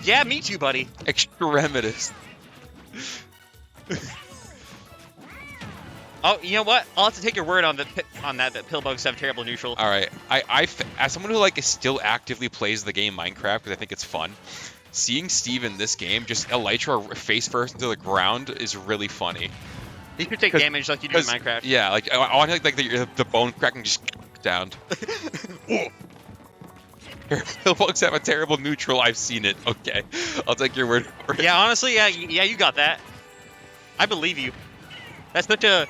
Speaker 5: Yeah, me too, buddy.
Speaker 6: Extremitous.
Speaker 5: Oh, you know what? I'll have to take your word on that Pillbugs have terrible neutral.
Speaker 6: All right, as someone who like still actively plays the game Minecraft because I think it's fun, seeing Steve in this game just elytra face first into the ground is really funny.
Speaker 5: He could take damage like you do in Minecraft.
Speaker 6: Yeah, like I want like the bone cracking just down. Pillbugs have a terrible neutral. I've seen it. Okay, I'll take your word for it.
Speaker 5: Yeah, honestly, yeah, you got that. I believe you. That's such a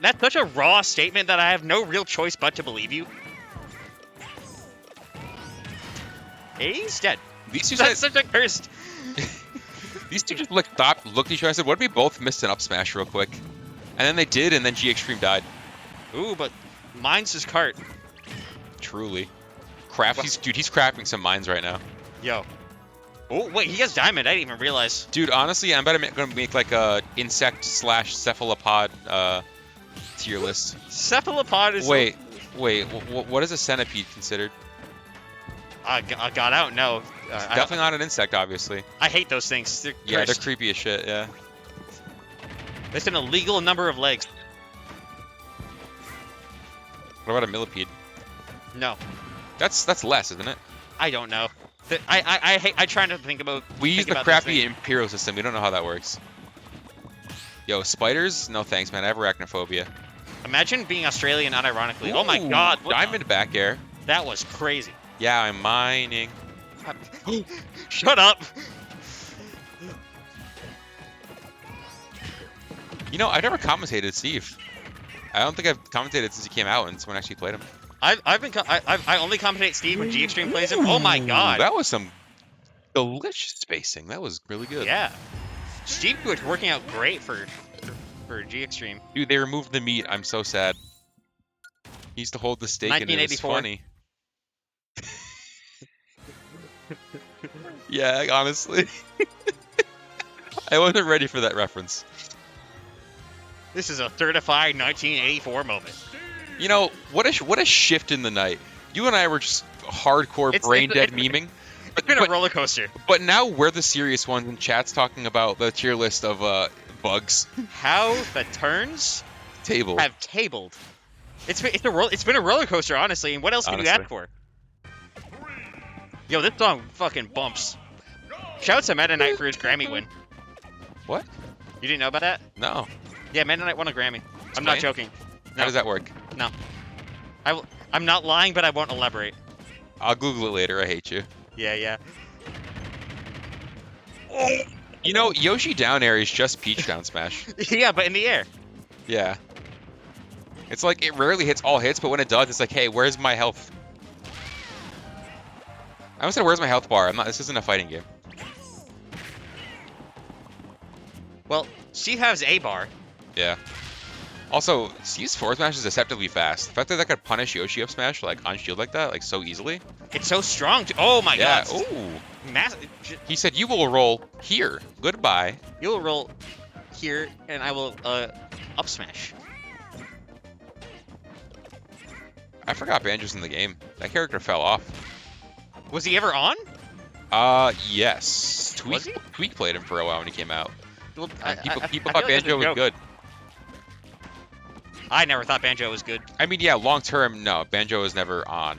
Speaker 5: that's such a raw statement that I have no real choice but to believe you. He's dead.
Speaker 6: These two
Speaker 5: That's such a cursed.
Speaker 6: These two just looked at each other and said, "What if we both missed an up smash real quick?" And then they did, and then G-XTREME died.
Speaker 5: Ooh, but mine's his cart.
Speaker 6: Truly. He's crafting some mines right now.
Speaker 5: Yo. Oh, wait, he has diamond. I didn't even realize.
Speaker 6: Dude, honestly, I'm gonna make like a insect / cephalopod tier list.
Speaker 5: Cephalopod is...
Speaker 6: Wait, what is a centipede considered?
Speaker 5: Got out? No.
Speaker 6: Definitely not an insect, obviously.
Speaker 5: I hate those things. They're
Speaker 6: Yeah, they're
Speaker 5: cursed.
Speaker 6: creepy as shit. Yeah.
Speaker 5: It's an illegal number of legs.
Speaker 6: What about a millipede?
Speaker 5: No,
Speaker 6: That's less, isn't it?
Speaker 5: I don't know. I try not to think about.
Speaker 6: We use
Speaker 5: think
Speaker 6: the
Speaker 5: about those
Speaker 6: crappy
Speaker 5: things.
Speaker 6: Imperial system. We don't know how that works. Yo, spiders? No thanks, man. I have arachnophobia.
Speaker 5: Imagine being Australian unironically. Oh my
Speaker 6: Ooh,
Speaker 5: god. what the-
Speaker 6: Diamond back air.
Speaker 5: That was crazy.
Speaker 6: Yeah, I'm mining.
Speaker 5: Shut up.
Speaker 6: You know, I've never commentated Steve. I don't think I've commentated since he came out and someone actually played him.
Speaker 5: I only commentate Steve when G-XTREME plays him. Oh my god.
Speaker 6: That was some delicious spacing. That was really good.
Speaker 5: Yeah. Steve was working out great for G-XTREME.
Speaker 6: Dude, they removed the meat. I'm so sad. He used to hold the steak and it was
Speaker 5: 1984.
Speaker 6: funny. Yeah, honestly. I wasn't ready for that reference.
Speaker 5: This is a certified 1984 moment.
Speaker 6: You know, what a shift in the night. You and I were just hardcore
Speaker 5: It's-
Speaker 6: brain dead
Speaker 5: it's-
Speaker 6: memeing.
Speaker 5: It's been a roller coaster.
Speaker 6: But now we're the serious ones in chat's talking about the tier list of bugs.
Speaker 5: How the turns
Speaker 6: Table.
Speaker 5: have tabled. It's been a roller coaster, honestly. And what else can you ask
Speaker 6: Honestly.
Speaker 5: for? Yo, this song fucking bumps. Shout out to Meta Knight for his Grammy win.
Speaker 6: What?
Speaker 5: You didn't know about that?
Speaker 6: No.
Speaker 5: Yeah, Meta Knight won a Grammy. I'm not
Speaker 6: Explain.
Speaker 5: joking.
Speaker 6: How
Speaker 5: No.
Speaker 6: does that work?
Speaker 5: I'm not lying, but I won't elaborate.
Speaker 6: I'll Google it later. I hate you.
Speaker 5: Yeah.
Speaker 6: You know, Yoshi down air is just Peach down smash.
Speaker 5: Yeah, but in the air.
Speaker 6: Yeah. It's like it rarely hits all hits, but when it does, it's like, hey, where's my health? I almost said, where's my health bar? I'm not. This isn't a fighting game.
Speaker 5: Well, Steve has a bar.
Speaker 6: Yeah. Also, Steve's forward smash is deceptively fast. The fact that I could punish Yoshi up smash like on shield like that, like so easily.
Speaker 5: It's so strong. Oh my
Speaker 6: Yeah.
Speaker 5: god.
Speaker 6: Ooh.
Speaker 5: Massive.
Speaker 6: He said you will roll here. Goodbye.
Speaker 5: You'll roll here, and I will up smash.
Speaker 6: I forgot Banjo's in the game. That character fell off.
Speaker 5: Was he ever on?
Speaker 6: Yes.
Speaker 5: Was he?
Speaker 6: Tweak played him for a while when he came out.
Speaker 5: Well,
Speaker 6: People
Speaker 5: I
Speaker 6: thought
Speaker 5: feel like that's
Speaker 6: Banjo
Speaker 5: a
Speaker 6: was
Speaker 5: joke.
Speaker 6: good.
Speaker 5: I never thought Banjo was good.
Speaker 6: I mean, yeah, long term, no. Banjo was never on.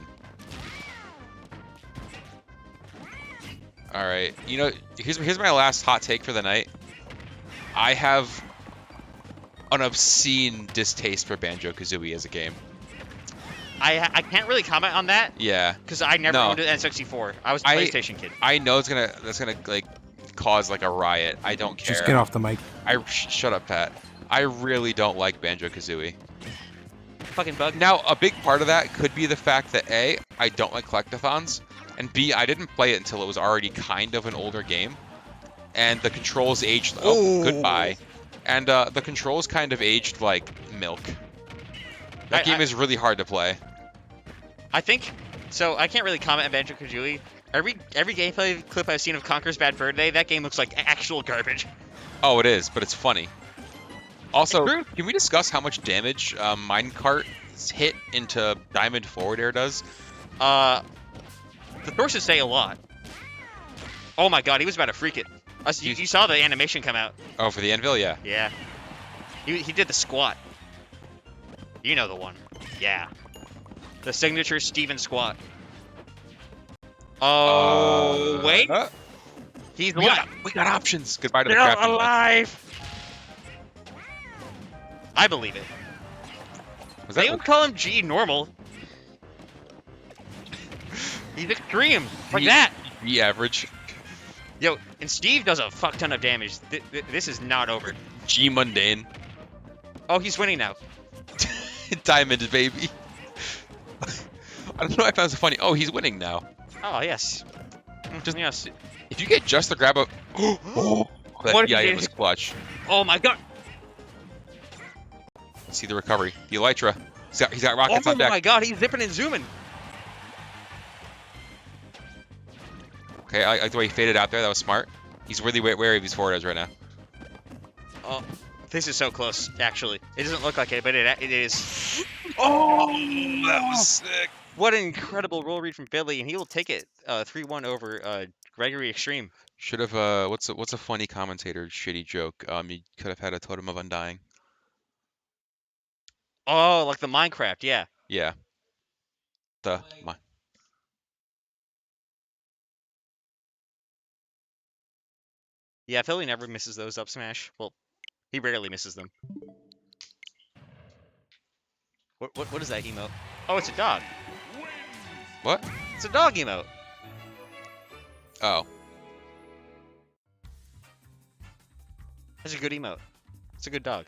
Speaker 6: All right. You know, here's my last hot take for the night. I have an obscene distaste for Banjo-Kazooie as a game.
Speaker 5: I can't really comment on that
Speaker 6: Yeah.
Speaker 5: because I never
Speaker 6: No.
Speaker 5: owned an N64. I was a PlayStation kid.
Speaker 6: I know that's gonna like cause like a riot. I don't care.
Speaker 1: Just get off the mic.
Speaker 6: Shut up, Pat. I really don't like Banjo-Kazooie.
Speaker 5: Fucking bug.
Speaker 6: Now, a big part of that could be the fact that A, I don't like collectathons, and B, I didn't play it until it was already kind of an older game, and the controls aged. Oh, goodbye. And the controls kind of aged like milk. That game is really hard to play.
Speaker 5: I think so. I can't really comment on Banjo-Kazooie. Every gameplay clip I've seen of Conker's Bad Fur Day, that game looks like actual garbage.
Speaker 6: Oh, it is, but it's funny. Also, can we discuss how much damage Minecart's hit into Diamond Forward Air does?
Speaker 5: The sources say a lot. Oh my god, he was about to freak it. You saw the animation come out.
Speaker 6: Oh, for the anvil, yeah.
Speaker 5: Yeah. He did the squat. You know the one. Yeah. The signature Steven squat. Oh, wait. He's
Speaker 6: We got options. Goodbye to the
Speaker 5: Still
Speaker 6: crafting.
Speaker 5: alive. I believe it.
Speaker 6: Was
Speaker 5: They
Speaker 6: that
Speaker 5: would call him G normal. He's extreme. Like that.
Speaker 6: the average?
Speaker 5: Yo, and Steve does a fuck ton of damage. This is not over.
Speaker 6: G mundane.
Speaker 5: Oh, he's winning now.
Speaker 6: Diamond, baby. I don't know. I found so funny. Oh, he's winning now.
Speaker 5: Oh, yes.
Speaker 6: Just-
Speaker 5: yes.
Speaker 6: If you get just the grab of, oh, that
Speaker 5: What if he
Speaker 6: DI
Speaker 5: did?
Speaker 6: was clutch.
Speaker 5: Oh my god.
Speaker 6: See the recovery. The Elytra. He's got rockets
Speaker 5: Oh
Speaker 6: on deck.
Speaker 5: my god, he's zipping and zooming.
Speaker 6: Okay, I like the way he faded out there. That was smart. He's really wary of these forward airs right now.
Speaker 5: Oh, this is so close, actually. It doesn't look like it, but it is.
Speaker 6: Oh, that was sick.
Speaker 5: What an incredible roll read from Fillie, and he will take it 3-1 over Gregory Extreme.
Speaker 6: Should have what's a funny commentator shitty joke? You could have had a totem of undying.
Speaker 5: Oh, like the Minecraft, yeah.
Speaker 6: Yeah.
Speaker 5: Yeah, Fillie never misses those up smash. Well, he rarely misses them. What is that emote? Oh, it's a dog.
Speaker 6: What?
Speaker 5: It's a dog emote.
Speaker 6: Oh.
Speaker 5: That's a good emote. It's a good dog.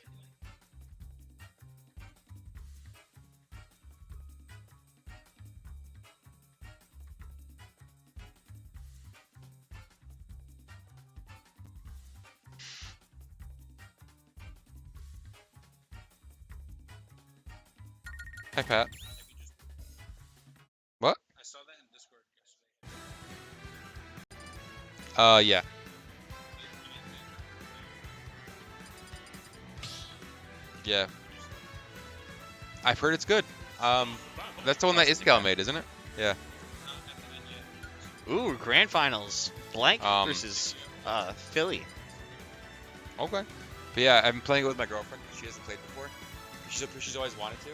Speaker 6: Hi, Pat. What?
Speaker 1: I saw that in Discord yesterday.
Speaker 6: Yeah. Yeah. I've heard it's good. That's the one that Iscal made, isn't it? Yeah.
Speaker 5: Ooh, grand finals. Blank versus Fillie.
Speaker 6: Okay. But yeah, I've been playing it with my girlfriend. She hasn't played before. She's always wanted to.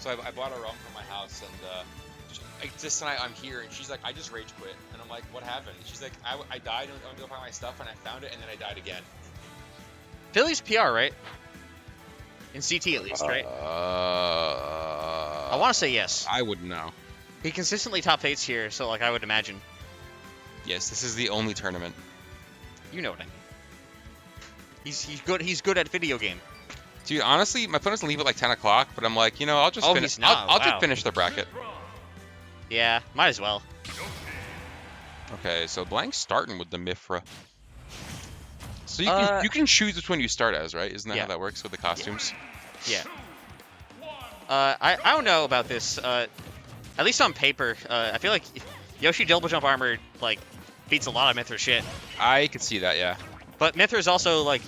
Speaker 6: So I bought a ROM from my house, and this night I'm here, and she's like, I just rage quit. And I'm like, what happened? And she's like, I died, I went to go find my stuff, and I found it, and then I died again.
Speaker 5: Fillie's PR, right? In CT at least, right? I want to say yes.
Speaker 6: I wouldn't know.
Speaker 5: He consistently top 8s here, so like I would imagine.
Speaker 6: Yes, this is the only tournament.
Speaker 5: You know what I mean. He's good. He's good at video game.
Speaker 6: Dude, honestly, my plan was to leave at like 10 o'clock, but I'm like, you know, I'll just
Speaker 5: Oh,
Speaker 6: finish.
Speaker 5: he's not.
Speaker 6: I'll
Speaker 5: Wow.
Speaker 6: just finish the bracket.
Speaker 5: Yeah, might as well.
Speaker 6: Okay, so Blank's starting with the Mythra. So you can choose which one you start as, right? Isn't that
Speaker 5: Yeah.
Speaker 6: how that works with the costumes?
Speaker 5: Yeah. I don't know about this. At least on paper, I feel like Yoshi double jump armor like beats a lot of Mythra shit.
Speaker 6: I could see that, yeah.
Speaker 5: But Mythra's also like,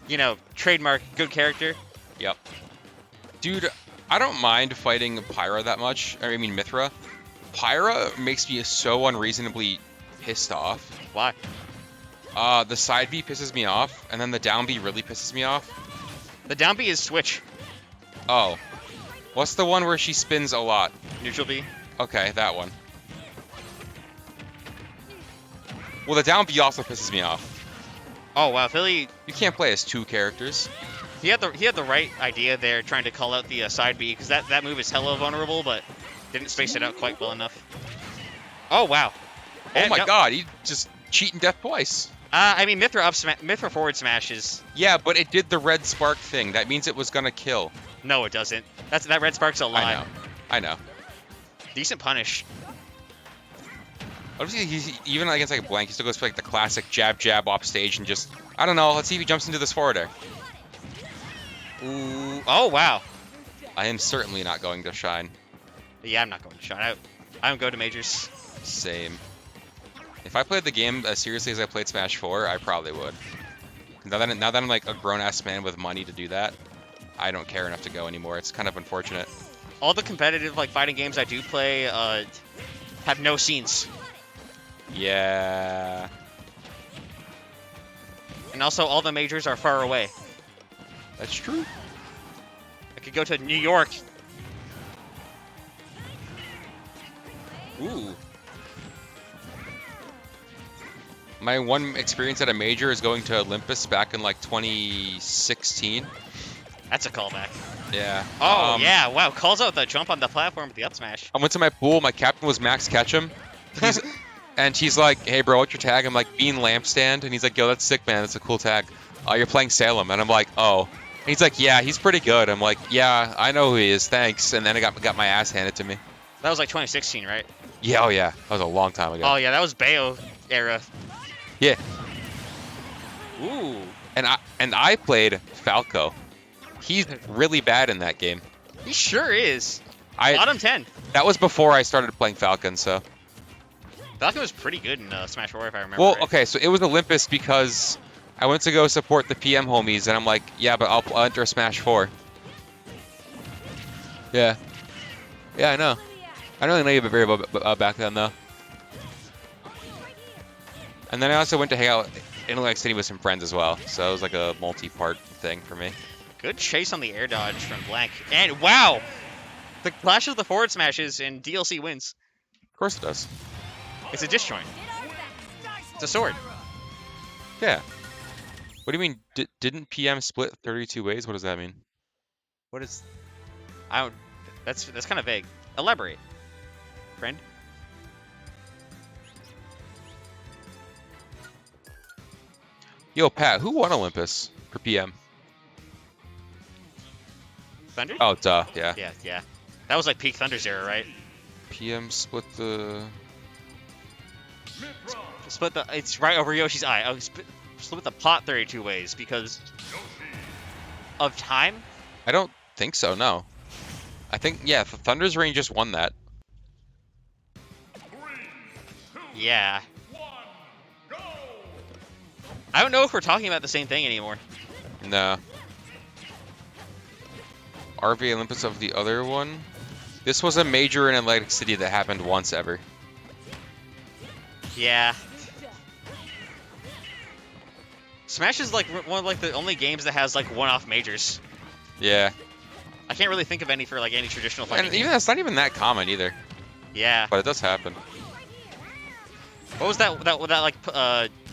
Speaker 5: you know, trademark good character.
Speaker 6: Yep. Dude, I don't mind fighting Pyra that much. I mean, Mythra. Pyra makes me so unreasonably pissed off.
Speaker 5: Why?
Speaker 6: The side B pisses me off, and then the down B really pisses me off.
Speaker 5: The down B is switch.
Speaker 6: Oh. What's the one where she spins a lot?
Speaker 5: Neutral B.
Speaker 6: Okay, that one. Well, the down B also pisses me off.
Speaker 5: Oh wow, Fillie.
Speaker 6: You can't play as two characters.
Speaker 5: He had the right idea there, trying to call out the side B, because that move is hella vulnerable, but didn't space it out quite well enough. Oh wow.
Speaker 6: Oh my god, he just cheating death twice.
Speaker 5: I mean, Mythra forward smash is...
Speaker 6: Yeah, but it did the red spark thing. That means it was gonna kill.
Speaker 5: No, it doesn't. That red spark's a lie.
Speaker 6: I know.
Speaker 5: Decent punish.
Speaker 6: Obviously, he's even against like a Blank, he still goes for like the classic jab off stage and just, I don't know. Let's see if he jumps into this forward air.
Speaker 5: Ooh. Oh wow.
Speaker 6: I am certainly not going to shine.
Speaker 5: Yeah, I'm not going to shine. I don't go to majors.
Speaker 6: Same. If I played the game as seriously as I played Smash 4, I probably would. Now that I'm like a grown-ass man with money to do that, I don't care enough to go anymore. It's kind of unfortunate.
Speaker 5: All the competitive like fighting games I do play have no scenes.
Speaker 6: Yeah.
Speaker 5: And also, all the majors are far away.
Speaker 6: That's true.
Speaker 5: I could go to New York.
Speaker 6: Ooh. My one experience at a major is going to Olympus back in like 2016.
Speaker 5: That's a callback.
Speaker 6: Yeah.
Speaker 5: Oh, yeah. Wow. Calls out the jump on the platform with the up smash.
Speaker 6: I went to my pool. My captain was Max Ketchum. And he's like, hey, bro, what's your tag? I'm like, Bean Lampstand. And he's like, yo, that's sick, man. That's a cool tag. You're playing Salem. And I'm like, oh. And he's like, yeah, he's pretty good. I'm like, yeah, I know who he is. Thanks. And then I got my ass handed to me.
Speaker 5: That was like 2016, right?
Speaker 6: Yeah, oh yeah. That was a long time ago.
Speaker 5: Oh, yeah. That was Bayo era.
Speaker 6: Yeah.
Speaker 5: Ooh.
Speaker 6: And I played Falco. He's really bad in that game.
Speaker 5: He sure is. Bottom 10.
Speaker 6: That was before I started playing Falcon, so.
Speaker 5: Falcon was pretty good in Smash 4, if I remember.
Speaker 6: Well,
Speaker 5: right.
Speaker 6: okay, so it was Olympus because I went to go support the PM homies, and I'm like, yeah, but I'll enter Smash 4. Yeah. Yeah, I know. I don't really know you very well back then, though. And then I also went to hang out in Atlantic City with some friends as well, so it was like a multi-part thing for me.
Speaker 5: Good chase on the air dodge from Blank. And wow! The clash of the forward smashes and DLC wins.
Speaker 6: Of course it does.
Speaker 5: It's a disjoint. It's a sword.
Speaker 6: Yeah. What do you mean? Didn't PM split 32 ways? What does that mean?
Speaker 5: What is... I don't... That's kind of vague. Elaborate, friend.
Speaker 6: Yo, Pat, who won Olympus for PM?
Speaker 5: Thunder?
Speaker 6: Oh, duh, yeah.
Speaker 5: Yeah. That was like peak Thunder's era, right?
Speaker 6: PM split the...
Speaker 5: Split the... It's right over Yoshi's eye. Oh, split the pot 32 ways because... of time?
Speaker 6: I don't think so, no. I think, yeah, the Thunder's Reign just won that.
Speaker 5: Yeah. I don't know if we're talking about the same thing anymore.
Speaker 6: No. RV Olympus of the other one? This was a major in Atlantic City that happened once ever.
Speaker 5: Yeah. Smash is like one of like the only games that has like one-off majors.
Speaker 6: Yeah.
Speaker 5: I can't really think of any for like any traditional fighting
Speaker 6: And
Speaker 5: game.
Speaker 6: even that's not even that common either.
Speaker 5: Yeah.
Speaker 6: But it does happen.
Speaker 5: What was that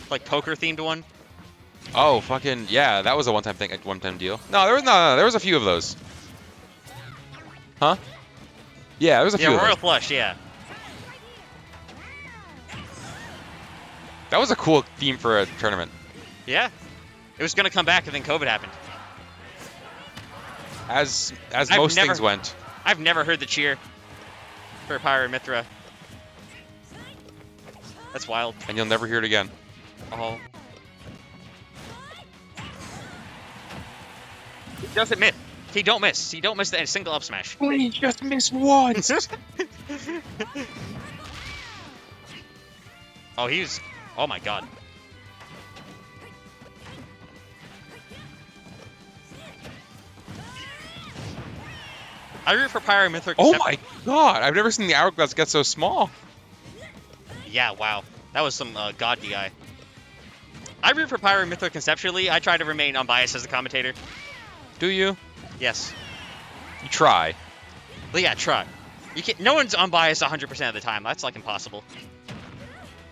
Speaker 5: like poker themed one?
Speaker 6: Oh, fucking, yeah, that was a one-time thing, a one-time deal. No, there was a few of those. Huh? Yeah, there was a few
Speaker 5: Yeah,
Speaker 6: of
Speaker 5: Royal
Speaker 6: those.
Speaker 5: Flush, yeah.
Speaker 6: That was a cool theme for a tournament.
Speaker 5: Yeah. It was gonna come back and then COVID happened.
Speaker 6: As
Speaker 5: I've
Speaker 6: most
Speaker 5: never-
Speaker 6: things went.
Speaker 5: I've never heard the cheer for Pyra and Mythra. That's wild.
Speaker 6: And you'll never hear it again.
Speaker 5: Oh. He doesn't miss. He don't miss. He don't miss the single up smash.
Speaker 6: Please just miss once.
Speaker 5: Oh, he's... Oh my god. I root for Pyra and Mythra.
Speaker 6: Oh my god, I've never seen the hourglass get so small.
Speaker 5: Yeah, wow. That was some god DI. I root for Pyra and Mythra conceptually. I try to remain unbiased as a commentator.
Speaker 6: Do you?
Speaker 5: Yes.
Speaker 6: You try.
Speaker 5: But yeah, try. You can't, no one's unbiased 100% of the time. That's like impossible.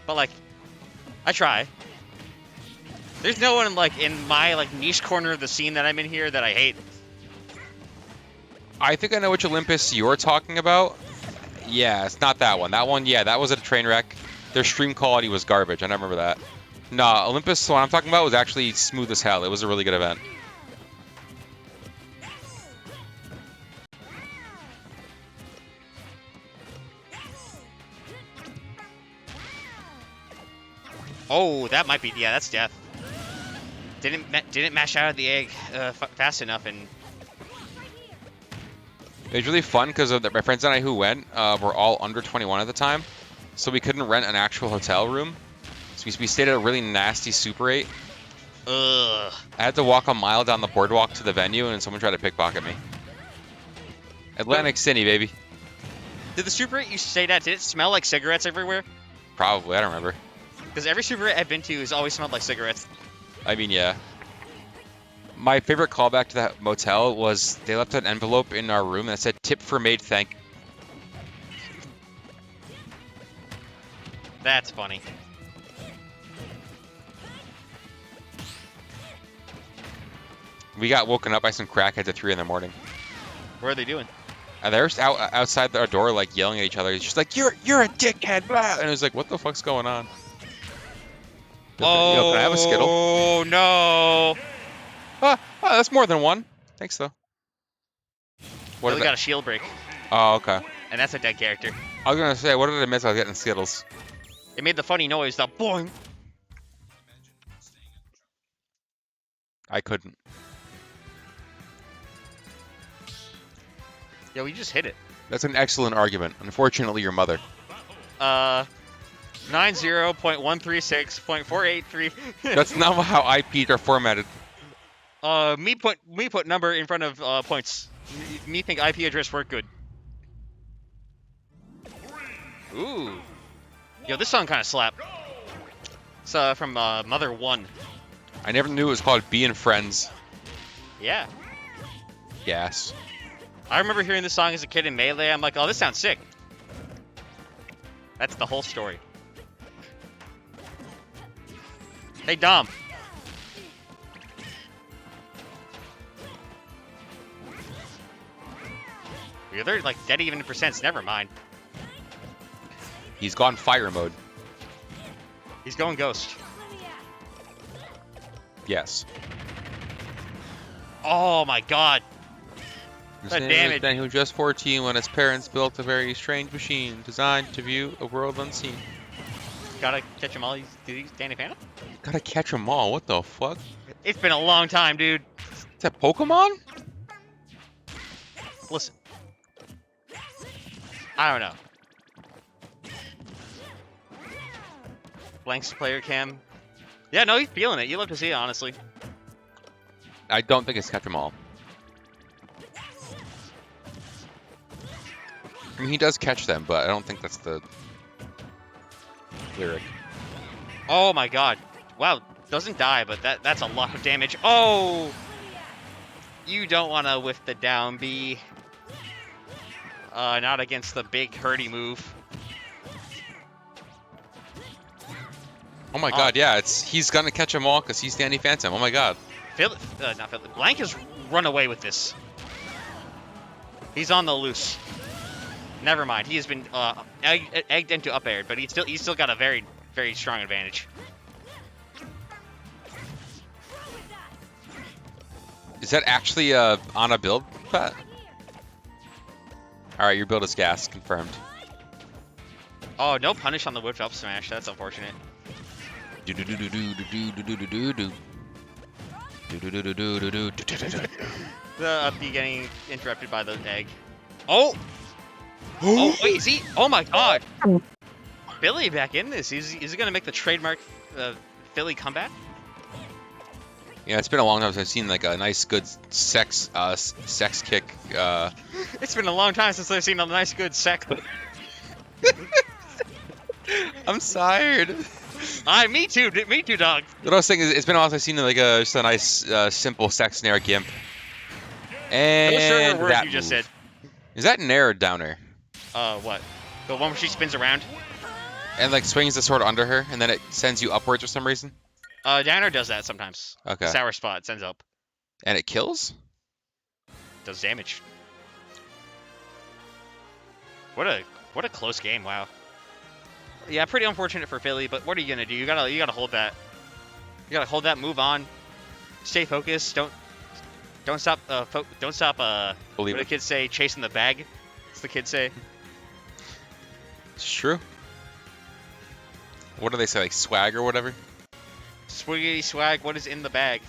Speaker 5: But like, I try. There's no one like in my like niche corner of the scene that I'm in here that I hate.
Speaker 6: I think I know which Olympus you're talking about. Yeah, it's not that one. That one, yeah, that was a train wreck. Their stream quality was garbage. I don't remember that. Nah, Olympus, the one I'm talking about, was actually smooth as hell. It was a really good event.
Speaker 5: Oh, that might be, yeah, that's death. Didn't mash out of the egg fast enough, and
Speaker 6: It was really fun because my friends and I who went were all under 21 at the time, so we couldn't rent an actual hotel room. So we stayed at a really nasty Super 8.
Speaker 5: ugh.
Speaker 6: I had to walk a mile down the boardwalk to the venue, and someone tried to pickpocket me. Atlantic City, baby.
Speaker 5: Did the Super 8 you stayed at, did it smell like cigarettes everywhere?
Speaker 6: Probably, I don't remember.
Speaker 5: Because every Super 8 I've been to has always smelled like cigarettes.
Speaker 6: I mean, yeah. My favorite callback to that motel was they left an envelope in our room that said "tip for maid, thank."
Speaker 5: That's funny.
Speaker 6: We got woken up by some crackheads at 3 in the morning.
Speaker 5: What are they doing?
Speaker 6: And they were just outside our door, like yelling at each other. It's just like, "You're a dickhead!" Blah. And it was like, "What the fuck's going on?"
Speaker 5: Oh,
Speaker 6: Yo, can I have a Skittle?
Speaker 5: Oh no!
Speaker 6: Oh, that's more than one. Thanks though. What
Speaker 5: Well,
Speaker 6: did
Speaker 5: we
Speaker 6: I-
Speaker 5: got a shield break,
Speaker 6: Oh, okay.
Speaker 5: and that's a dead character.
Speaker 6: I was gonna say, what did I miss? I was getting Skittles.
Speaker 5: It made the funny noise, the boing.
Speaker 6: I couldn't.
Speaker 5: Yo, we just hit it.
Speaker 6: That's an excellent argument. Unfortunately, your mother.
Speaker 5: 90.136.483.
Speaker 6: That's not how IPs are formatted.
Speaker 5: Me put number in front of points. Me think IP address work good. Ooh. Yo, this song kind of slap. It's from Mother 1.
Speaker 6: I never knew it was called Being Friends.
Speaker 5: Yeah.
Speaker 6: Yes.
Speaker 5: I remember hearing this song as a kid in Melee. I'm like, oh, this sounds sick. That's the whole story. Hey, Dom. They're like dead even in percents. Never mind.
Speaker 6: He's gone fire mode.
Speaker 5: He's going ghost.
Speaker 6: Yes.
Speaker 5: Oh my god.
Speaker 6: His
Speaker 5: That
Speaker 6: name
Speaker 5: damage.
Speaker 6: was Ben, who was just 14 when his parents built a very strange machine designed to view a world unseen.
Speaker 5: Gotta catch them all. These Danny Phantom?
Speaker 6: Gotta catch them all. What the fuck?
Speaker 5: It's been a long time, dude.
Speaker 6: Is that Pokemon?
Speaker 5: Listen. I don't know. Blanks player cam. Yeah, no, he's feeling it. You love to see it, honestly.
Speaker 6: I don't think it's catch them all. I mean, he does catch them, but I don't think that's the lyric.
Speaker 5: Oh my god. Wow, doesn't die, but that's a lot of damage. Oh! You don't want to whiff the down B. Not against the big hurdy move.
Speaker 6: Oh my god, yeah, he's gonna catch them all because he's Danny Phantom. Oh my god.
Speaker 5: Not Philly. Blank has run away with this. He's on the loose. Never mind. He has been egged into up aired, but he's still got a very, very strong advantage.
Speaker 6: Is that actually on a build, Pat? Alright, your build is gas, confirmed.
Speaker 5: Oh, no punish on the whipped up smash. That's unfortunate.
Speaker 6: Do do do do do do do do do do do. Do do do do do do do do do.
Speaker 5: The up B getting interrupted by the egg. Oh! Oh, wait, is he? Oh my god! Fillie back in this. Is he gonna make the trademark Fillie comeback?
Speaker 6: Yeah, it's been a long time since I've seen like a nice, good sex kick.
Speaker 5: It's been a long time since I've seen a nice, good sex.
Speaker 6: I'm tired.
Speaker 5: Me too, dog.
Speaker 6: What I was saying is, it's been a while since I've seen like just a nice, simple sex nair gimp. And
Speaker 5: Illustrate the word
Speaker 6: that
Speaker 5: you just
Speaker 6: move.
Speaker 5: said.
Speaker 6: Is that nair or downer?
Speaker 5: What? The one where she spins around?
Speaker 6: And like swings the sword under her, and then it sends you upwards for some reason.
Speaker 5: Downer does that sometimes.
Speaker 6: Okay.
Speaker 5: Sour spot sends up.
Speaker 6: And it kills?
Speaker 5: Does damage. What a close game, wow. Yeah, pretty unfortunate for Fillie, but what are you gonna do? You gotta hold that. You gotta hold that, move on. Stay focused. Don't stop what
Speaker 6: Believe
Speaker 5: do
Speaker 6: it.
Speaker 5: kids say? Chasing the bag. What's the kids say?
Speaker 6: It's true. What do they say, like swag or whatever?
Speaker 5: Swiggity swag, what is in the bag?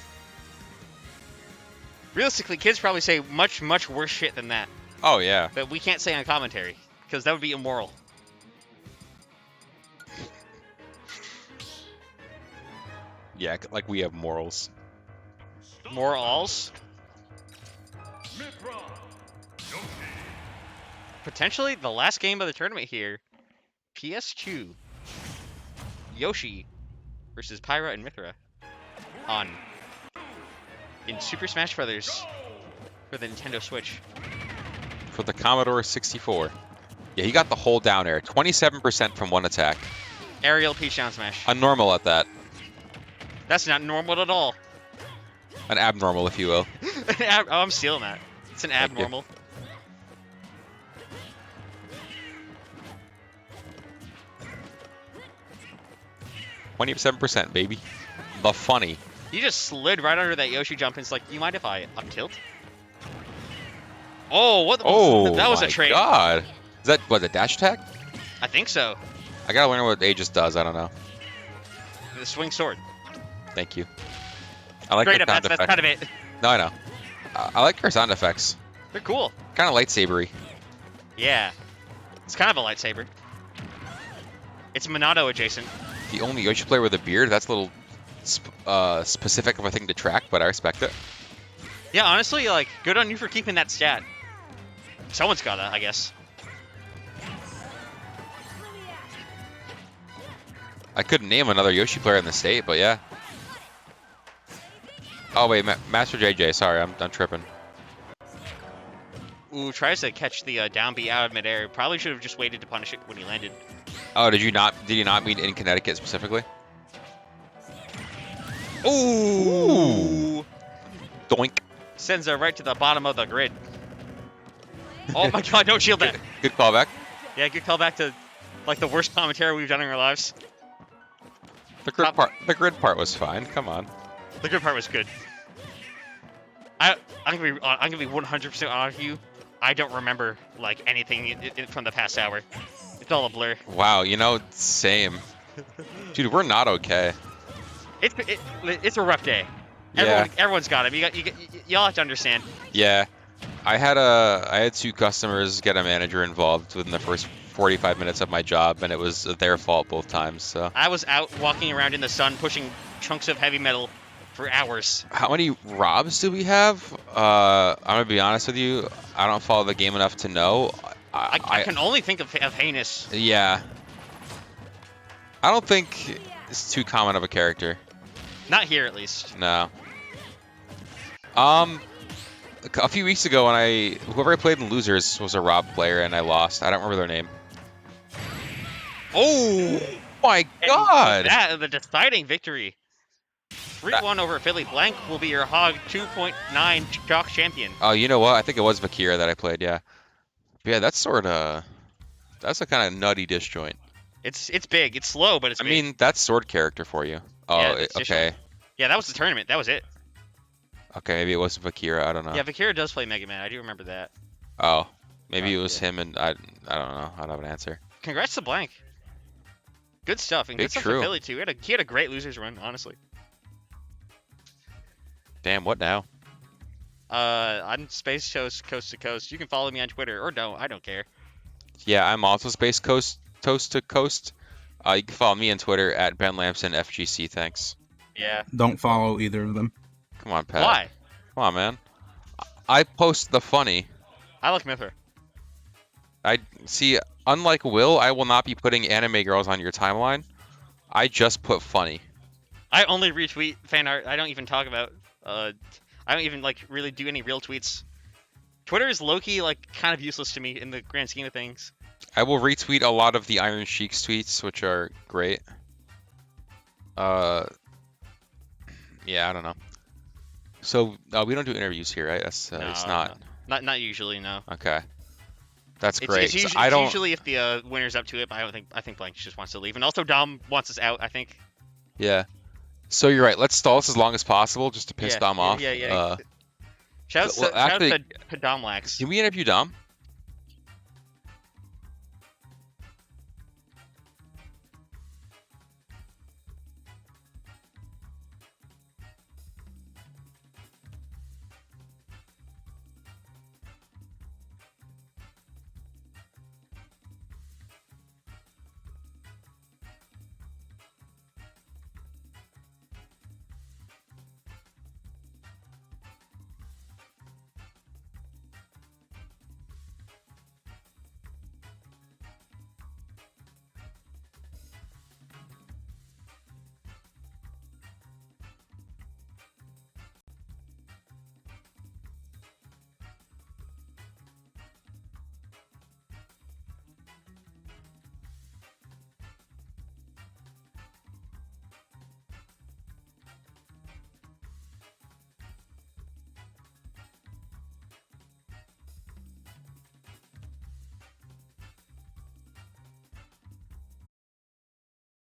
Speaker 5: Realistically, kids probably say much, much worse shit than that.
Speaker 6: Oh yeah.
Speaker 5: But we can't say on commentary, because that would be immoral.
Speaker 6: Yeah, like we have morals.
Speaker 5: Morals? Potentially the last game of the tournament here. PS2. Yoshi versus Pyra and Mythra in Super Smash Bros. For the Nintendo Switch.
Speaker 6: For the Commodore 64. Yeah, he got the whole down air. 27% from one attack.
Speaker 5: Aerial Peach down smash.
Speaker 6: A normal at that.
Speaker 5: That's not normal at all.
Speaker 6: An abnormal, if you will.
Speaker 5: Oh, I'm stealing that. It's an
Speaker 6: Thank you.
Speaker 5: abnormal.
Speaker 6: 27%, baby. The funny.
Speaker 5: You just slid right under that Yoshi jump and it's like, you mind if I up tilt? Oh, what?
Speaker 6: Oh,
Speaker 5: that was
Speaker 6: my
Speaker 5: a trade.
Speaker 6: God. Is that, what, a dash attack?
Speaker 5: I think so.
Speaker 6: I gotta learn what Aegis does. I don't know.
Speaker 5: The swing sword.
Speaker 6: Thank you. I like
Speaker 5: Straight
Speaker 6: her
Speaker 5: up,
Speaker 6: sound
Speaker 5: that's
Speaker 6: effects.
Speaker 5: kind of it.
Speaker 6: No, I know. I like her sound effects.
Speaker 5: They're cool.
Speaker 6: Kind of lightsabery.
Speaker 5: Yeah. It's kind of a lightsaber. It's Monado adjacent.
Speaker 6: The only Yoshi player with a beard, that's a little specific of a thing to track, but I respect it.
Speaker 5: Yeah, honestly, like, good on you for keeping that stat. Someone's gotta, I guess.
Speaker 6: I couldn't name another Yoshi player in the state, but yeah. Oh wait, Master JJ. Sorry, I'm tripping.
Speaker 5: Ooh, tries to catch the down B out of midair. Probably should have just waited to punish it when he landed.
Speaker 6: Oh, did you not mean in Connecticut specifically? Ooh. Doink.
Speaker 5: Sends her right to the bottom of the grid. Oh my god, no shield that.
Speaker 6: Good callback.
Speaker 5: Yeah, good callback to like the worst commentary we've done in our lives.
Speaker 6: The grid part was fine. Come on.
Speaker 5: The good part was good. I'm gonna be 100% honest with you. I don't remember like anything from the past hour. It's all a blur.
Speaker 6: Wow, you know, same. Dude, we're not okay.
Speaker 5: It's a rough day.
Speaker 6: Yeah.
Speaker 5: Everyone's got it. Y'all have to understand.
Speaker 6: Yeah. I had 2 customers get a manager involved within the first 45 minutes of my job, and it was their fault both times. So
Speaker 5: I was out walking around in the sun pushing chunks of heavy metal for hours.
Speaker 6: how many Robs do we have? I'm gonna be honest with you. I don't follow the game enough to know.
Speaker 5: I can only think of Heinous.
Speaker 6: Yeah. I don't think it's too common of a character.
Speaker 5: Not here, at least.
Speaker 6: No. A few weeks ago, when whoever I played in Losers was a Rob player, and I lost. I don't remember their name. Oh my God!
Speaker 5: The deciding victory. 3-1 over Fillie. Blank will be your HoG 2.9 Shock champion.
Speaker 6: Oh, you know what? I think it was Vakira that I played. Yeah. But yeah, that's a kind of nutty disjoint.
Speaker 5: It's big. It's slow, but it's
Speaker 6: I
Speaker 5: big.
Speaker 6: mean, that's sword character for you. Oh,
Speaker 5: Yeah, it's
Speaker 6: okay.
Speaker 5: Yeah, that was the tournament. That was it.
Speaker 6: Okay, maybe it was Vakira. I don't know.
Speaker 5: Yeah, Vakira does play Mega Man. I do remember that.
Speaker 6: Oh, maybe it was
Speaker 5: yeah.
Speaker 6: him, and I don't know. I don't have an answer.
Speaker 5: Congrats to Blank. Good stuff, and
Speaker 6: Big
Speaker 5: good stuff
Speaker 6: true.
Speaker 5: for Fillie too. He had a great losers run, honestly.
Speaker 6: Damn, what now?
Speaker 5: I'm Space Toast Coast to Coast. You can follow me on Twitter or don't. I don't care.
Speaker 6: Yeah, I'm also Space Coast Toast to Coast. You can follow me on Twitter at Ben Lamson FGC. Thanks.
Speaker 5: Yeah.
Speaker 8: Don't follow either of them.
Speaker 6: Come on, Pat.
Speaker 5: Why?
Speaker 6: Come on, man. I post the funny.
Speaker 5: I like Mythra.
Speaker 6: I see. Unlike Will, I will not be putting anime girls on your timeline. I just put funny.
Speaker 5: I only retweet fan art. I don't even talk about. I don't even like really do any real tweets. Twitter is low-key like kind of useless to me in the grand scheme of things.
Speaker 6: I will retweet a lot of the Iron Sheik's tweets, which are great. Yeah, I don't know. So we don't do interviews here, right? That's
Speaker 5: No,
Speaker 6: it's not.
Speaker 5: No. Not usually, no.
Speaker 6: Okay. That's great.
Speaker 5: It's usually,
Speaker 6: I don't.
Speaker 5: usually if the winner's up to it, but I think Blank just wants to leave, and also Dom wants us out. I think.
Speaker 6: Yeah. So you're right. Let's stall this as long as possible, just to piss Dom off.
Speaker 5: Yeah. Shout out to Domlax.
Speaker 6: Can we interview Dom?